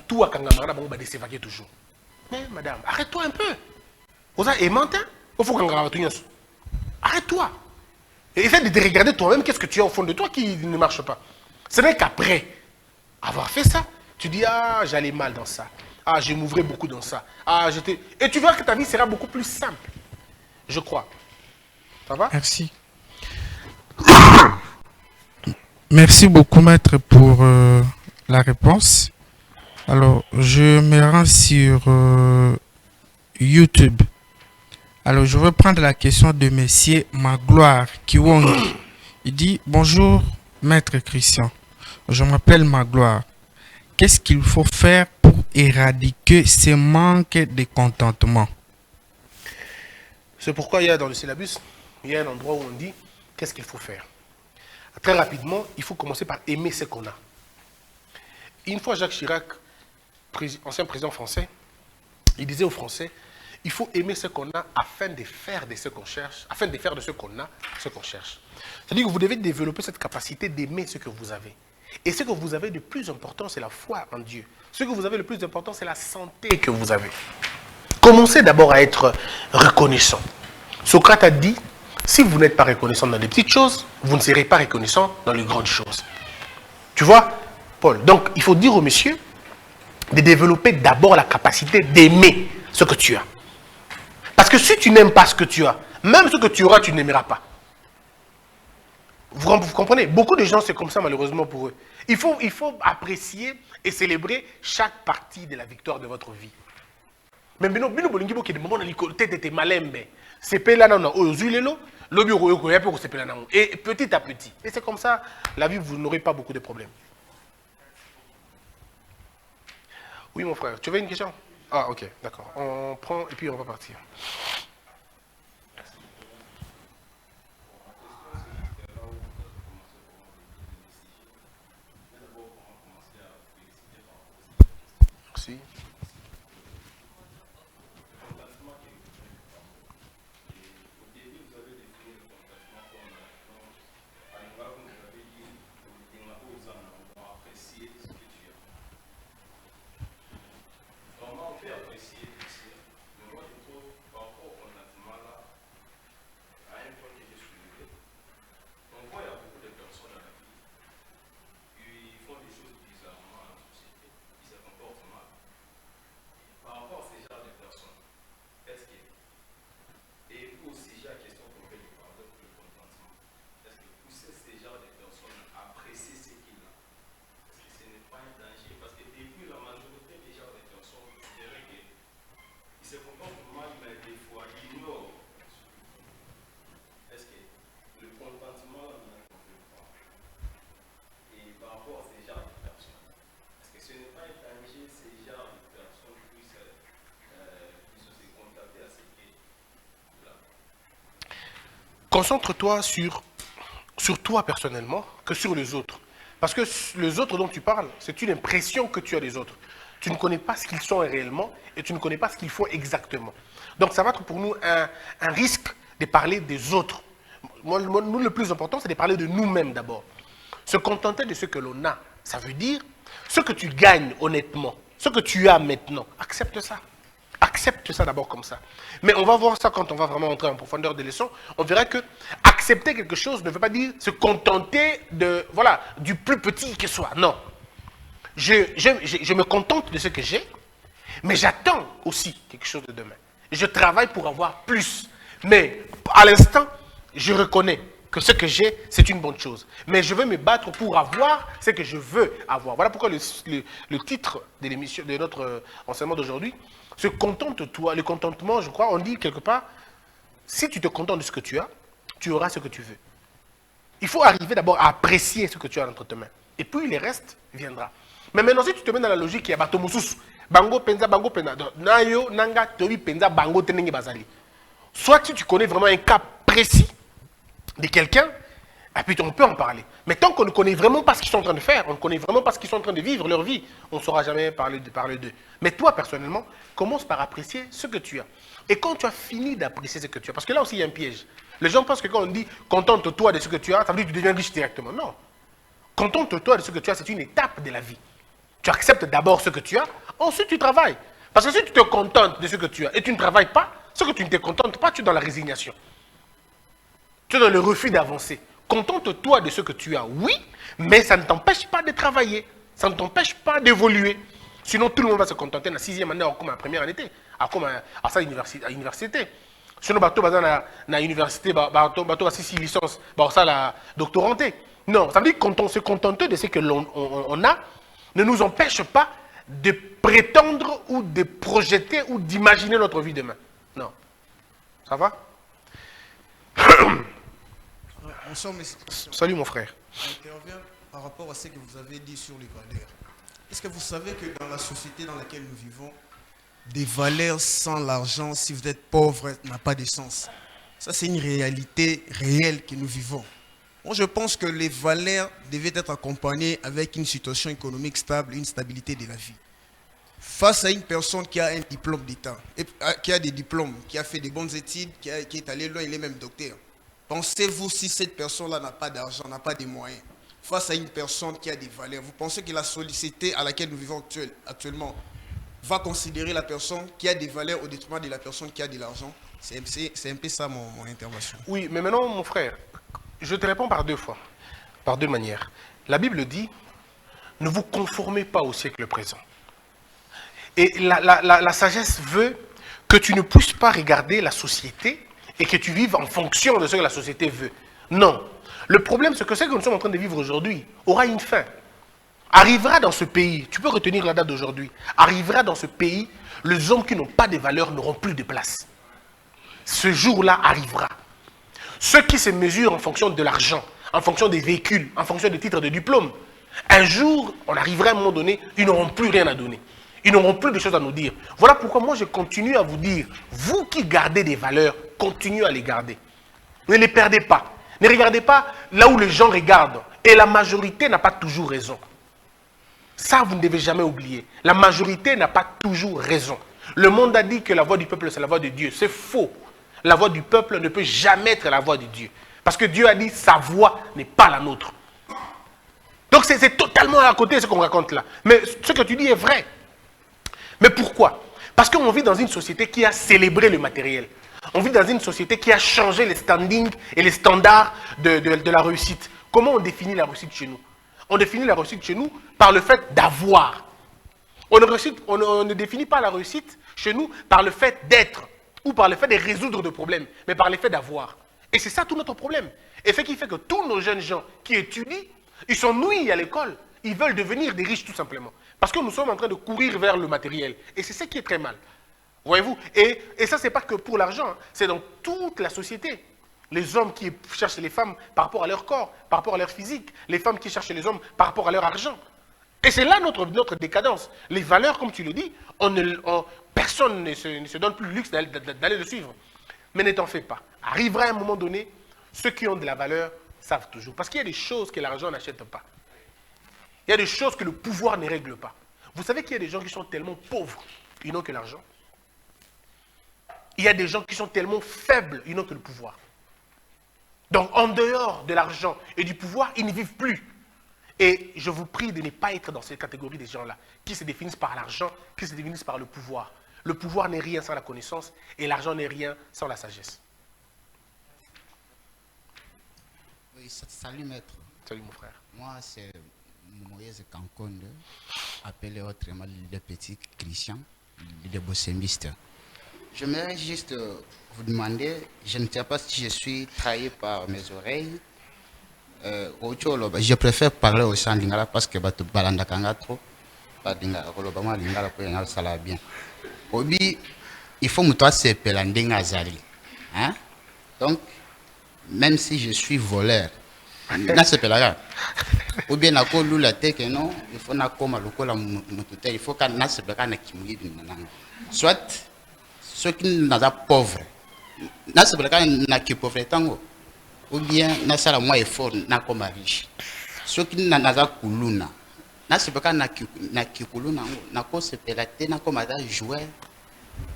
Tout à Kangamara, bon, bah, s'évacuer toujours. Mais madame, arrête-toi un peu. Vous avez aimant, il faut Kangamara. Arrête-toi. Et essaie de te regarder toi-même, qu'est-ce que tu as au fond de toi qui ne marche pas. Ce n'est qu'après avoir fait ça, tu dis, ah, j'allais mal dans ça. Ah, je m'ouvrais beaucoup dans ça. Ah, j'étais... Et tu verras que ta vie sera beaucoup plus simple. Je crois. Ça va? Merci. Merci beaucoup, maître, pour la réponse. Alors, je me rends sur YouTube. Alors, je vais prendre la question de monsieur Magloire Kiwongi. Il dit, bonjour, maître Christian. Je m'appelle Magloire. Qu'est-ce qu'il faut faire pour éradiquer ce manque de contentement? C'est pourquoi il y a dans le syllabus, il y a un endroit où on dit, qu'est-ce qu'il faut faire? Très rapidement, il faut commencer par aimer ce qu'on a. Une fois, Jacques Chirac, ancien président français, il disait aux Français, il faut aimer ce qu'on a afin de faire de ce qu'on cherche, afin de faire de ce qu'on a ce qu'on cherche. C'est-à-dire que vous devez développer cette capacité d'aimer ce que vous avez. Et ce que vous avez de plus important, c'est la foi en Dieu. Ce que vous avez le plus important, c'est la santé que vous avez. Commencez d'abord à être reconnaissant. Socrate a dit, si vous n'êtes pas reconnaissant dans les petites choses, vous ne serez pas reconnaissant dans les grandes choses. Tu vois, Paul? Donc, il faut dire au monsieur de développer d'abord la capacité d'aimer ce que tu as. Parce que si tu n'aimes pas ce que tu as, même ce que tu auras, tu n'aimeras pas. Vous comprenez? Beaucoup de gens, c'est comme ça malheureusement pour eux. Il faut apprécier et célébrer chaque partie de la victoire de votre vie. Mais maintenant, et petit à petit. Et c'est comme ça, la vie, vous n'aurez pas beaucoup de problèmes. Oui, mon frère, tu avais une question? Ah, ok, d'accord. On prend et puis on va partir. Merci. concentre-toi sur toi personnellement que sur les autres. Parce que les autres dont tu parles, c'est une impression que tu as des autres. Tu ne connais pas ce qu'ils sont réellement et tu ne connais pas ce qu'ils font exactement. Donc ça va être pour nous un risque de parler des autres. Nous, le plus important, c'est de parler de nous-mêmes d'abord. Se contenter de ce que l'on a, ça veut dire ce que tu gagnes honnêtement, ce que tu as maintenant, accepte ça. Accepte ça d'abord comme ça. Mais on va voir ça quand on va vraiment entrer en profondeur des leçons. On verra que accepter quelque chose ne veut pas dire se contenter du plus petit que soit. Non. Je me contente de ce que j'ai, mais j'attends aussi quelque chose de demain. Je travaille pour avoir plus. Mais à l'instant, je reconnais que ce que j'ai, c'est une bonne chose. Mais je veux me battre pour avoir ce que je veux avoir. Voilà pourquoi le titre de l'émission, de notre enseignement d'aujourd'hui, se contente-toi. Le contentement, je crois, on dit quelque part, si tu te contentes de ce que tu as, tu auras ce que tu veux. Il faut arriver d'abord à apprécier ce que tu as entre tes mains. Et puis le reste viendra. Mais maintenant, si tu te mets dans la logique, il y a bato mususu, bango penza, nayo, nanga, tori penza, bango tenenge bazali. Soit si tu connais vraiment un cas précis de quelqu'un, et puis on peut en parler. Mais tant qu'on ne connaît vraiment pas ce qu'ils sont en train de faire, on ne connaît vraiment pas ce qu'ils sont en train de vivre, leur vie, on ne saura jamais parler d'eux. Mais toi, personnellement, commence par apprécier ce que tu as. Et quand tu as fini d'apprécier ce que tu as, parce que là aussi, il y a un piège. Les gens pensent que quand on dit « contente-toi de ce que tu as », ça veut dire que tu deviens riche directement. Non. Contente-toi de ce que tu as, c'est une étape de la vie. Tu acceptes d'abord ce que tu as, ensuite tu travailles. Parce que si tu te contentes de ce que tu as et tu ne travailles pas, ce que tu ne te contentes pas, tu es dans la résignation. Tu es dans le refus d'avancer. Contente-toi de ce que tu as, oui, mais ça ne t'empêche pas de travailler. Ça ne t'empêche pas d'évoluer. Sinon, tout le monde va se contenter dans la 6e année, comme la première année, à sa université. Sinon, bateau dans la université, bateau à 6 licences, ça la doctoranté. Non, ça veut dire qu'on se contente de ce que l'on a, ne nous empêche pas de prétendre ou de projeter ou d'imaginer notre vie demain. Non. Ça va? Bonsoir, monsieur. Salut mon frère. J'interviens par rapport à ce que vous avez dit sur les valeurs. Est-ce que vous savez que dans la société dans laquelle nous vivons, des valeurs sans l'argent, si vous êtes pauvre, n'a pas de sens? Ça, c'est une réalité réelle que nous vivons. Moi, je pense que les valeurs devaient être accompagnées avec une situation économique stable, une stabilité de la vie. Face à une personne qui a un diplôme d'État, qui a des diplômes, qui a fait des bonnes études, qui est allé loin, il est même docteur. Pensez-vous si cette personne-là n'a pas d'argent, n'a pas de moyens, face à une personne qui a des valeurs, vous pensez que la société à laquelle nous vivons actuellement va considérer la personne qui a des valeurs au détriment de la personne qui a de l'argent? C'est un peu ça mon intervention. Oui, mais maintenant, mon frère, je te réponds par deux fois, par deux manières. La Bible dit, ne vous conformez pas au siècle présent. Et la sagesse veut que tu ne puisses pas regarder la société et que tu vives en fonction de ce que la société veut. Non. Le problème, c'est que ce que nous sommes en train de vivre aujourd'hui aura une fin. Arrivera dans ce pays, tu peux retenir la date d'aujourd'hui, arrivera dans ce pays, les hommes qui n'ont pas de valeur n'auront plus de place. Ce jour-là arrivera. Ceux qui se mesurent en fonction de l'argent, en fonction des véhicules, en fonction des titres de diplôme, un jour, on arrivera à un moment donné, ils n'auront plus rien à donner. Ils n'auront plus de choses à nous dire. Voilà pourquoi moi je continue à vous dire, vous qui gardez des valeurs, continuez à les garder. Ne les perdez pas. Ne regardez pas là où les gens regardent. Et la majorité n'a pas toujours raison. Ça, vous ne devez jamais oublier. La majorité n'a pas toujours raison. Le monde a dit que la voix du peuple, c'est la voix de Dieu. C'est faux. La voix du peuple ne peut jamais être la voix de Dieu. Parce que Dieu a dit, sa voix n'est pas la nôtre. Donc c'est totalement à côté de ce qu'on raconte là. Mais ce que tu dis est vrai. Mais pourquoi? Parce qu'on vit dans une société qui a célébré le matériel. On vit dans une société qui a changé les standings et les standards de la réussite. Comment on définit la réussite chez nous? On définit la réussite chez nous par le fait d'avoir. On ne définit pas la réussite chez nous par le fait d'être ou par le fait de résoudre des problèmes, mais par le fait d'avoir. Et c'est ça tout notre problème. Et ce qui fait que tous nos jeunes gens qui étudient, ils sont nouilles à l'école. Ils veulent devenir des riches tout simplement. Parce que nous sommes en train de courir vers le matériel. Et c'est ça qui est très mal. Voyez-vous? Et ça, ce n'est pas que pour l'argent. C'est dans toute la société. Les hommes qui cherchent les femmes par rapport à leur corps, par rapport à leur physique. Les femmes qui cherchent les hommes par rapport à leur argent. Et c'est là notre décadence. Les valeurs, comme tu le dis, personne ne se donne plus le luxe d'aller le suivre. Mais ne t'en fais pas. Arrivera un moment donné, ceux qui ont de la valeur savent toujours. Parce qu'il y a des choses que l'argent n'achète pas. Il y a des choses que le pouvoir ne règle pas. Vous savez qu'il y a des gens qui sont tellement pauvres, ils n'ont que l'argent. Il y a des gens qui sont tellement faibles, ils n'ont que le pouvoir. Donc, en dehors de l'argent et du pouvoir, ils ne vivent plus. Et je vous prie de ne pas être dans cette catégorie des gens-là, qui se définissent par l'argent, qui se définissent par le pouvoir. Le pouvoir n'est rien sans la connaissance, et l'argent n'est rien sans la sagesse. Oui, salut maître. Salut mon frère. Moi, c'est Moïse Kankonde, appelé autrement le petit Christian, le bossémiste. J'aimerais juste vous demander, je ne sais pas si je suis trahi par mes oreilles. Je préfère parler au sein lingala parce que batu balanda kanga trop. Pas lingala, koloba moi lingala pour y ça bien. Obi, il faut me toi c'est pelanding azali. Hein? Donc, même si je suis voleur, na c'est pelaga. Ou bien na ko lula teke non, il faut na koma lokola mututel, il faut que na c'est pelaga na kimuyi binananga. Soit ceux qui n'ont pas pauvres, na c'est pelaga na ki pauvre tango. Ou bien na sala moi effort na comme riche. Ceux qui n'ont pas kuluna, na c'est pelaga na ki kuluna na ko c'est pelate na comme ada jouer.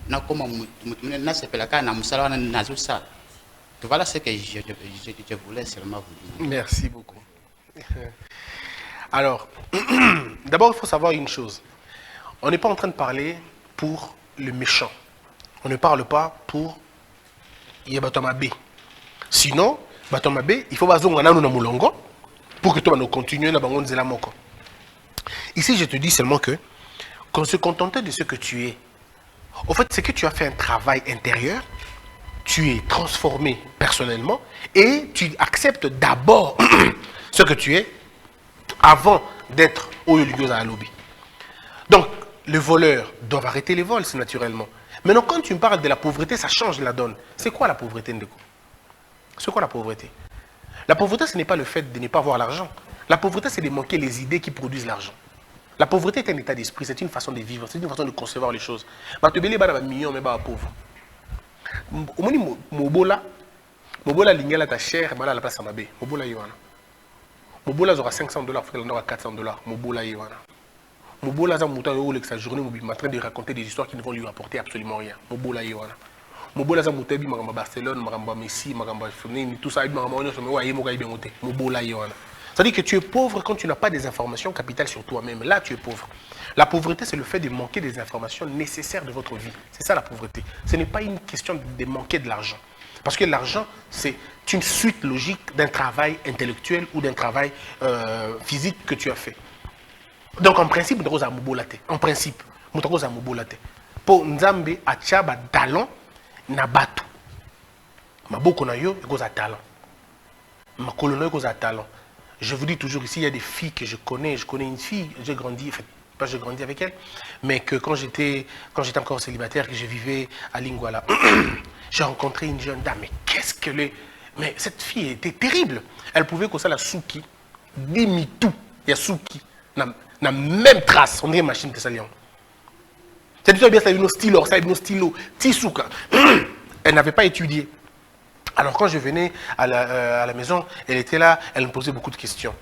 Na comme mutumene na c'est pelaga na musala na zosa. Voilà ce que je voulais seulement vous dire. Merci beaucoup. Alors, d'abord, il faut savoir une chose. On n'est pas en train de parler pour le méchant. On ne parle pas pour Yabatamabe. Sinon, Batamabe, il faut bazongana na mulongo pour que toi nous continuions na bangon zela moko. Ici, je te dis seulement que qu'on se contentait de ce que tu es. Au fait, c'est que tu as fait un travail intérieur. Tu es transformé personnellement et tu acceptes d'abord ce que tu es avant d'être au Yoligyoza à lobby. Donc, les voleurs doivent arrêter les vols, c'est naturellement. Maintenant, quand tu me parles de la pauvreté, ça change la donne. C'est quoi la pauvreté, Ndeko? C'est quoi la pauvreté? La pauvreté, ce n'est pas le fait de ne pas avoir l'argent. La pauvreté, c'est de manquer les idées qui produisent l'argent. La pauvreté est un état d'esprit, c'est une façon de vivre, c'est une façon de concevoir les choses. Matobele ba million mais ba pauvre. Omoni mobola lingela ta cher mala la place à mabe mobola yiwana mobola zora $500 frère na $400 mobola yiwana mobola za muta yo sa journée mobile en train de raconter des histoires qui ne vont lui apporter absolument rien mobola yiwana mobola za muta bi magamba Barcelone magamba Messi magamba Fnini tout ça bi magamba onyo so me wa yemo ka bi ngote mobola yiwana. C'est-à-dire que tu es pauvre quand tu n'as pas des informations capitales sur toi-même. Là, tu es pauvre. La pauvreté, c'est le fait de manquer des informations nécessaires de votre vie. C'est ça la pauvreté. Ce n'est pas une question de manquer de l'argent. Parce que l'argent, c'est une suite logique d'un travail intellectuel ou d'un travail physique que tu as fait. Donc, en principe, en principe, pour Nzambe, Achaba, talent, Nabatu. Maboko na yo, il y a talent. Ma colonie, il y a talent. Je vous dis toujours ici, il y a des filles que je connais une fille, j'ai grandi, enfin, pas j'ai grandi avec elle, mais que quand j'étais encore célibataire, que je vivais à Lingwala, j'ai rencontré une jeune dame, mais qu'est-ce que les... Mais cette fille était terrible. Elle pouvait comme ça la souki, dimi tout, il y a souki, la même trace, on dirait machine que ça lion. C'est tout bien ça, une stylo, tisouka. Elle n'avait pas étudié. Alors quand je venais à la maison, elle était là, elle me posait beaucoup de questions.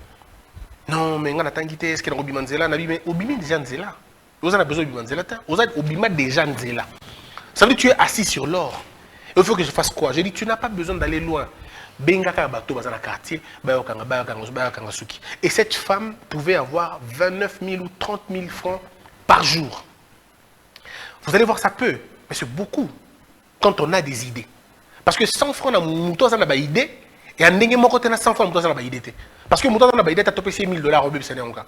Non, mais on a tangité, est-ce qu'elle a obima nzela? Mais obima déjà nzela. Vous avez besoin d'obima nzela? Vous avez obima déjà nzela. Ça veut dire que tu es assis sur l'or. Il faut que je fasse quoi? J'ai dit, tu n'as pas besoin d'aller loin. Benga bateau dans un quartier, et cette femme pouvait avoir 29 000 ou 30 000 francs par jour. Vous allez voir, ça peut, mais c'est beaucoup quand on a des idées. Parce que 100 francs, on a une idée, et en dengue moko tena 100 francs, on a une idée. Parce que mouton a une idée, tu as topé $1,000 au bébé, c'est un cas.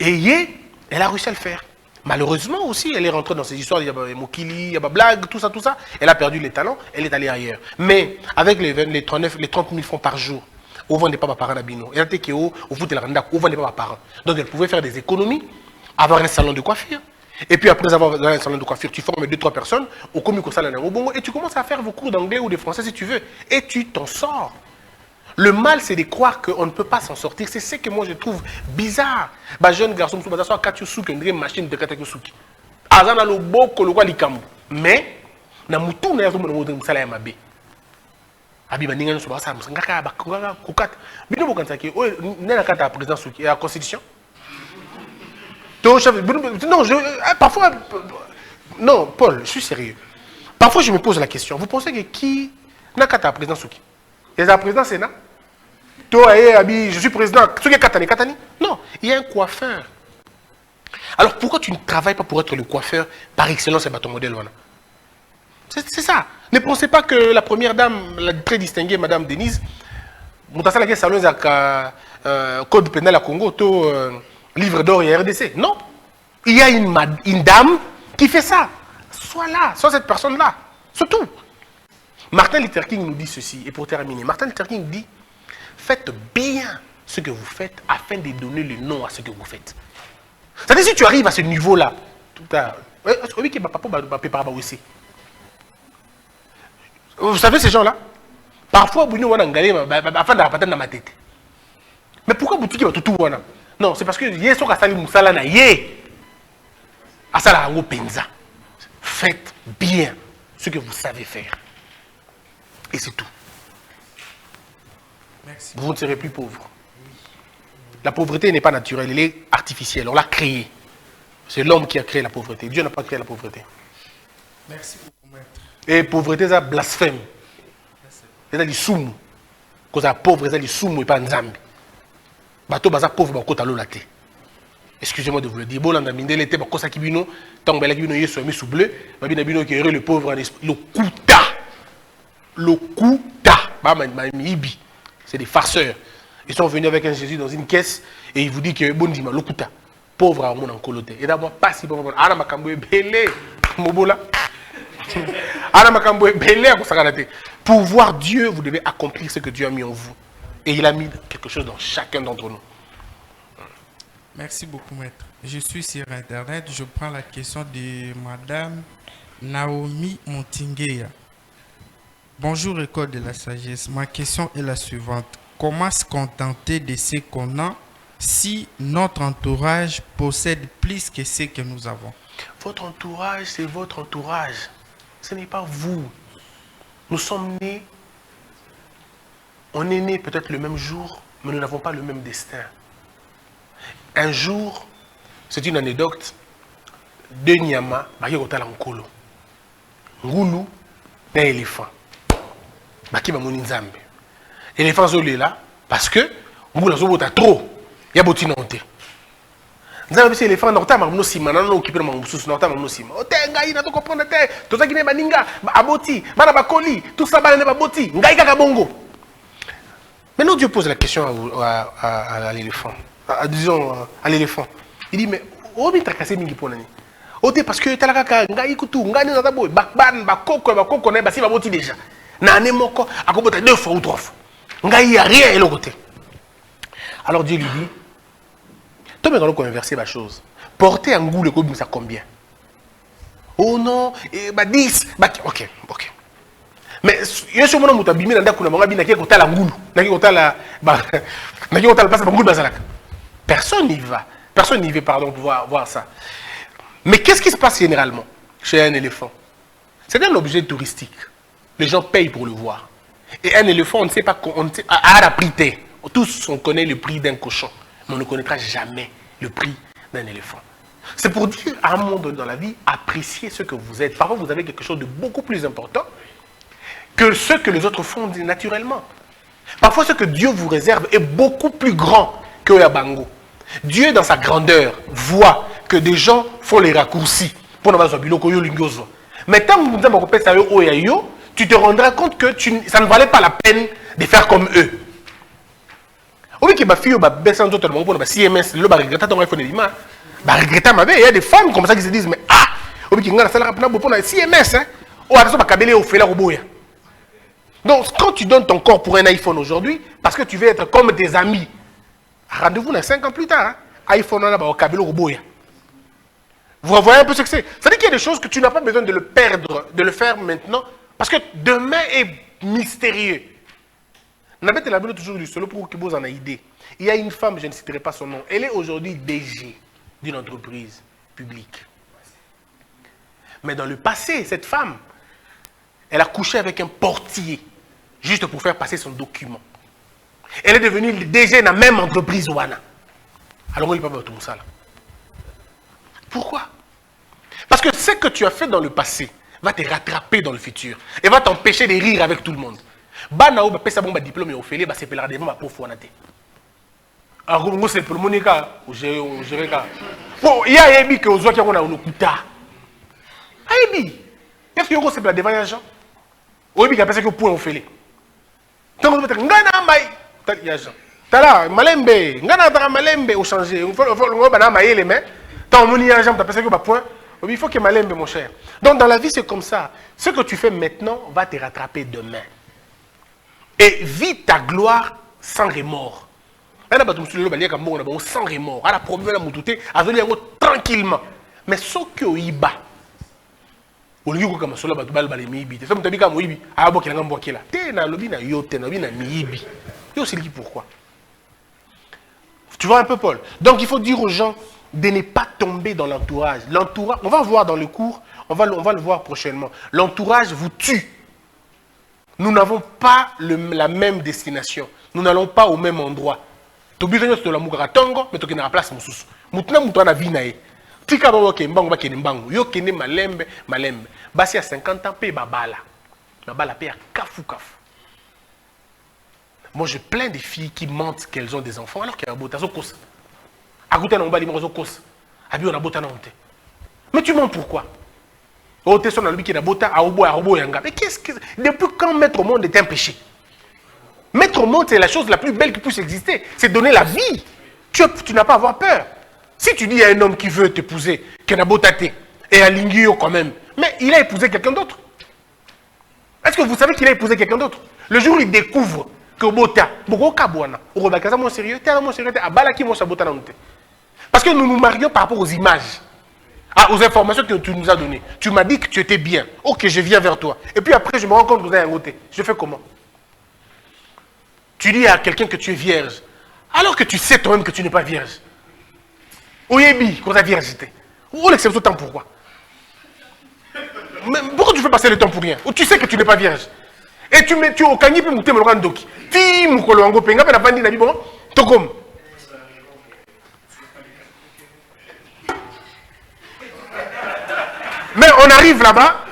Et elle a réussi à le faire. Malheureusement aussi, elle est rentrée dans ces histoires, il y a des mokili, il y a des blagues, tout ça. Elle a perdu les talents, elle est allée ailleurs. Mais avec les 30 000 francs par jour, on ne vendait pas par parents à Bino. Elle était au foot, elle ne vendait pas par parents. Donc elle pouvait faire des économies, avoir un salon de coiffure. Et puis après avoir un salon de coiffure, tu formes 2-3 personnes, au commis et tu commences à faire vos cours d'anglais ou de français si tu veux. Et tu t'en sors. Le mal, c'est de croire qu'on ne peut pas s'en sortir. C'est ce que moi je trouve bizarre. Bah, jeune garçon, tu vas quand tu souques une machine de Kataki. Azana le beau, le roi likambo. Mais, na mutu na yazo mo salaire mabe. Abiba ninga no soba sa musangaka bakungaka kukata. Bino bokansaki o nena kata la présidence et la constitution. Non, parfois non, Paul, je suis sérieux. Parfois je me pose la question, vous pensez que qui n'a kata la présidence ou qui? Il y a la présidence Sénat. Toi je suis président, qui est Katani? Non, il y a un coiffeur. Alors pourquoi tu ne travailles pas pour être le coiffeur par excellence et ton modèle? C'est ça. Ne pensez pas que la première dame, la très distinguée Madame Denise, Moutassa la salon code pénal à Congo, livre d'or et RDC. Non. Il y a une dame qui fait ça. Sois là, sois cette personne-là. C'est tout. Martin Luther King nous dit ceci, et pour terminer, Martin Luther King dit, faites bien ce que vous faites afin de donner le nom à ce que vous faites. C'est-à-dire si tu arrives à ce niveau-là, vous savez ces gens-là, parfois, mais pourquoi vous dites tout? Non, c'est parce que faites bien ce que vous savez faire. Et c'est tout. Merci. Vous ne serez plus pauvre. La pauvreté n'est pas naturelle, elle est artificielle. On l'a créée. C'est l'homme qui a créé la pauvreté. Dieu n'a pas créé la pauvreté. Merci beaucoup, maître. Et pauvreté, c'est blasphème. C'est du soum. Quand c'est pauvre, c'est du soum et pas nzambi. Bateau, c'est pauvre, c'est côté l'olate. Excusez-moi de vous le dire. Bon, l'anda mindé l'été, parce que ça qui bino, tant que la bino yeso mis sous bleu, babina bino qui est le pauvre en esprit. Le kuta. Le kuta. C'est des farceurs. Ils sont venus avec un Jésus dans une caisse et il vous dit que bon dima, le kuta. Pauvre à mon encoloté. Et d'abord, pas si pauvre. Ana makambo belé. Mobola. Ana makambo belé à Kosakarate. Pour voir Dieu, vous devez accomplir ce que Dieu a mis en vous. Et il a mis quelque chose dans chacun d'entre nous. Merci beaucoup, maître. Je suis sur Internet. Je prends la question de Madame Naomi Montingueya. Bonjour, École de la Sagesse. Ma question est la suivante. Comment se contenter de ce qu'on a si notre entourage possède plus que ce que nous avons? Votre entourage, c'est votre entourage. Ce n'est pas vous. Nous sommes nés. On est nés peut-être le même jour, mais nous n'avons pas le même destin. Un jour, c'est une anecdote, deux Nyama, baki kotala nkolo. Ngulu, un éléphant. Baki ba moni nzambe. Éléphant zolé là, parce que ngulu azobota trop. Ya boti na honte. Nzambe c'est éléphant na kotama mno sima na no occupé na msusu na kotama mno sima. Otenga ina to comprendre te. Tozaki ne baninga, aboti, bana bakoli, tout ça bana ne baboti, ngai kaka bongo. Maintenant Dieu pose la question à l'éléphant. Disons à l'éléphant. Il dit mais obi tracasser mingi ponani. Ote parce que talaka ngai kutu ngani na tabo bakban bakoko na basi baboti déjà. Na ane moko akobota 2 fois ou 3 fois. Ngai a rien et le côté. Alors Dieu lui dit toi mais quand on converser la chose. Porter un goût le combien ça combien? Oh non, bah 10, bah OK. Mais il y a sur mon mot abimé dans kuna manga bina ki kotala ngulu, na ki kotala na ki kotala passe ba ngulu bazalaka. Personne n'y va. Personne n'y va, pardon, pour voir ça. Mais qu'est-ce qui se passe généralement chez un éléphant? C'est un objet touristique. Les gens payent pour le voir. Et un éléphant, on ne sait pas, à la prix. Tous, on connaît le prix d'un cochon, mais on ne connaîtra jamais le prix d'un éléphant. C'est pour dire, à un moment donné dans la vie, appréciez ce que vous êtes. Parfois, vous avez quelque chose de beaucoup plus important que ce que les autres font naturellement. Parfois, ce que Dieu vous réserve est beaucoup plus grand que Yabango. Dieu, dans sa grandeur, voit que des gens font les raccourcis pour ne pas se. Mais tant que tu te rendras compte que ça ne valait pas la peine de faire comme eux. Il y a des femmes comme ça qui se disent mais donc quand tu donnes ton corps pour un iPhone aujourd'hui, parce que tu veux être comme tes amis, rendez-vous dans 5 ans plus tard. iPhone, vous revoyez un peu ce que c'est. C'est-à-dire qu'il y a des choses que tu n'as pas besoin de le perdre, de le faire maintenant, parce que demain est mystérieux. Toujours du solo pour que vous en ayez idée. Il y a une femme, je ne citerai pas son nom, elle est aujourd'hui DG d'une entreprise publique. Mais dans le passé, cette femme, elle a couché avec un portier juste pour faire passer son document. Elle est devenue DG dans la même entreprise. Alors, il ne peut pas tout ça. Pourquoi? Parce que ce que tu as fait dans le passé va te rattraper dans le futur et va t'empêcher de rire avec tout le monde. Banao ba pesa bomba diplôme au félé ba c'est pelar devant ma pauvre wanate. Alors ngo c'est pour monika ou gérer ka. Bon, il y a ebi que ozwa ki ngona unokuta. Ebi. Est-ce que ngo c'est pelar devant gens? Obi ka pesa que point au félé. Tant que ngana mai ya gens. Tala malembe, ngana ta malembe au changer. On faut bana mai les mains. Tant moni ya gens ta pesa que ba point. Il faut que malembe mon cher. Donc dans la vie c'est comme ça. Ce que tu fais maintenant va te rattraper demain. Et vis ta gloire sans remords. Sans remords. À la problème de la moutouté, tranquillement. Mais ce que tu as, au lieu de se faire des choses, pourquoi? Tu vois un peu, Paul? Donc il faut dire aux gens de ne pas tomber dans l'entourage. L'entourage, on va voir dans le cours, on va le voir prochainement. L'entourage vous tue. Nous n'avons pas la même destination. Nous n'allons pas au même endroit. Tu as besoin de la Mugaratongo, mais tu as une place. Maintenant, tu as une vie. Tu as une vie. Malembe. Basi à 50 ans, paye babala. Babala paye à kafou kafou. Moi, j'ai plein de filles qui mentent qu'elles ont des enfants alors qu'il y a un beau tas. Mais tu mens pourquoi? Mais qu'est-ce que... Depuis quand mettre au monde est un péché? Mettre au monde, c'est la chose la plus belle qui puisse exister. C'est donner la vie. Tu n'as pas à avoir peur. Si tu dis à un homme qui veut t'épouser, qui n'a beau tâter, et à Lingio quand même, mais il a épousé quelqu'un d'autre. Est-ce que vous savez qu'il a épousé quelqu'un d'autre? Le jour où il découvre que Bota, parce que nous nous marions par rapport aux images. Aux informations que tu nous as données. Tu m'as dit que tu étais bien. Ok, je viens vers toi. Et puis après, je me rends compte que vous avez un côté. Je fais comment? Tu dis à quelqu'un que tu es vierge, alors que tu sais toi-même que tu n'es pas vierge. Oyebi, quand tu es viergité. Ou l'exception temps pourquoi? Mais pourquoi tu fais passer le temps pour rien? Ou tu sais que tu n'es pas vierge. Et tu mets au cagni puis mouté me doki. Ti mukolo wango penga pe na bandi na bibon. Tokom. Mais on arrive là-bas.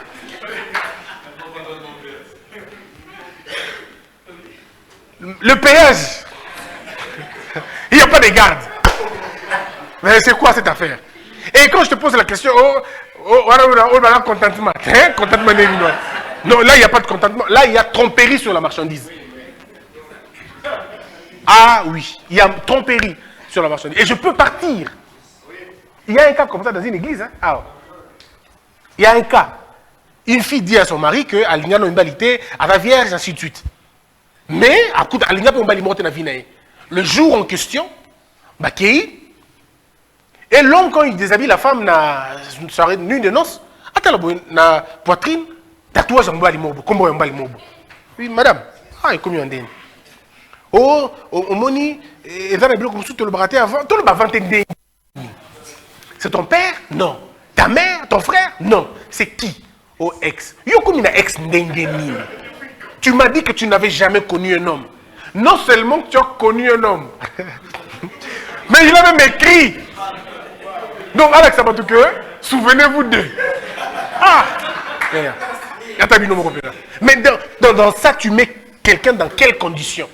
Le péage. Il n'y a pas de garde. Mais c'est quoi cette affaire? Et quand je te pose la question, contentement. Contentement. Non, là, il n'y a pas de contentement. Là, il y a tromperie sur la marchandise. Ah oui, il y a tromperie sur la marchandise. Et je peux partir. Il y a un cas comme ça dans une église. Hein? Ah, il y a un cas. Une fille dit à son mari qu'elle a une balité, elle va vierge, ainsi de suite. Mais, elle n'a pas une balité dans la vie. Le jour en question, et l'homme, quand il déshabille la femme, une soirée de nuit de noces, na poitrine, tatouage en bas les mobs. Comment en bas les mobs? Oui, madame. Ah, et combien on dit? Oh, au moni, et dans les blocs comme ça, tu le braté avant. Tout le bas avant c'est ton père? Non. Ta mère? Ton frère? Non. C'est qui? Oh, ex. Yo, comme une ex n'engeni. Tu m'as dit que tu n'avais jamais connu un homme. Non seulement que tu as connu un homme, mais il a même écrit. Donc, Alex Abatouke, souvenez-vous d'eux. Ah! Mais dans ça, tu mets quelqu'un dans quelles conditions?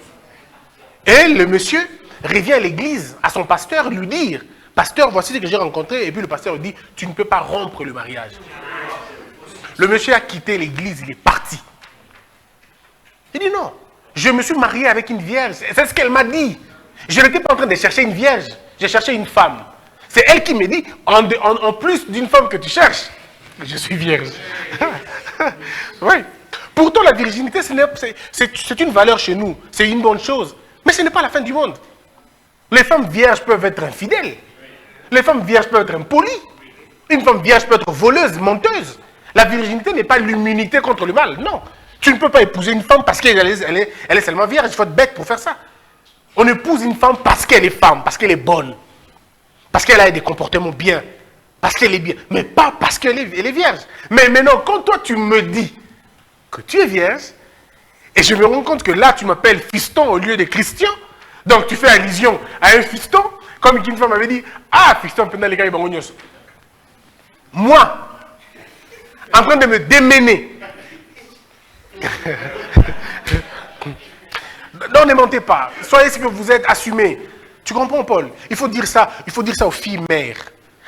Et le monsieur revient à l'église, à son pasteur, lui dire, pasteur, voici ce que j'ai rencontré. Et puis le pasteur lui dit, tu ne peux pas rompre le mariage. Le monsieur a quitté l'église, il est parti. Il dit non, je me suis marié avec une vierge. C'est ce qu'elle m'a dit. Je n'étais pas en train de chercher une vierge, j'ai cherché une femme. C'est elle qui me dit, en plus d'une femme que tu cherches, je suis vierge. Oui. Pourtant, la virginité, c'est une valeur chez nous. C'est une bonne chose. Mais ce n'est pas la fin du monde. Les femmes vierges peuvent être infidèles. Les femmes vierges peuvent être impolies. Une femme vierge peut être voleuse, menteuse. La virginité n'est pas l'immunité contre le mal. Non. Tu ne peux pas épouser une femme parce qu'elle est seulement vierge. Il faut être bête pour faire ça. On épouse une femme parce qu'elle est femme, parce qu'elle est bonne. Parce qu'elle a des comportements bien. Parce qu'elle est bien. Mais pas parce qu'elle est vierge. Mais maintenant, quand toi tu me dis que tu es vierge, Et je me rends compte que là, tu m'appelles fiston au lieu de Christian. Donc tu fais allusion à un fiston, comme une femme m'avait dit, ah, fiston, pendant les gars, moi, en train de me démener. Non, ne mentez pas. Soyez ce que vous êtes, assumez. Tu comprends, Paul? Il faut dire ça aux filles mères.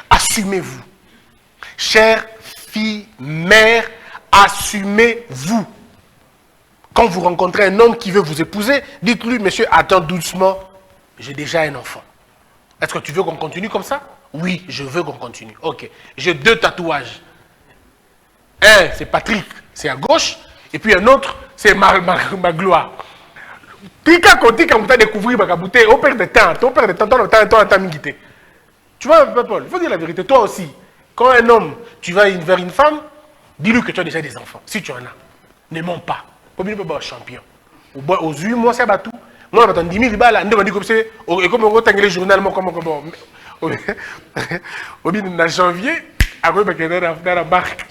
Assumez-vous. Chères filles mères, assumez-vous. Quand vous rencontrez un homme qui veut vous épouser, dites-lui, monsieur, attends doucement, j'ai déjà un enfant. Est-ce que tu veux qu'on continue comme ça? Oui, je veux qu'on continue. Ok. J'ai 2 tatouages. Un, c'est Patrick, c'est à gauche. Et puis un autre, c'est ma gloire. Tika côté quand tu as découvert Bagabouté, on perd de temps, tu vois, Paul, il faut dire la vérité. Toi aussi, quand un homme, tu vas vers une femme, dis-lui que tu as déjà des enfants. Si tu en as, ne mens pas. Comme il peut être champion. Aux yeux, moi, c'est tout. Moi, je 10 000 balles, je dis comme c'est, et comme on regarde les journaux, comme en janvier, après, je vais dans la barque.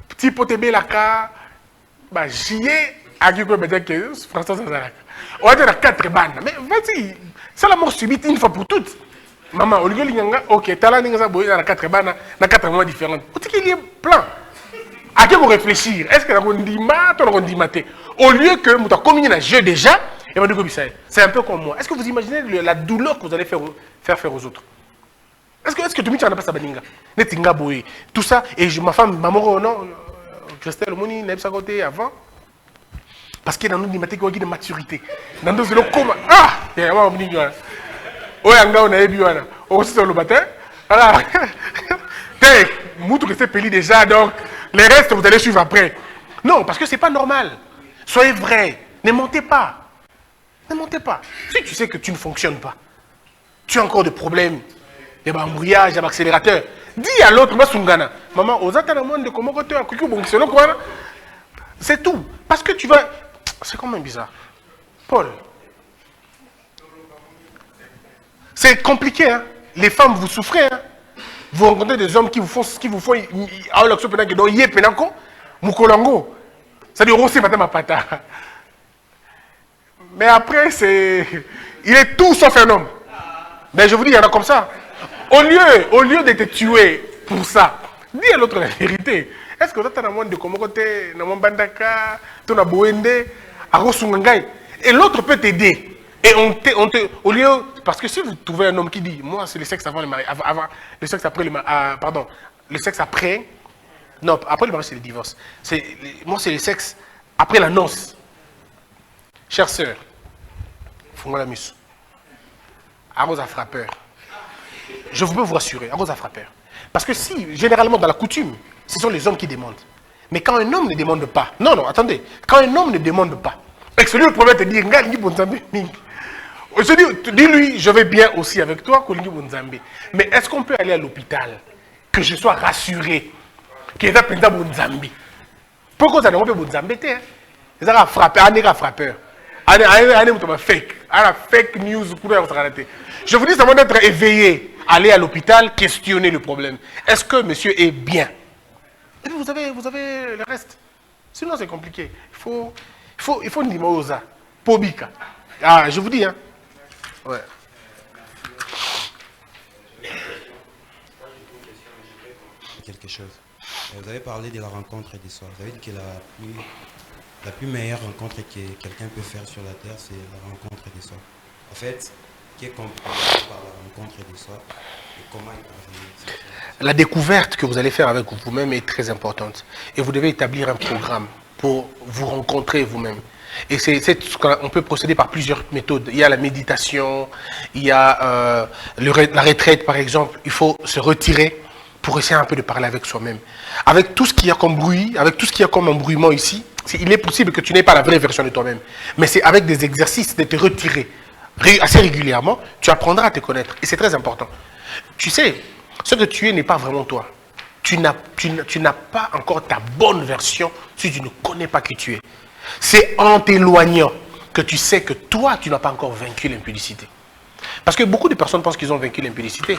Petit poté la car, j'y ai. François Zazalaka. On va dire à 4 bandes. Mais vas-y, c'est la mort subite une fois pour toutes. Maman, au lieu de ok, t'as là, dans 4 bandes, dans 4 mois différents. Où est-ce qu'il y a plein? À qui vous réfléchir? Est-ce que on dit mat ou on dit maté? Au lieu que vous avez commis un jeu déjà, et vous dites c'est un peu comme moi. Est-ce que vous imaginez la douleur que vous allez faire aux autres? Est-ce que tu m'as pas ça baninga? Netinga boy. Tout ça, et ma femme, maman, non, Christelle, Moni, n'est pas côté avant. Parce que dans nous, il y a de maturité. Dans nous, c'est le coma. Ah! Il y a un moment où on a vu, on a sur le matin. Voilà. Moutou que c'est peli déjà, donc les restes, vous allez suivre après. Non, parce que ce n'est pas normal. Soyez vrai. Ne mentez pas. Ne mentez pas. Si tu sais que tu ne fonctionnes pas, tu as encore des problèmes, il y a un brouillage, il y a un accélérateur, dis à l'autre, maman, aux attentes de comment tu as un c'est tout. Parce que tu vas. C'est quand même bizarre. Paul. C'est compliqué, hein. Les femmes, vous souffrez, hein. Vous rencontrez des hommes qui vous font. Mais après, c'est. Il est tout sauf un homme. Mais je vous dis, il y en a comme ça. Au lieu de te tuer pour ça, dis à l'autre la vérité. Est-ce que tu as un de comment côté, dans mon bandaka, tu as boende, et l'autre peut t'aider. Et au lieu, parce que si vous trouvez un homme qui dit, moi c'est le sexe avant le mariage, le sexe après pardon, le sexe après, non, après le mariage c'est le divorce. Moi c'est le sexe après la noce. Chère sœur, Fongola Miss, Arrose a frappeur. Je peux vous rassurer, Arrose a frappeur. Parce que si, généralement dans la coutume, ce sont les hommes qui demandent. Mais quand un homme ne demande pas, non, attendez, quand un homme ne demande pas, et que celui promet te dire, dis-lui, je vais bien aussi avec toi, mais est-ce qu'on peut aller à l'hôpital, que je sois rassuré, qu'il y ait un Bonzambi? Pourquoi ça ne peut pas Bonzambi? Ça a frappé, on a frappeur. Fake news. Je vous dis, ça va être éveillé, aller à l'hôpital, questionner le problème. Est-ce que monsieur est bien? Et puis vous avez le reste. Sinon, c'est compliqué. Il faut une limosa. Pobika. Ah, je vous dis, hein. Ouais. Quelque chose. Vous avez parlé de la rencontre des soirs. Vous avez dit que la plus meilleure rencontre que quelqu'un peut faire sur la terre, c'est la rencontre des soirs. En fait, qui est compris par la rencontre des soirs et comment y parvenir? La découverte que vous allez faire avec vous-même est très importante. Et vous devez établir un programme pour vous rencontrer vous-même. Et on peut procéder par plusieurs méthodes. Il y a la méditation, il y a la retraite par exemple. Il faut se retirer pour essayer un peu de parler avec soi-même. Avec tout ce qu'il y a comme bruit, avec tout ce qu'il y a comme embrouillement ici, il est possible que tu n'aies pas la vraie version de toi-même. Mais c'est avec des exercices de te retirer assez régulièrement, tu apprendras à te connaître. Et c'est très important. Tu sais, ce que tu es n'est pas vraiment toi. Tu n'as pas encore ta bonne version si tu ne connais pas qui tu es. C'est en t'éloignant que tu sais que toi, tu n'as pas encore vaincu l'impudicité. Parce que beaucoup de personnes pensent qu'ils ont vaincu l'impudicité.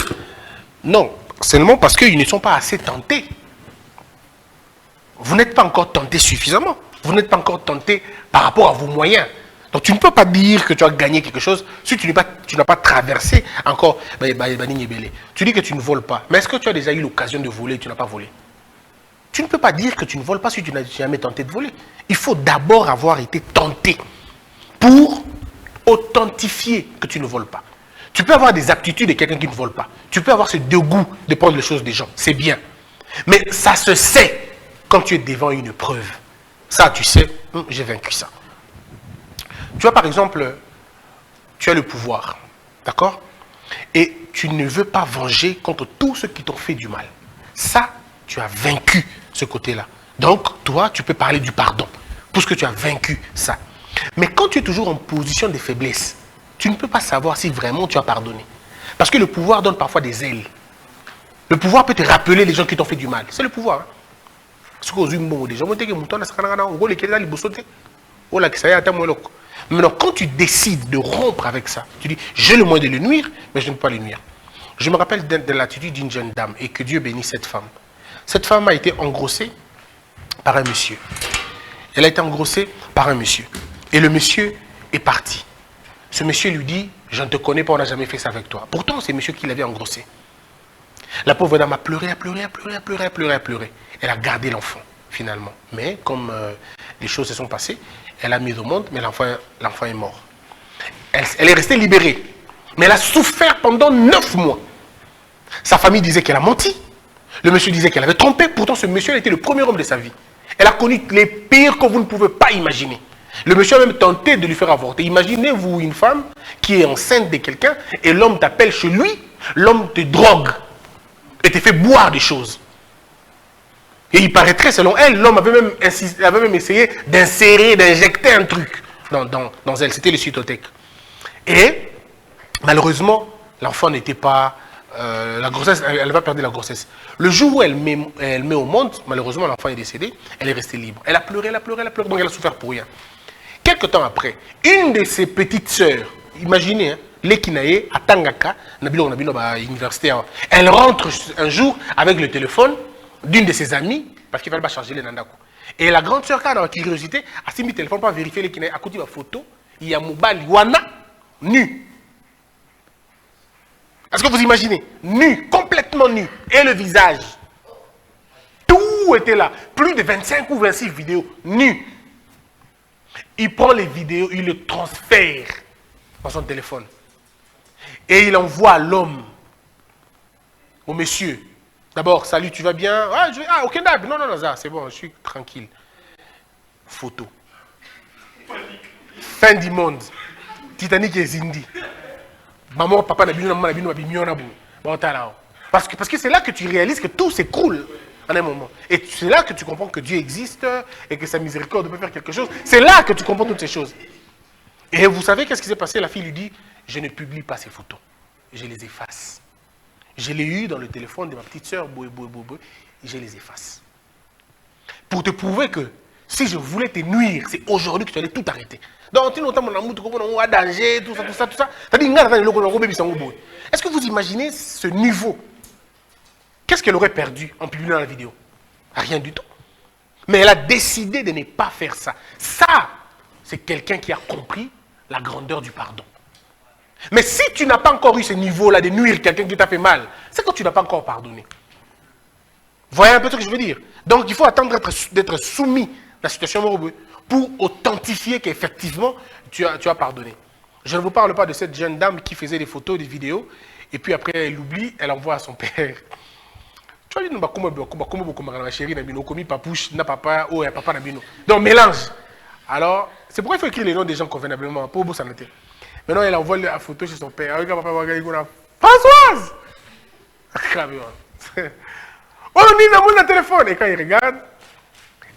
Non, seulement parce qu'ils ne sont pas assez tentés. Vous n'êtes pas encore tentés suffisamment. Vous n'êtes pas encore tenté par rapport à vos moyens. Donc tu ne peux pas dire que tu as gagné quelque chose si tu n'as pas traversé encore. Tu dis que tu ne voles pas. Mais est-ce que tu as déjà eu l'occasion de voler et tu n'as pas volé? Tu ne peux pas dire que tu ne voles pas si tu n'as jamais tenté de voler. Il faut d'abord avoir été tenté pour authentifier que tu ne voles pas. Tu peux avoir des aptitudes de quelqu'un qui ne vole pas. Tu peux avoir ce dégoût de prendre les choses des gens. C'est bien. Mais ça se sait quand tu es devant une preuve. Ça, tu sais, j'ai vaincu ça. Tu vois, par exemple, tu as le pouvoir. D'accord? Et tu ne veux pas venger contre tous ceux qui t'ont fait du mal. Ça, tu as vaincu ce côté-là. Donc, toi, tu peux parler du pardon. Parce que tu as vaincu ça. Mais quand tu es toujours en position de faiblesse, tu ne peux pas savoir si vraiment tu as pardonné. Parce que le pouvoir donne parfois des ailes. Le pouvoir peut te rappeler les gens qui t'ont fait du mal. C'est le pouvoir. Hein? Maintenant, quand tu décides de rompre avec ça, tu dis, j'ai le moyen de le nuire, mais je ne peux pas le nuire. Je me rappelle de l'attitude d'une jeune dame, et que Dieu bénisse cette femme. Cette femme a été engrossée par un monsieur. Elle a été engrossée par un monsieur. Et le monsieur est parti. Ce monsieur lui dit, je ne te connais pas, on n'a jamais fait ça avec toi. Pourtant, c'est monsieur qui l'avait engrossée. La pauvre dame a pleuré, a pleuré, a pleuré, a pleuré, a pleuré, a pleuré. Elle a gardé l'enfant, finalement. Mais comme les choses se sont passées, elle a mis au monde, mais l'enfant est mort. Elle est restée libérée. Mais elle a souffert pendant 9 mois. Sa famille disait qu'elle a menti. Le monsieur disait qu'elle avait trompé. Pourtant, ce monsieur a été le premier homme de sa vie. Elle a connu les pires que vous ne pouvez pas imaginer. Le monsieur a même tenté de lui faire avorter. Imaginez-vous une femme qui est enceinte de quelqu'un et l'homme t'appelle chez lui, l'homme te drogue et te fait boire des choses. Et il paraîtrait, selon elle, l'homme avait même essayé d'insérer, d'injecter un truc dans elle. C'était le cytotèque. Et malheureusement, l'enfant n'était pas... la grossesse, elle va perdre la grossesse. Le jour où elle met au monde, malheureusement, l'enfant est décédé, elle est restée libre. Elle a pleuré, elle a pleuré, elle a pleuré, donc elle a souffert pour rien. Quelque temps après, une de ses petites sœurs, imaginez, hein, Lekinaye, à Tangaka, université, elle rentre un jour avec le téléphone d'une de ses amies, parce qu'il fallait pas charger les Nandako. Et la grande sœur, quand elle a la curiosité, a mis le téléphone pour vérifier Lekinaye. À côté de la photo, il y a Moubali Wana, nu. Est-ce que vous imaginez? Nu, complètement nu. Et le visage. Tout était là. Plus de 25 ou 26 vidéos, nu. Il prend les vidéos, il les transfère dans son téléphone. Et il envoie à l'homme, au monsieur. D'abord, salut, tu vas bien? Ah, ok, non, c'est bon, je suis tranquille. Photo. Fin du monde. Titanic et Zindi. Maman, papa, parce que c'est là que tu réalises que tout s'écroule en un moment. Et c'est là que tu comprends que Dieu existe et que sa miséricorde peut faire quelque chose. C'est là que tu comprends toutes ces choses. Et vous savez qu'est-ce qui s'est passé? La fille lui dit, je ne publie pas ces photos. Je les efface. Je l'ai eu dans le téléphone de ma petite soeur, je les efface. Pour te prouver que si je voulais te nuire, c'est aujourd'hui que tu allais tout arrêter. Donc, mon amour, tu comprends, danger, tout ça. Est-ce que vous imaginez ce niveau? Qu'est-ce qu'elle aurait perdu en publiant la vidéo? Rien du tout. Mais elle a décidé de ne pas faire ça. Ça, c'est quelqu'un qui a compris la grandeur du pardon. Mais si tu n'as pas encore eu ce niveau-là de nuire quelqu'un qui t'a fait mal, c'est quand tu n'as pas encore pardonné. Vous voyez un peu ce que je veux dire? Donc, il faut attendre d'être soumis à la situation pour authentifier qu'effectivement, tu as pardonné. Je ne vous parle pas de cette jeune dame qui faisait des photos, des vidéos, et puis après, elle oublie, elle envoie à son père. Tu vois, donc, mélange. Alors, c'est pourquoi il faut écrire les noms des gens convenablement, pour vous s'en noter. Maintenant, elle envoie la photo chez son père. Françoise! Oh, on est dans mon téléphone. Et quand il regarde,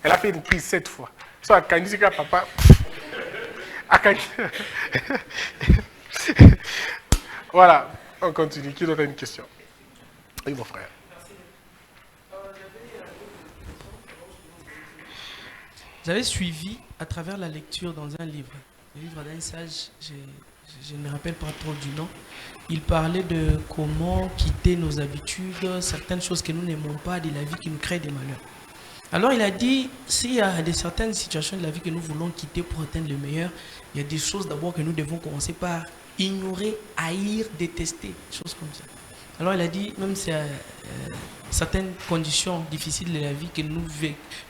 elle a fait une prise 7 fois. Soit quand il dit que papa. Voilà, on continue. Qui d'autre a une question? Oui, mon frère. J'avais suivi à travers la lecture dans un livre, le livre d'un sage, je ne me rappelle pas trop du nom. Il parlait de comment quitter nos habitudes, certaines choses que nous n'aimons pas de la vie qui nous créent des malheurs. Alors il a dit, s'il y a certaines situations de la vie que nous voulons quitter pour atteindre le meilleur, il y a des choses d'abord que nous devons commencer par ignorer, haïr, détester, choses comme ça. Alors il a dit, même si certaines conditions difficiles de la vie que nous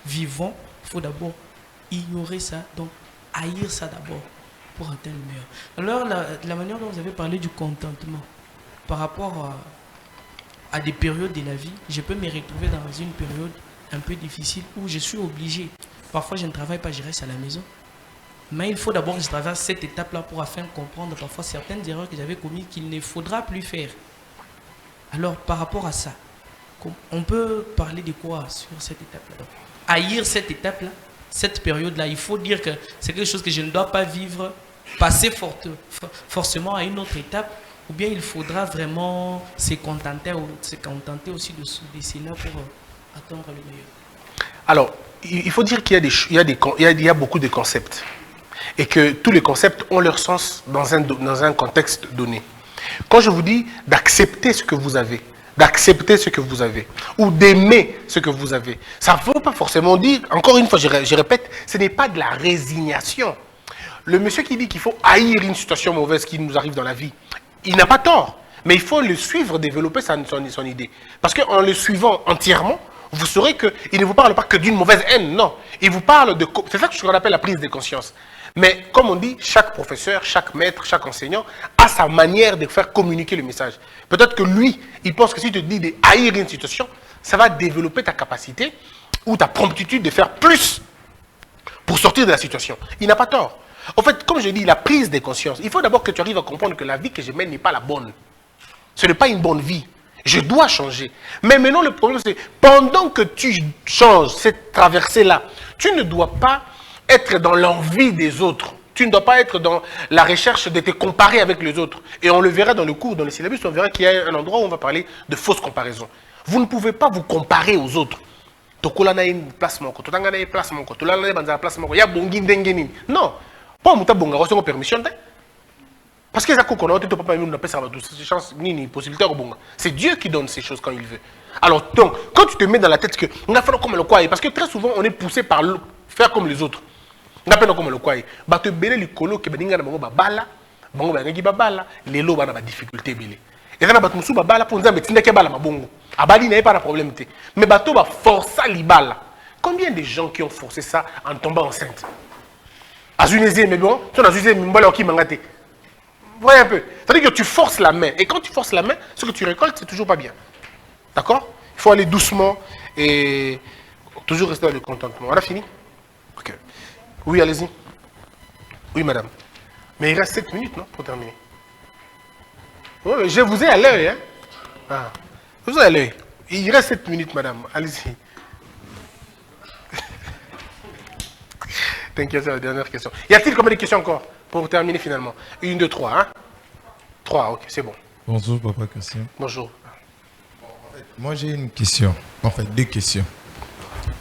vivons, il faut d'abord ignorer ça, donc haïr ça d'abord pour atteindre le meilleur. Alors la manière dont vous avez parlé du contentement par rapport à des périodes de la vie, je peux me retrouver dans une période un peu difficile où je suis obligé. Parfois je ne travaille pas, je reste à la maison. Mais il faut d'abord que je traverse cette étape-là pour afin de comprendre parfois certaines erreurs que j'avais commises qu'il ne faudra plus faire. Alors par rapport à ça, on peut parler de quoi sur cette étape-là? Haïr cette étape-là, cette période-là, il faut dire que c'est quelque chose que je ne dois pas vivre, passer forcément à une autre étape, ou bien il faudra vraiment se contenter aussi de cela pour attendre le meilleur. Alors, il faut dire qu'il y a beaucoup de concepts et que tous les concepts ont leur sens dans un contexte donné. Quand je vous dis d'accepter ce que vous avez, ou d'aimer ce que vous avez, ça ne veut pas forcément dire, encore une fois, je répète, ce n'est pas de la résignation. Le monsieur qui dit qu'il faut haïr une situation mauvaise qui nous arrive dans la vie, il n'a pas tort, mais il faut le suivre, développer son idée. Parce qu'en le suivant entièrement, vous saurez qu'il ne vous parle pas que d'une mauvaise haine, non. Il vous parle de... C'est ça que je appelle la prise de conscience. Mais comme on dit, chaque professeur, chaque maître, chaque enseignant a sa manière de faire communiquer le message. Peut-être que lui, il pense que si tu te dis de haïr une situation, ça va développer ta capacité ou ta promptitude de faire plus pour sortir de la situation. Il n'a pas tort. En fait, comme je dis, la prise de conscience, il faut d'abord que tu arrives à comprendre que la vie que je mène n'est pas la bonne. Ce n'est pas une bonne vie. Je dois changer. Mais maintenant, le problème, c'est pendant que tu changes cette traversée-là, tu ne dois pas être dans l'envie des autres. Tu ne dois pas être dans la recherche de te comparer avec les autres. Et on le verra dans le cours, dans le syllabus, on verra qu'il y a un endroit où on va parler de fausses comparaisons. Vous ne pouvez pas vous comparer aux autres. Non. Pas permission. Parce que c'est Dieu qui donne ces choses quand il veut. Alors, donc, quand tu te mets dans la tête que on a fait comme le quoi, parce que très souvent on est poussé par faire comme les autres. On a fait comme le quoi. Bah te belé le colo que badinga na bango babala, bango bangi babala, les lots bana ba difficulté belé. Et quand battu musu babala pour nzambe tinda ke bala mabongo. Abali n'a pas de problème té. Mais bateau va forcer libala. Combien de gens qui ont forcé ça en tombant enceinte? Azunézé mais bon, tu as azunezé mbala qui mangate. Voyez un peu. C'est-à-dire que tu forces la main. Et quand tu forces la main, ce que tu récoltes, c'est toujours pas bien. D'accord? Il faut aller doucement et toujours rester dans le contentement. On a fini? Ok. Oui, allez-y. Oui, madame. Mais il reste 7 minutes, non? Pour terminer. Oui, je vous ai à l'œil, hein? Ah. Je vous ai à l'œil. Il reste 7 minutes, madame. Allez-y. T'inquiète, c'est la dernière question. Y a-t-il combien de questions encore? Pour terminer finalement. 1, 2, 3, hein? 3, ok, c'est bon. Bonjour, Papa Christian. Bonjour. Bon, en fait, moi, j'ai une question. En fait, 2 questions.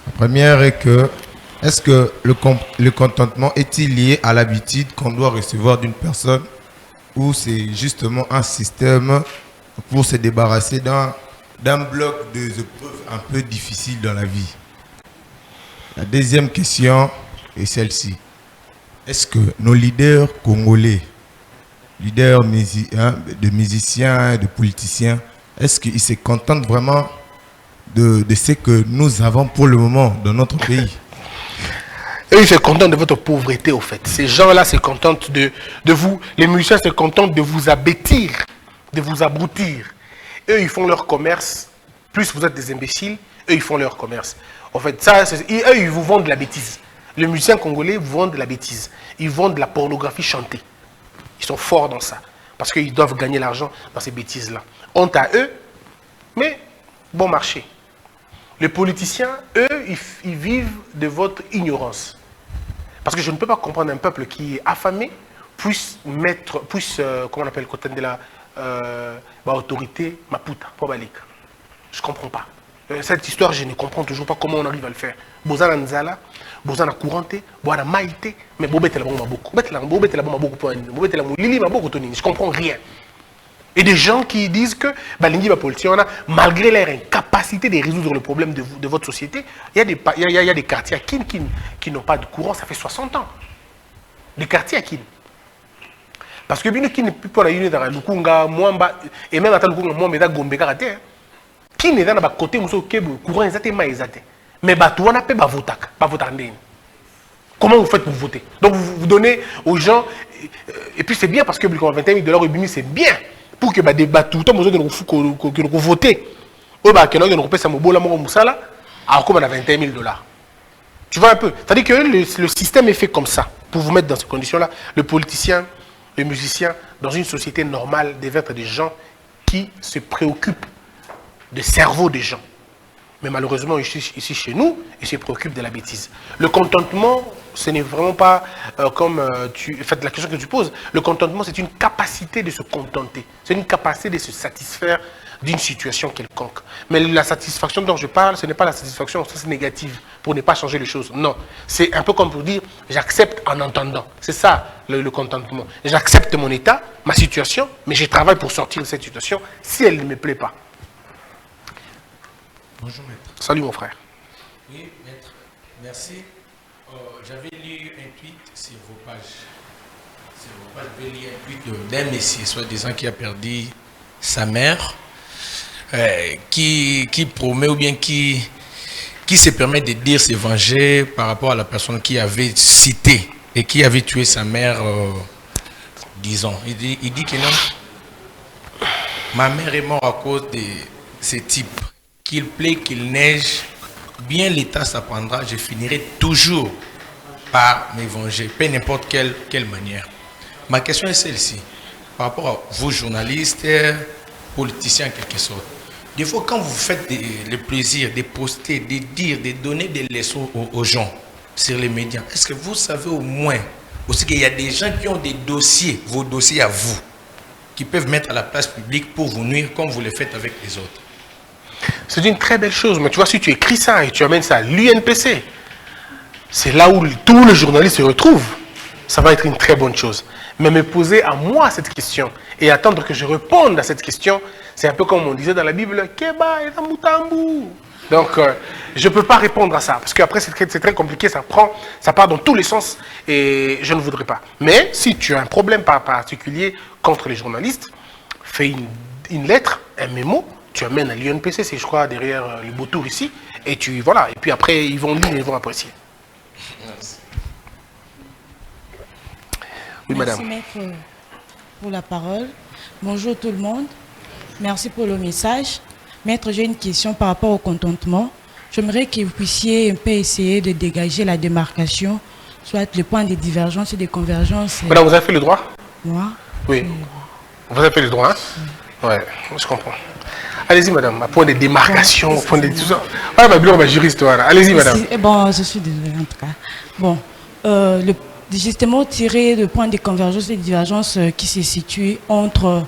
La première est que, est-ce que le contentement est-il lié à l'habitude qu'on doit recevoir d'une personne ou c'est justement un système pour se débarrasser d'un bloc d'épreuves un peu difficiles dans la vie? La deuxième question est celle-ci. Est-ce que nos leaders congolais, leaders de musiciens, de politiciens, est-ce qu'ils se contentent vraiment de ce que nous avons pour le moment dans notre pays? Eux, ils se contentent de votre pauvreté, au fait. Ces gens-là se contentent de vous. Les musiciens se contentent de vous abêtir, de vous abrutir. Eux, ils font leur commerce. Plus vous êtes des imbéciles, eux, ils font leur commerce. En fait, eux, ils vous vendent de la bêtise. Les musiciens congolais vous vendent de la bêtise. Ils vendent de la pornographie chantée. Ils sont forts dans ça. Parce qu'ils doivent gagner l'argent dans ces bêtises-là. Honte à eux, mais bon marché. Les politiciens, eux, ils vivent de votre ignorance. Parce que je ne peux pas comprendre un peuple qui est affamé puisse comment on appelle, côté de la autorité, maputa, pobalika. Je ne comprends pas. Cette histoire, je ne comprends toujours pas comment on arrive à le faire. Bozana Nzala, Bozana Couranté, Bozana Maïté, mais Bobet la bombe beaucoup. Bobet la bombe beaucoup pour un. Bobet la moulili ma beaucoup Tony. Je ne comprends rien. Et des gens qui disent que Balingi va politique, malgré leur incapacité de résoudre le problème de votre société, il y a des quartiers à Kin qui n'ont pas de courant, ça fait 60 ans. Des quartiers à Kin. Parce que bien Kin n'est plus pour la unité dans Lukunga, Mwamba, et même à Lukunga, Mwamba, dans Gombe Karate, Kin est dans le côté où le courant est exactement exact. Mais tout on a pas voter. Comment vous faites pour voter? Donc vous donnez aux gens, et puis c'est bien parce que 21 000 $, c'est bien. Pour que tout le monde vote, on a 21 000 $. Tu vois un peu? C'est-à-dire que le système est fait comme ça, pour vous mettre dans ces conditions-là. Le politicien, le musicien, dans une société normale, devait être des gens qui se préoccupent du cerveau des gens. Mais malheureusement, ici chez nous, ils se préoccupent de la bêtise. Le contentement, ce n'est vraiment pas comme la question que tu poses. Le contentement, c'est une capacité de se contenter. C'est une capacité de se satisfaire d'une situation quelconque. Mais la satisfaction dont je parle, ce n'est pas la satisfaction au sens négative, pour ne pas changer les choses. Non. C'est un peu comme pour dire, j'accepte en entendant. C'est ça, le contentement. J'accepte mon état, ma situation, mais je travaille pour sortir de cette situation si elle ne me plaît pas. Bonjour maître. Salut mon frère. Oui maître, merci. J'avais lu un tweet sur vos pages. J'avais lu un tweet d'un messie, soi-disant qui a perdu sa mère, qui promet ou bien qui se permet de dire se venger par rapport à la personne qui avait cité et qui avait tué sa mère, disons. Il dit que non, ma mère est morte à cause de ce type. Qu'il plaît, qu'il neige, bien l'État s'apprendra, je finirai toujours par me venger, peu n'importe quelle manière. Ma question est celle-ci, par rapport à vos journalistes, politiciens en quelque sorte. Des fois, quand vous faites le plaisir de poster, de dire, de donner des leçons aux gens sur les médias, est-ce que vous savez au moins aussi qu'il y a des gens qui ont des dossiers, vos dossiers à vous, qui peuvent mettre à la place publique pour vous nuire comme vous le faites avec les autres? C'est une très belle chose, mais tu vois, si tu écris ça et tu amènes ça à l'UNPC, c'est là où tous les journalistes se retrouvent. Ça va être une très bonne chose. Mais me poser à moi cette question et attendre que je réponde à cette question, c'est un peu comme on disait dans la Bible, Keba et Mutambu. Donc, je ne peux pas répondre à ça, parce qu'après, c'est très compliqué, ça part dans tous les sens, et je ne voudrais pas. Mais si tu as un problème particulier contre les journalistes, fais une lettre, un mémo, tu amènes à l'UNPC, c'est je crois derrière le beau tour ici, et voilà, et puis après ils vont lire et ils vont apprécier. Merci. Oui madame. Merci maître pour la parole. Bonjour tout le monde. Merci pour le message. Maître, j'ai une question par rapport au contentement. J'aimerais que vous puissiez un peu essayer de dégager la démarcation, soit le point de divergence et de convergence. Madame, vous avez fait le droit? Moi? Oui. Vous avez fait le droit, hein? Oui, je comprends. Allez-y, madame, à point de démarcation, point de tout ça. Ah, ma bureau, ma juriste, voilà. Allez-y, madame. Bon, je suis désolée, en tout cas. Bon, justement, tirer le point de convergence et de divergence qui se situe entre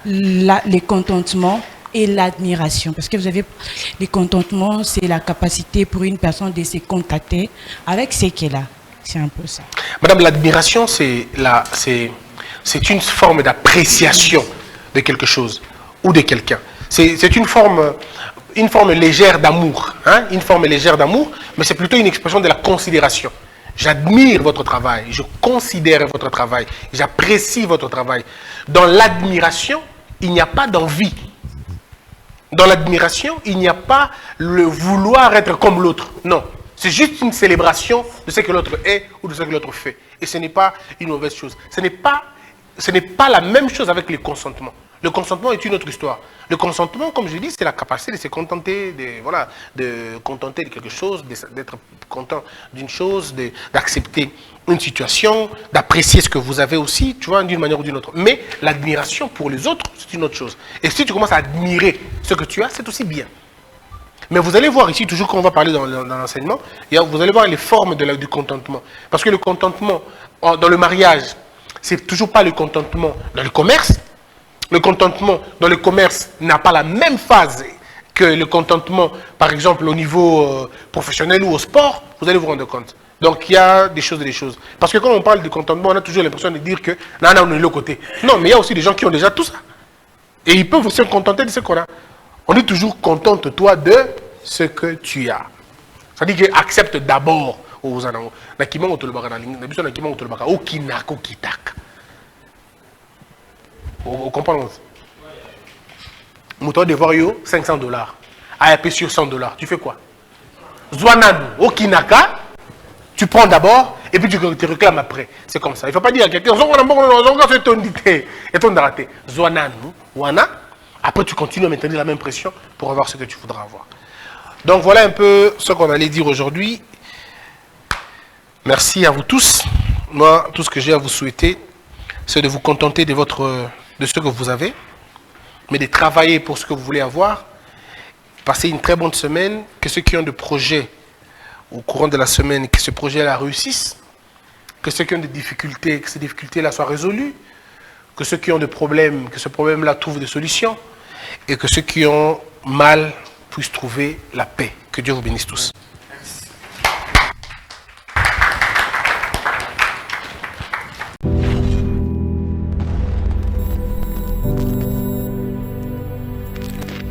les contentements et l'admiration. Parce que vous avez, les contentements, c'est la capacité pour une personne de se contacter avec ce qu'elle a. C'est un peu ça. Madame, l'admiration, c'est une forme d'appréciation de quelque chose ou de quelqu'un. C'est une forme légère d'amour, hein? Une forme légère d'amour, mais c'est plutôt une expression de la considération. J'admire votre travail, je considère votre travail, j'apprécie votre travail. Dans l'admiration, il n'y a pas d'envie. Dans l'admiration, il n'y a pas le vouloir être comme l'autre. Non, c'est juste une célébration de ce que l'autre est ou de ce que l'autre fait. Et ce n'est pas une mauvaise chose. Ce n'est pas la même chose avec le consentement. Le consentement est une autre histoire. Le consentement, comme je dis, c'est la capacité de se contenter, de contenter de quelque chose, d'être content d'une chose, d'accepter une situation, d'apprécier ce que vous avez aussi, tu vois, d'une manière ou d'une autre. Mais l'admiration pour les autres, c'est une autre chose. Et si tu commences à admirer ce que tu as, c'est aussi bien. Mais vous allez voir ici, toujours quand on va parler dans l'enseignement, vous allez voir les formes du contentement. Parce que le contentement dans le mariage, c'est toujours pas le contentement dans le commerce. Le contentement dans le commerce n'a pas la même phase que le contentement, par exemple, au niveau professionnel ou au sport. Vous allez vous rendre compte. Donc, il y a des choses et des choses. Parce que quand on parle de contentement, on a toujours l'impression de dire que, non, on est de l'autre côté. Non, mais il y a aussi des gens qui ont déjà tout ça. Et ils peuvent se contenter de ce qu'on a. On dit toujours, contente-toi de ce que tu as. Ça dit que accepte d'abord. Vous comprenez? Mouton de voir yo 500 $. ARP sur 100 $. Tu fais quoi? Zwananu, Okinaka, tu prends d'abord et puis tu te réclames après. C'est comme ça. Il ne faut pas dire à quelqu'un, Zwananu, Wana, après tu continues à maintenir la même pression pour avoir ce que tu voudras avoir. Donc voilà un peu ce qu'on allait dire aujourd'hui. Merci à vous tous. Moi, tout ce que j'ai à vous souhaiter, c'est de vous contenter de ce que vous avez, mais de travailler pour ce que vous voulez avoir. Passez une très bonne semaine. Que ceux qui ont des projets au courant de la semaine, que ce projet-là réussisse. Que ceux qui ont des difficultés, que ces difficultés-là soient résolues. Que ceux qui ont des problèmes, que ce problème-là trouve des solutions. Et que ceux qui ont mal puissent trouver la paix. Que Dieu vous bénisse tous.